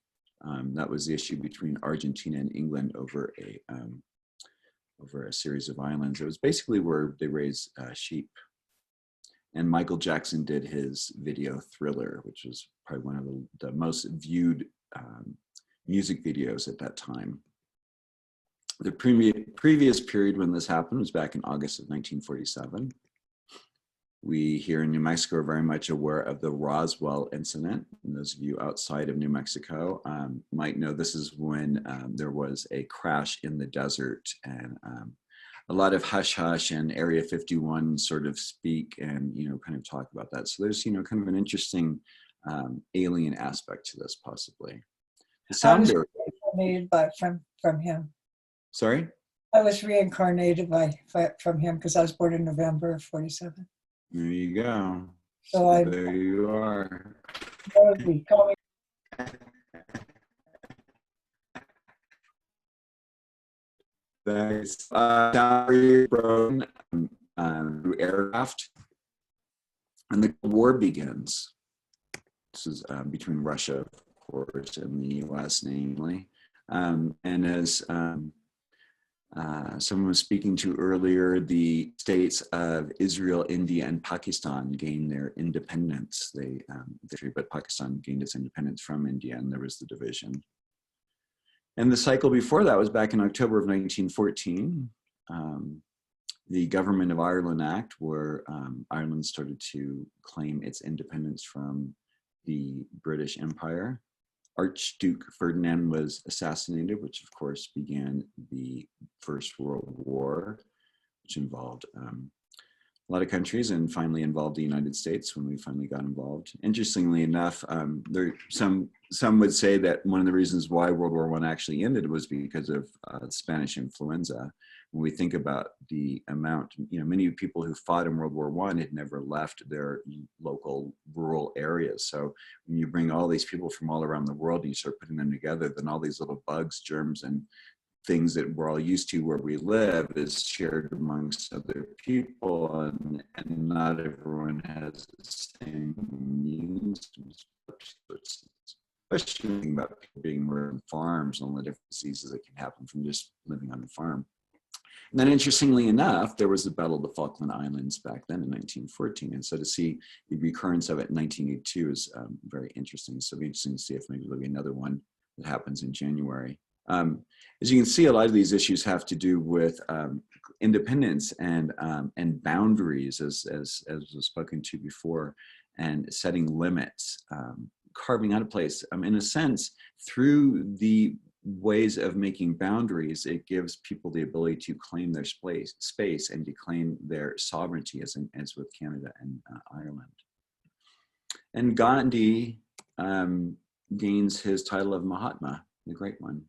That was the issue between Argentina and England over a series of islands. It was basically where they raised sheep. And Michael Jackson did his video Thriller, which was probably one of the most viewed music videos at that time. The previous period when this happened was back in August of 1947. We here in New Mexico are very much aware of the Roswell incident. And those of you outside of New Mexico might know this is when there was a crash in the desert, and a lot of hush hush and Area 51 sort of speak and kind of talk about that. So there's kind of an interesting alien aspect to this possibly. The sounder Reincarnated from him. Sorry? I was reincarnated from him because I was born in November of 47. There you go. So there you are. That's through aircraft, and the war begins. This is between Russia, of course, and the U.S., namely. And as someone was speaking to earlier, the states of Israel, India, and Pakistan gained their independence. But Pakistan gained its independence from India, and there was the division. And the cycle before that was back in October of 1914. The Government of Ireland Act, where Ireland started to claim its independence from the British Empire. Archduke Ferdinand was assassinated, which of course began the First World War, which involved a lot of countries and finally involved the United States when we finally got involved. Interestingly enough, some would say that one of the reasons why World War I actually ended was because of Spanish influenza. When we think about the amount, many people who fought in World War I had never left their local rural areas. So when you bring all these people from all around the world and you start putting them together, then all these little bugs, germs, and things that we're all used to where we live is shared amongst other people, and not everyone has the same immune system, especially thinking about people being on farms and all the different diseases that can happen from just living on a farm. And then interestingly enough, there was the Battle of the Falkland Islands back then in 1914. And so to see the recurrence of it in 1982 is very interesting. So it'll be interesting to see if maybe there'll be another one that happens in January. As you can see, a lot of these issues have to do with independence and boundaries, as was spoken to before, and setting limits, carving out a place. In a sense, through the ways of making boundaries, it gives people the ability to claim their space and to claim their sovereignty, as with Canada and Ireland. And Gandhi gains his title of Mahatma, the Great One.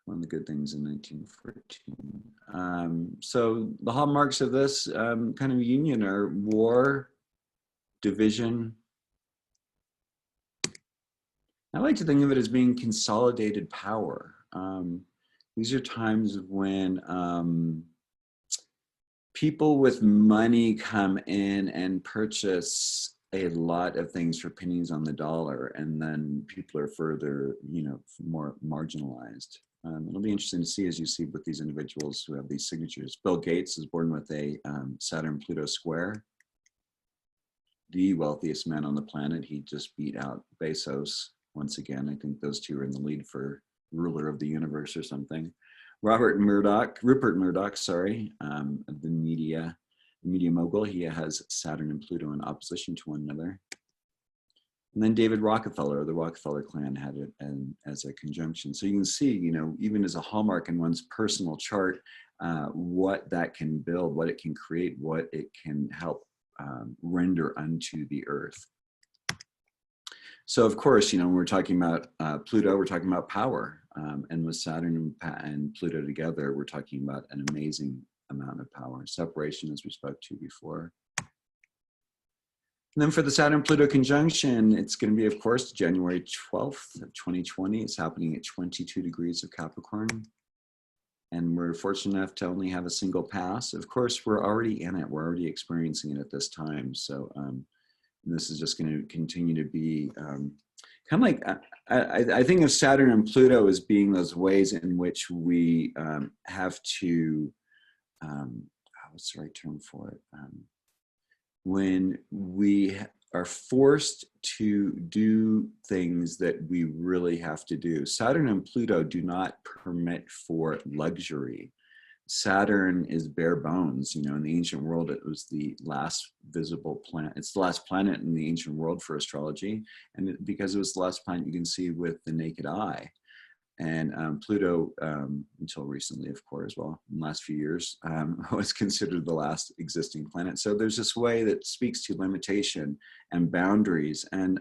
One of the good things in 1914. So the hallmarks of this kind of union are war, division. I like to think of it as being consolidated power. These are times when people with money come in and purchase a lot of things for pennies on the dollar, and then people are further, more marginalized. It'll be interesting to see, as you see with these individuals who have these signatures. Bill Gates is born with a Saturn Pluto square. the wealthiest man on the planet. He just beat out Bezos once again. I think those two are in the lead for ruler of the universe or something. Rupert Murdoch, sorry, the media mogul. He has Saturn and Pluto in opposition to one another. And then David Rockefeller, the Rockefeller clan, had it as a conjunction. So you can see, you know, even as a hallmark in one's personal chart, what that can build, what it can create, what it can help render unto the earth. So of course, you know, when we're talking about Pluto, we're talking about power. And with Saturn and Pluto together, we're talking about an amazing amount of power. Separation, as we spoke to before. And then for the Saturn-Pluto conjunction, it's going to be, of course, January 12th of 2020. It's happening at 22 degrees of Capricorn. And we're fortunate enough to only have a single pass. Of course, we're already in it. We're already experiencing it at this time. So this is just going to continue to be kind of like, I think of Saturn and Pluto as being those ways in which we have to, what's the right term for it? When we are forced to do things that we really have to do. Saturn and Pluto do not permit for luxury. Saturn is bare bones. You know, in the ancient world, it was the last visible planet. It's the last planet in the ancient world for astrology. And because it was the last planet you can see with the naked eye. And Pluto, until recently, of course, well, in the last few years, was considered the last existing planet. So there's this way that speaks to limitation and boundaries. And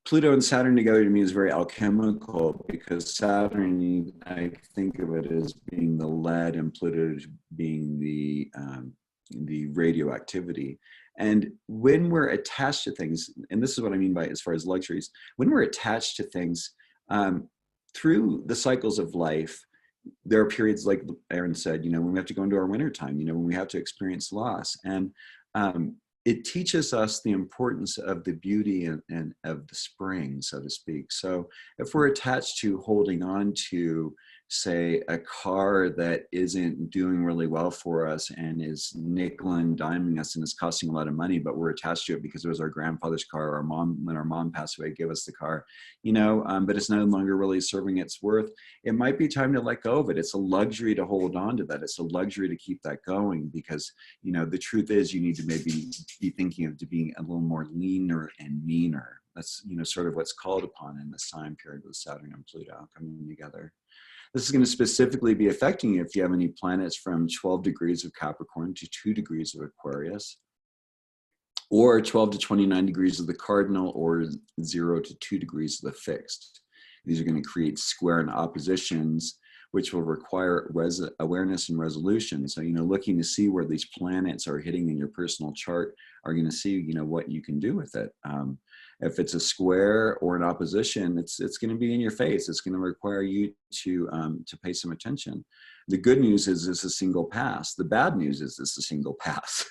Pluto and Saturn together to me is very alchemical, because Saturn, I think of it as being the lead and Pluto being the radioactivity. And when we're attached to things, and this is what I mean by as far as luxuries, when we're attached to things, through the cycles of life, there are periods, like Erin said, you know, when we have to go into our winter time, you know, when we have to experience loss. And it teaches us the importance of the beauty and of the spring, so to speak. So if we're attached to holding on to, say, a car that isn't doing really well for us and is nickel and diming us and is costing a lot of money, but we're attached to it because it was our grandfather's car, or our mom, when our mom passed away, gave us the car, you know, but it's no longer really serving its worth, it might be time to let go of it. It's a luxury to hold on to that. It's a luxury to keep that going, because, you know, the truth is you need to maybe be thinking of being a little more leaner and meaner. That's, you know, sort of what's called upon in this time period with Saturn and Pluto coming together. This is going to specifically be affecting you if you have any planets from 12 degrees of Capricorn to 2 degrees of Aquarius, or 12 to 29 degrees of the cardinal, or 0 to 2 degrees of the fixed. These are going to create square and oppositions, which will require awareness and resolution. So, you know, looking to see where these planets are hitting in your personal chart are going to see, you know, what you can do with it. If it's a square or an opposition, it's going to be in your face. It's going to require you to pay some attention. The good news is it's a single pass. The bad news is it's a single pass.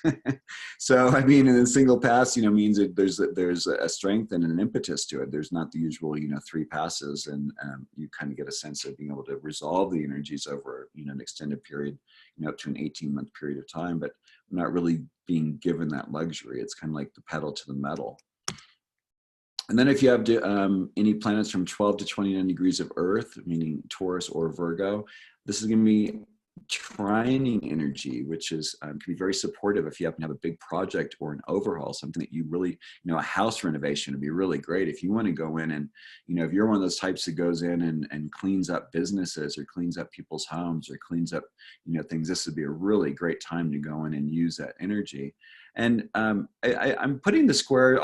So, I mean, in a single pass, you know, means that there's a strength and an impetus to it. There's not the usual, you know, 3 passes, and you kind of get a sense of being able to resolve the energies over, you know, an extended period, you know, up to an 18-month period of time. But we're not really being given that luxury. It's kind of like the pedal to the metal. And then if you have any planets from 12 to 29 degrees of Earth, meaning Taurus or Virgo, this is going to be trining energy, which is can be very supportive if you happen to have a big project or an overhaul, something that you really, you know, a house renovation would be really great. If you want to go in and, you know, if you're one of those types that goes in and cleans up businesses or cleans up people's homes or cleans up, you know, things, this would be a really great time to go in and use that energy. And I'm putting the squares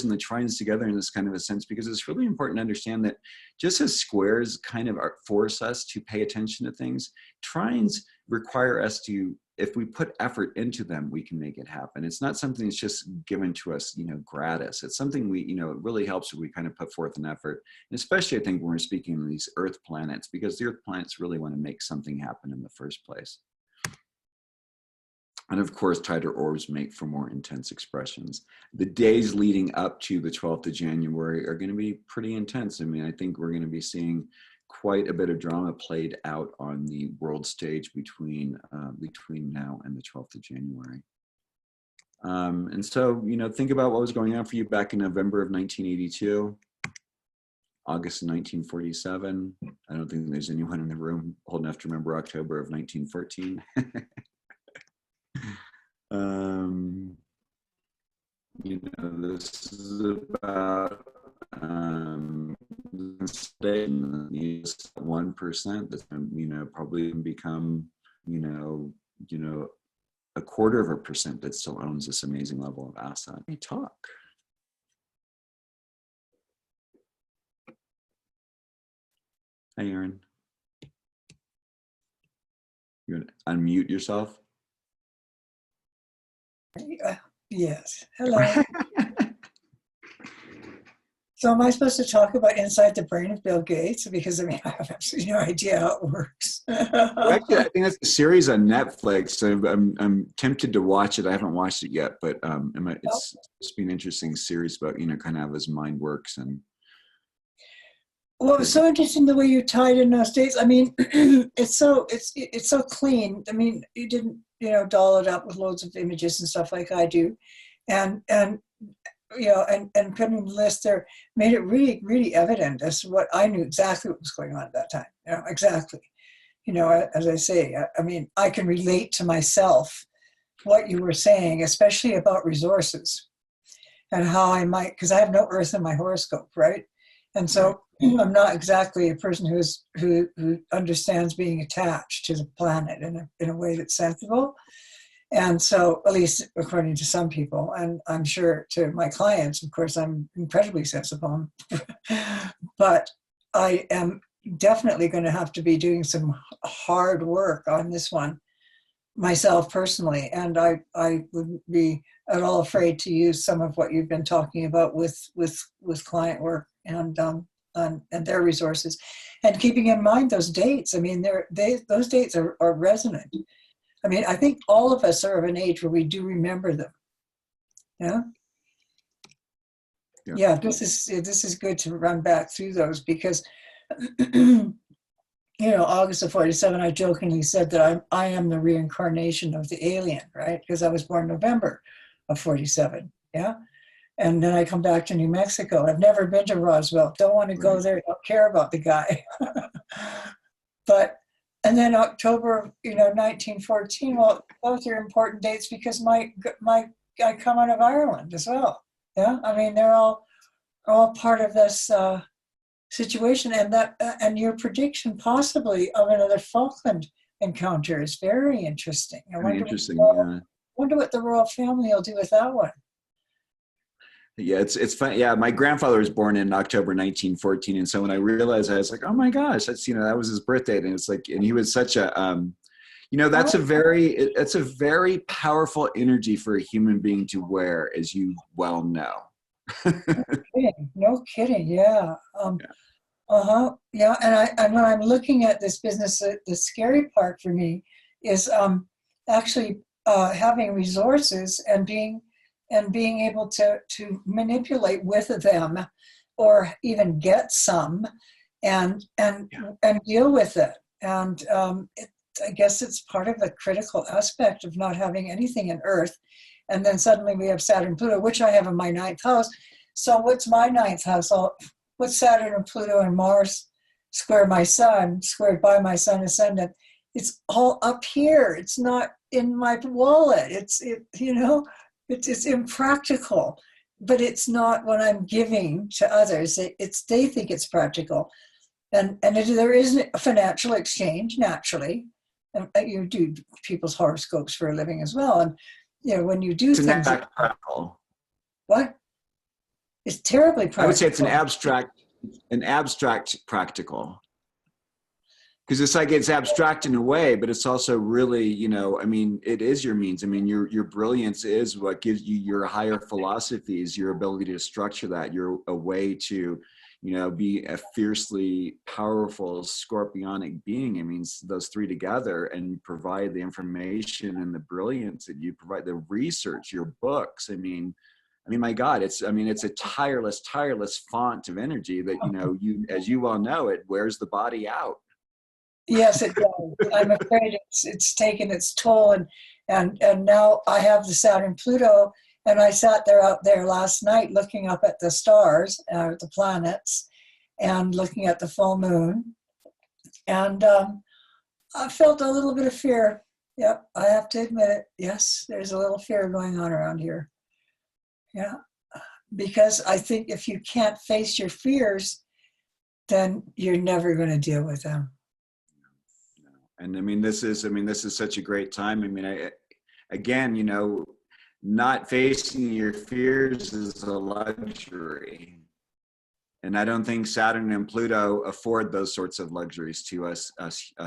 and the trines together in this kind of a sense, because it's really important to understand that just as squares kind of force us to pay attention to things, trines require us to, if we put effort into them, we can make it happen. It's not something that's just given to us, you know, gratis. It's something we, you know, it really helps if we kind of put forth an effort. And especially, I think, when we're speaking of these Earth planets, because the Earth planets really want to make something happen in the first place. And of course, tighter orbs make for more intense expressions. The days leading up to the 12th of January are going to be pretty intense. I mean, I think we're going to be seeing quite a bit of drama played out on the world stage between now and the 12th of January. And so, you know, think about what was going on for you back in November of 1982, August of 1947. I don't think there's anyone in the room old enough to remember October of 1914. You know, this is about 1% that's, you know, probably become, you know, a quarter of a percent that still owns this amazing level of asset. We talk. Hi, Erin. You want to unmute yourself? Yes. Hello. So am I supposed to talk about inside the brain of Bill Gates? Because I mean, I have absolutely no idea how it works. Well, actually, I think that's a series on Netflix. So I'm tempted to watch it. I haven't watched it yet, but it's been an interesting series about, you know, kind of how his mind works. And well, it's so interesting the way you tied in those dates. I mean, it's so clean. I mean, you didn't, you know, doll it up with loads of images and stuff like I do, and you know, and putting the list there made it really, really evident as to what I knew exactly what was going on at that time. You know, exactly. You know, as I say, I mean, I can relate to myself what you were saying, especially about resources and how I might, because I have no Earth in my horoscope, right? And so I'm not exactly a person who understands being attached to the planet in a way that's sensible. And so, at least according to some people, and I'm sure to my clients, of course, I'm incredibly sensible. But I am definitely going to have to be doing some hard work on this one myself personally. And I wouldn't be at all afraid to use some of what you've been talking about with client work and their resources, and keeping in mind those dates. I mean, those dates are resonant. I mean, I think all of us are of an age where we do remember them. Yeah. Yeah, this is good to run back through those because, you know, August of 47, I jokingly said that I am the reincarnation of the alien, right? Because I was born November of 47. Yeah. And then I come back to New Mexico. I've never been to Roswell. Don't want to go there. Don't care about the guy. And then October, you know, 1914. Well, those are important dates because I come out of Ireland as well. Yeah, I mean they're all part of this situation, and your prediction possibly of another Falkland encounter is very interesting. I wonder what the royal family will do with that one. Yeah, it's fun. Yeah, my grandfather was born in October 1914, and so when I realized, I was like, oh my gosh, that's, you know, that was his birthday, and it's like, and he was such a, you know, it's a very powerful energy for a human being to wear, as you well know. No kidding. Yeah. Yeah, and when I'm looking at this business, the scary part for me is actually having resources and being able to manipulate with them, or even get some, and deal with it. And I guess it's part of the critical aspect of not having anything in Earth. And then suddenly we have Saturn Pluto, which I have in my 9th house. So what's my 9th house? What's Saturn and Pluto and Mars squared by my sun ascendant? It's all up here. It's not in my wallet. It's impractical, but it's not what I'm giving to others. They think it's practical, and there isn't a financial exchange naturally. And you do people's horoscopes for a living as well, and you know when you do things. Practical. What? It's terribly practical. I would say it's an abstract practical. Because it's like, it's abstract in a way, but it's also really, you know, I mean, it is your means. I mean, your brilliance is what gives you your higher philosophies, your ability to structure that. You're a way to, you know, be a fiercely powerful scorpionic being. It means those three together, and provide the information and the brilliance that you provide, the research, your books. I mean, my God, it's a tireless font of energy that, you know, as you well know, it wears the body out. Yes, it does. I'm afraid it's taken its toll, And now I have the Saturn Pluto, and I sat there out there last night looking up at the stars, the planets, and looking at the full moon. And I felt a little bit of fear. Yep, I have to admit it. Yes, there's a little fear going on around here. Yeah, because I think if you can't face your fears, then you're never going to deal with them. And I mean, this is such a great time. I mean, again, you know, not facing your fears is a luxury. And I don't think Saturn and Pluto afford those sorts of luxuries to us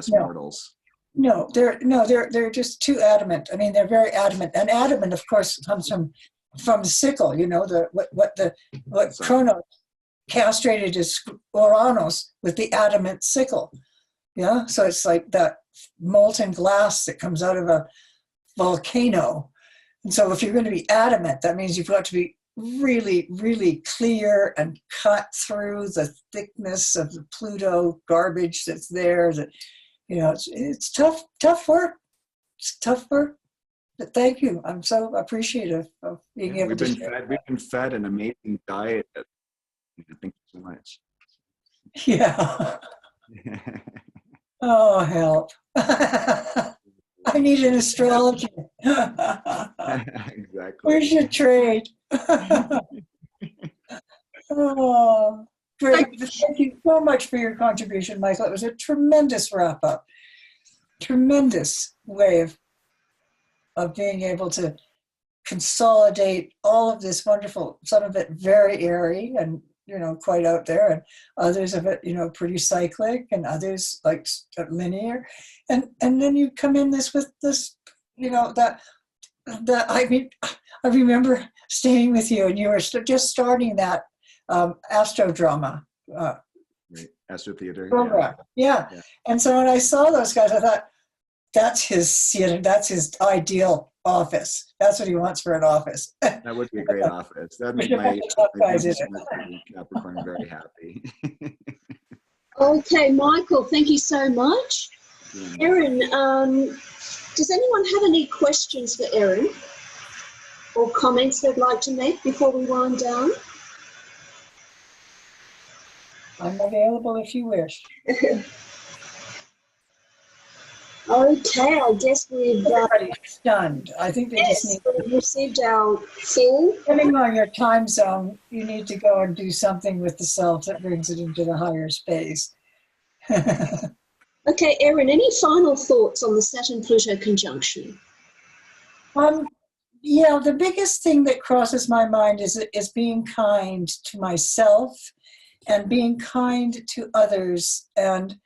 mortals. No, they're just too adamant. I mean, they're very adamant. And adamant, of course, comes from the sickle, you know, what Kronos castrated is Uranus with the adamant sickle. Yeah, so it's like that molten glass that comes out of a volcano. And so if you're going to be adamant, that means you've got to be really, really clear and cut through the thickness of the Pluto garbage that's there. That, you know, it's tough work. It's tough work. But thank you. I'm so appreciative of being able to share. We've been fed an amazing diet. Thank you so much. Yeah. Oh, help. I need an astrologer. Exactly. Where's your trade? Oh, great. Thank you so much for your contribution, Michael. It was a tremendous wrap-up. Tremendous way of being able to consolidate all of this wonderful, some of it very airy and, you know, quite out there, and others of it, you know, pretty cyclic, and others like linear. And then you come in with this, you know, that I mean, I remember staying with you, and you were just starting that astro drama Astro theater program. Yeah. And so when I saw those guys, I thought, that's his ideal office. That's what he wants for an office. That would be a great office. That'd make my Capricorn very happy. Okay, Michael, thank you so much. Erin, does anyone have any questions for Erin or comments they'd like to make before we wind down? I'm available if you wish. Okay, I guess we've stunned. I think they just need to received our full. Depending on your time zone, you need to go and do something with the self that brings it into the higher space. Okay, Erin, any final thoughts on the Saturn-Pluto conjunction? Yeah, the biggest thing that crosses my mind is being kind to myself and being kind to others, and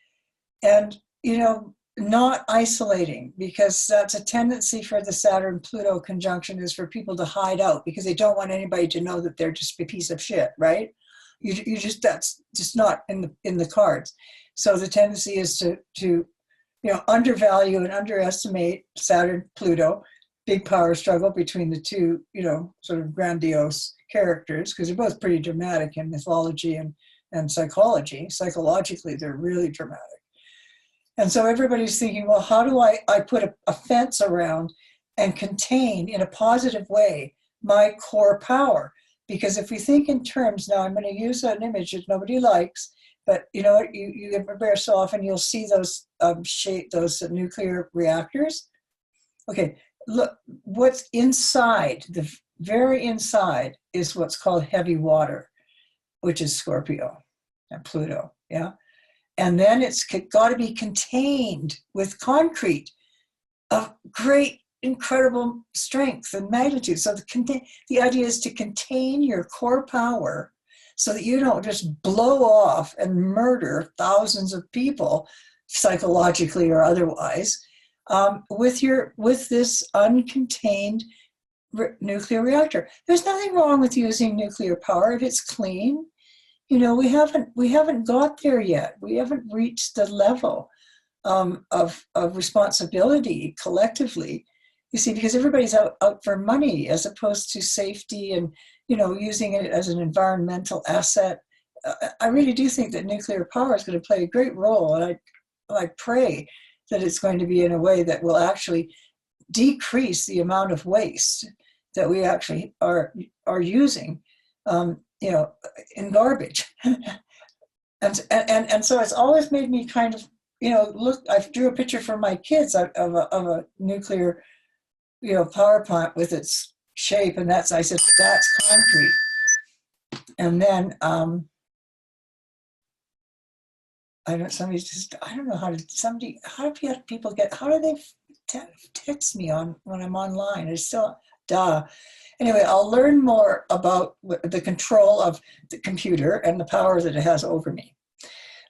you know, not isolating, because that's a tendency for the Saturn-Pluto conjunction, is for people to hide out because they don't want anybody to know that they're just a piece of shit, right? You just, that's just not in the cards. So the tendency is to you know, undervalue and underestimate Saturn-Pluto, big power struggle between the two, you know, sort of grandiose characters, because they're both pretty dramatic in mythology and psychology. Psychologically, they're really dramatic. And so everybody's thinking, well, how do I put a fence around and contain in a positive way my core power? Because if we think in terms, now I'm going to use an image that nobody likes, but you know, you every so often you'll see those those nuclear reactors. Okay, look, what's inside, the very inside, is what's called heavy water, which is Scorpio and Pluto, yeah? And then it's got to be contained with concrete of great, incredible strength and magnitude. So the idea is to contain your core power so that you don't just blow off and murder thousands of people, psychologically or otherwise, with this uncontained nuclear reactor. There's nothing wrong with using nuclear power if it's clean. You know, we haven't got there yet. We haven't reached the level of responsibility collectively. You see, because everybody's out for money as opposed to safety and, you know, using it as an environmental asset. I really do think that nuclear power is going to play a great role, and I pray that it's going to be in a way that will actually decrease the amount of waste that we actually are using, you know, in garbage. And so it's always made me kind of, you know, look. I drew a picture for my kids of a nuclear, you know, power plant with its shape, and I said that's concrete. And then I don't know how do people text me when I'm online? It's still, duh. Anyway, I'll learn more about the control of the computer and the power that it has over me.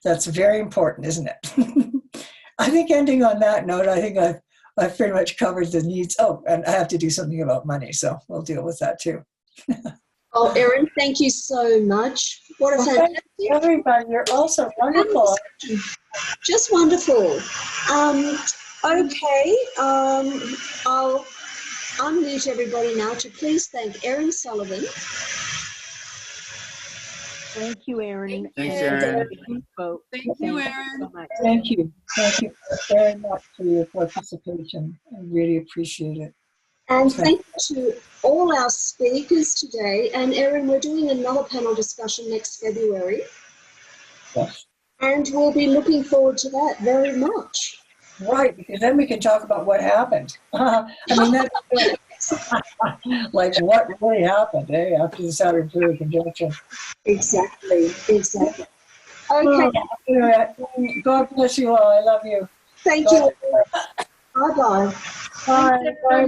That's very important, isn't it? I think ending on that note, I think I've pretty much covered the needs. Oh, and I have to do something about money, so we'll deal with that too. Oh, Erin, thank you so much. What a fantastic. Everybody, you're also wonderful. Just wonderful. Okay, I'll unmute everybody now to please thank Erin Sullivan. Thank you, Erin. Thanks, Erin. Thank you, Erin. So much. Thank you very much for your participation. I really appreciate it. And thank you to all our speakers today. And Erin, we're doing another panel discussion next February. Yes. And we'll be looking forward to that very much. Right, because then we can talk about what happened. I mean, that's like what really happened after the Saturn Pluto conjunction. Exactly. Okay. God bless you all. I love you. Thank you. Bye-bye. Bye. Bye.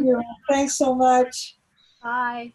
Thanks so much. Bye.